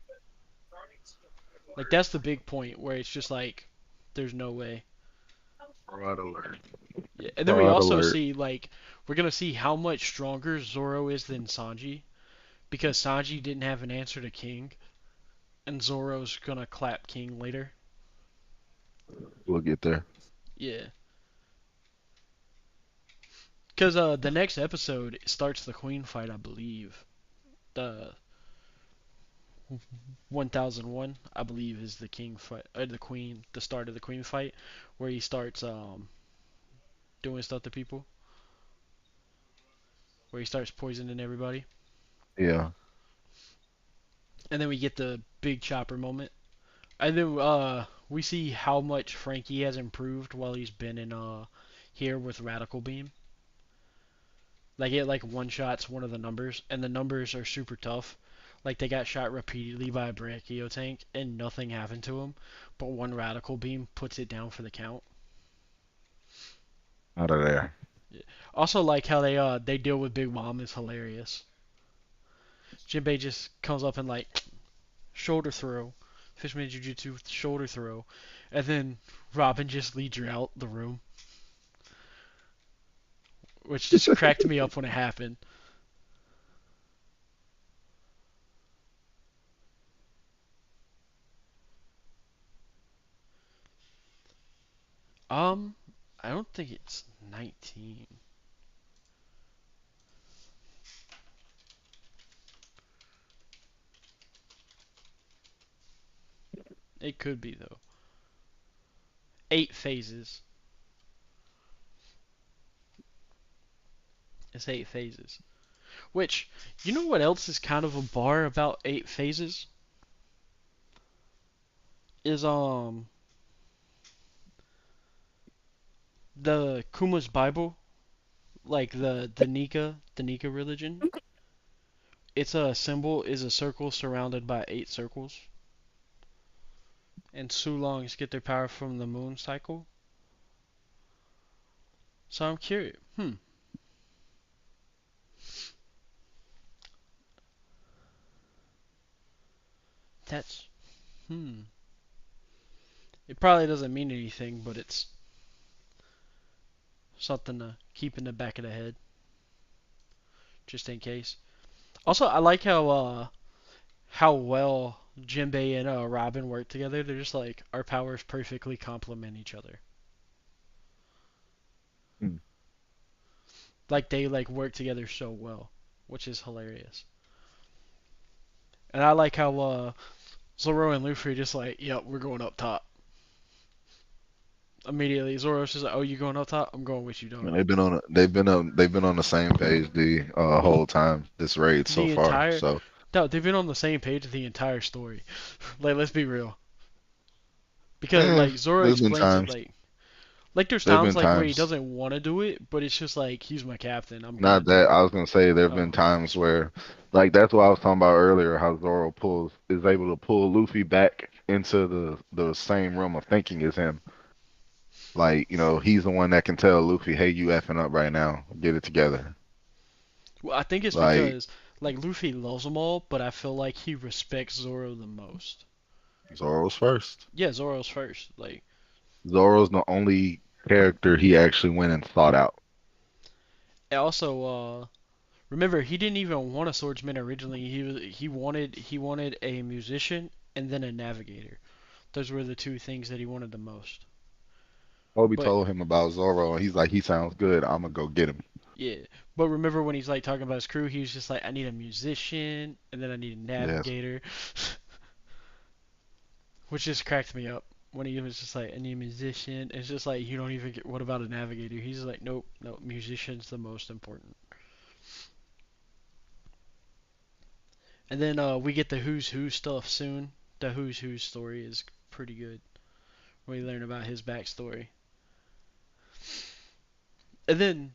Like that's the big point where it's just like, there's no way. Fraud alert. Yeah, and then we Fraud also alert. see like we're gonna see how much stronger Zoro is than Sanji because Sanji didn't have an answer to King, and Zoro's gonna clap King later. We'll get there. Yeah, because the next episode starts the Queen fight, I believe. The 1001, I believe, is the King fight, or the Queen, the start of the Queen fight, where he starts doing stuff to people, where he starts poisoning everybody. Yeah. and then we get the big chopper moment, and then we see how much Frankie has improved while he's been in here with Radical Beam. Like it like one shots one of the numbers, and the numbers are super tough. Like they got shot repeatedly by a brachio tank, and nothing happened to them, but one Radical Beam puts it down for the count. Out of there. Also, like how they deal with Big Mom is hilarious. Jinbei just comes up and like shoulder throw, Fishman Jiu-Jitsu shoulder throw, and then Robin just leads her out the room, which just cracked me up when it happened. Um, I don't think it's 19. It could be though. 8 phases. It's 8 phases. Which, you know what else is kind of a bar about 8 phases? Is the Kuma's Bible, like the Nika religion. Its a symbol is a circle surrounded by 8 circles, and Sulongs get their power from the moon cycle. So I'm curious. That's hmm. It probably doesn't mean anything, but it's something to keep in the back of the head, just in case. Also, I like how well Jinbei and Robin work together. They're just like our powers perfectly complement each other. Hmm. Like they like work together so well, which is hilarious. And I like how Zoro and Luffy are just like, yep, we're going up top. Immediately, Zoro's just like, oh, you going up top? I'm going with you, dog. And they've been on the same page the whole time this raid so The far. entire So No, they've been on the same page the entire story. Like, let's be real. Because like Zoro there's been explains it times. like there's There've times been like where he times. doesn't want to do it, but it's just like he's my captain. I'm gonna Not do that it. I was gonna say there've been Oh, times where, like that's what I was talking about earlier. How Zoro is able to pull Luffy back into the same realm of thinking as him. Like he's the one that can tell Luffy, "Hey, you effing up right now. Get it together." well, I think it's Like because like Luffy loves them all, but I feel like he respects Zoro the most. Zoro's first. Yeah, Zoro's first. Like, Zoro's the only character he actually went and thought out. and also, remember he didn't even want a swordsman originally. He wanted a musician and then a navigator. Those were the two things that he wanted the most. Obi But told him about Zoro, and he's like, "He sounds good. I'm gonna go get him." yeah, but remember when he's like talking about his crew, he was just like, I need a musician and then I need a Yes. navigator, which just cracked me up when he was just like, I need a musician. It's just like you don't even get. What about a navigator? He's like, nope, no, musician's the most important. And then we get the Who's Who stuff soon. The Who's Who story is pretty good. We learn about his backstory. And then,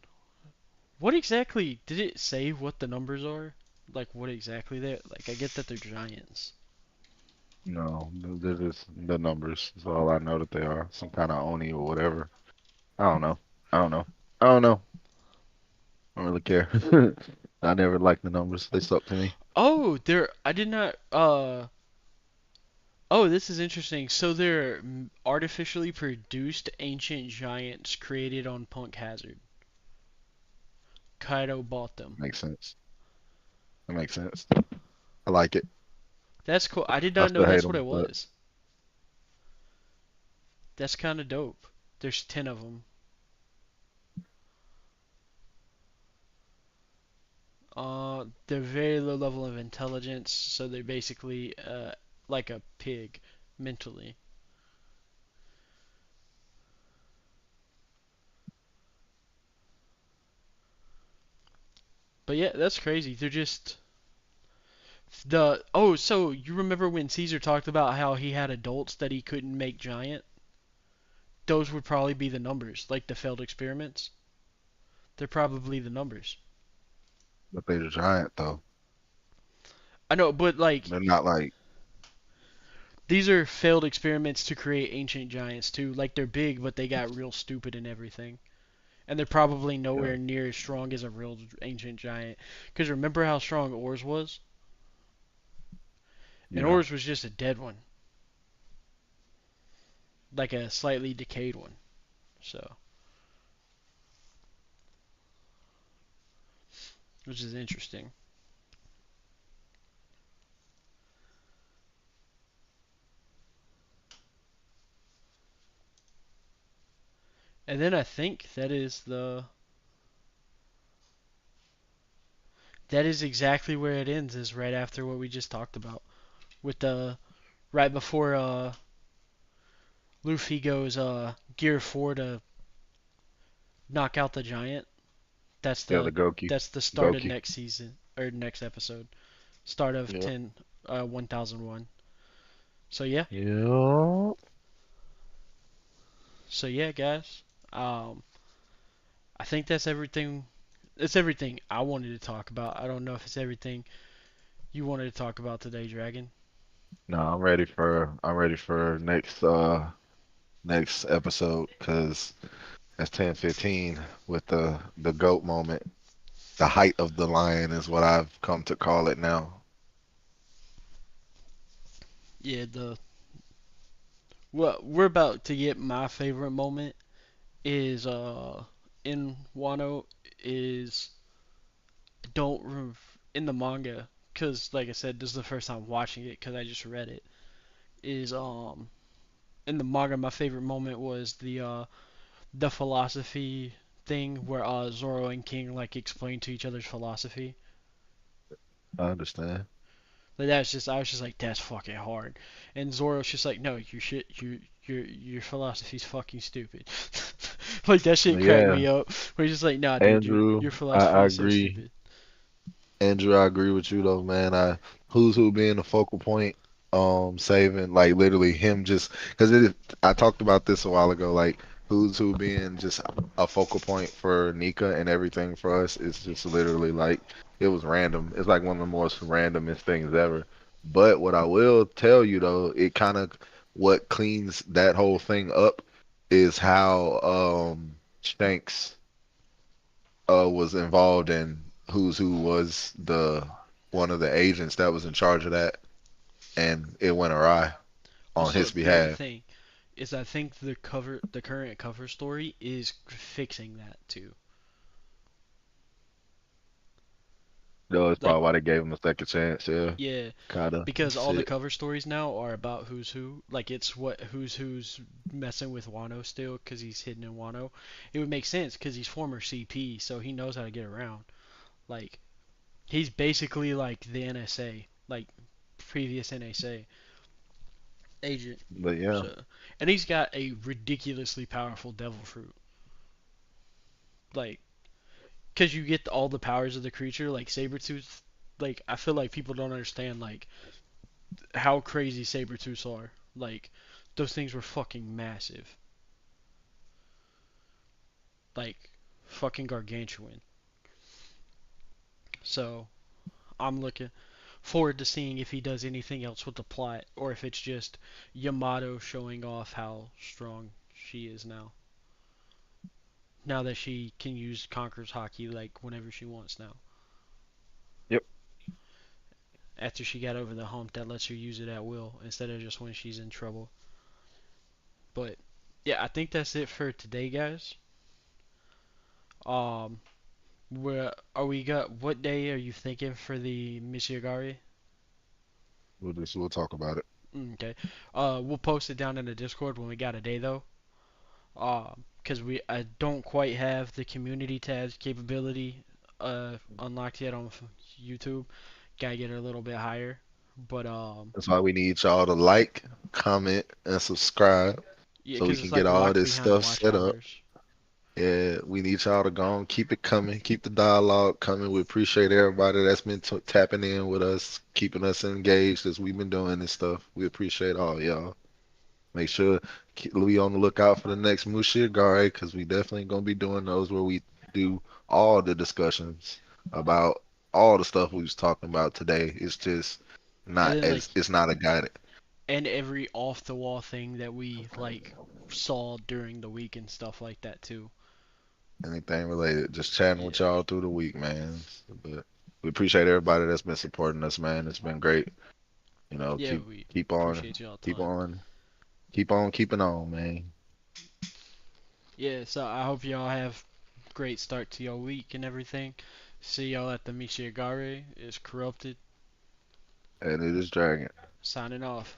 what exactly did it say? What the numbers are? Like what exactly they? Like I get that they're giants. No, they're just the numbers. That's all I know that they are. Some kind of Oni or whatever. I don't know. I don't know. I don't know. I don't really care. I never liked the numbers. They suck to me. Oh, they're. I did not. Oh, this is interesting. So they're artificially produced ancient giants created on Punk Hazard. Kaido bought them. Makes sense. That makes sense. I like it. That's cool. I did I not know still hate that's what it them, but was. That's kind of dope. There's 10 of them. They're very low level of intelligence, so they're basically like a pig mentally. But yeah, that's crazy. They're just So you remember when Caesar talked about how he had adults that he couldn't make giant? Those would probably be the numbers, like the failed experiments. They're probably the numbers. But they're giant though. I know, but like They're not like these are failed experiments to create ancient giants too. Like they're big, but they got real stupid and everything. And they're probably yeah, nowhere near as strong as a real ancient giant. Because remember how strong Ors was? And yeah. Ors was just a dead one, like a slightly decayed one. So, which is interesting. And then I think that is exactly where it ends. Is right after what we just talked about with the right before Luffy goes Gear 4 to knock out the giant. That's Yeah, the the Goki. that's the start of Goki. next season or next episode. Start of Yeah. 1001. So yeah. Yeah. So yeah, guys. Um I think that's everything. It's everything I wanted to talk about. I don't know if it's everything you wanted to talk about today, Dragon. No, I'm ready for next episode because that's 10:15 with the goat moment. The height of the lion is what I've come to call it now. Yeah, the well, we're about to get my favorite moment is in Wano is don't in the manga because like I said this is the first time watching it because I just read it is in the manga my favorite moment was the philosophy thing where Zoro and King like explain to each other's philosophy. I understand. Like that's just I was just like that's fucking hard, and Zoro's just like no you shit your philosophy's fucking stupid. Like that shit cracked Yeah, me up. Where he's just like nah dude your Andrew, I philosophy is so agree. stupid. Andrew, I agree with you though, man. Who's who being the focal point, saving like literally him just because I talked about this a while ago, like who's who being just a focal point for Nika and everything for us. It's just literally like it was random. It's like one of the most randomest things ever. But what I will tell you though, it kind of what cleans that whole thing up is how Shanks was involved in Who's Who was the one of the agents that was in charge of that, and it went awry Well, on so his here's the behalf. thing, is I think the current cover story is fixing that too. No, that's Like, probably why they gave him a second chance. Yeah, yeah, kinda. because That's all the it. cover stories now are about who's who. Like, it's what who's messing with Wano still because he's hidden in Wano. It would make sense because he's former CP, so he knows how to get around. Like, he's basically like the NSA, like previous NSA agent. But yeah, So, and he's got a ridiculously powerful devil fruit. Like, because you get all the powers of the creature, like Sabretooth. Like, I feel like people don't understand like how crazy Sabretooths are. Like, those things were fucking massive. Like, fucking gargantuan. So, I'm looking forward to seeing if he does anything else with the plot, or if it's just Yamato showing off how strong she is now. Now that she can use Conqueror's Haki, like, whenever she wants now. yep. After she got over the hump that lets her use it at will, instead of just when she's in trouble. But, yeah, I think that's it for today, guys. Um, Where are we got? What day are you thinking for the Michiagari? We'll talk about it. Okay. We'll post it down in the Discord when we got a day though. Because we I don't quite have the community tabs capability unlocked yet on YouTube. Gotta get it a little bit higher. But That's why we need y'all to like, comment, and subscribe yeah, so we because it's can get like all locked this behind stuff watch set up. hours. Yeah, we need y'all to go on, keep it coming, keep the dialogue coming. We appreciate everybody that's been tapping in with us, keeping us engaged as we've been doing this stuff. We appreciate all y'all. Make sure we on the lookout for the next Mushigare because we definitely gonna be doing those where we do all the discussions about all the stuff we was talking about today. It's just And not then like as it's not a guided and every off the wall thing that we like saw during the week and stuff like that too. anything related. Just chatting with Yeah. y'all through the week, man. But we appreciate everybody that's been supporting us, man. It's been great. You know, Yeah, keep we keep on, appreciate y'all keep time. on, keep on keeping on, man. Yeah, so I hope y'all have great start to your week and everything. See y'all at the Michiagare is corrupted. And it is dragging. Signing off.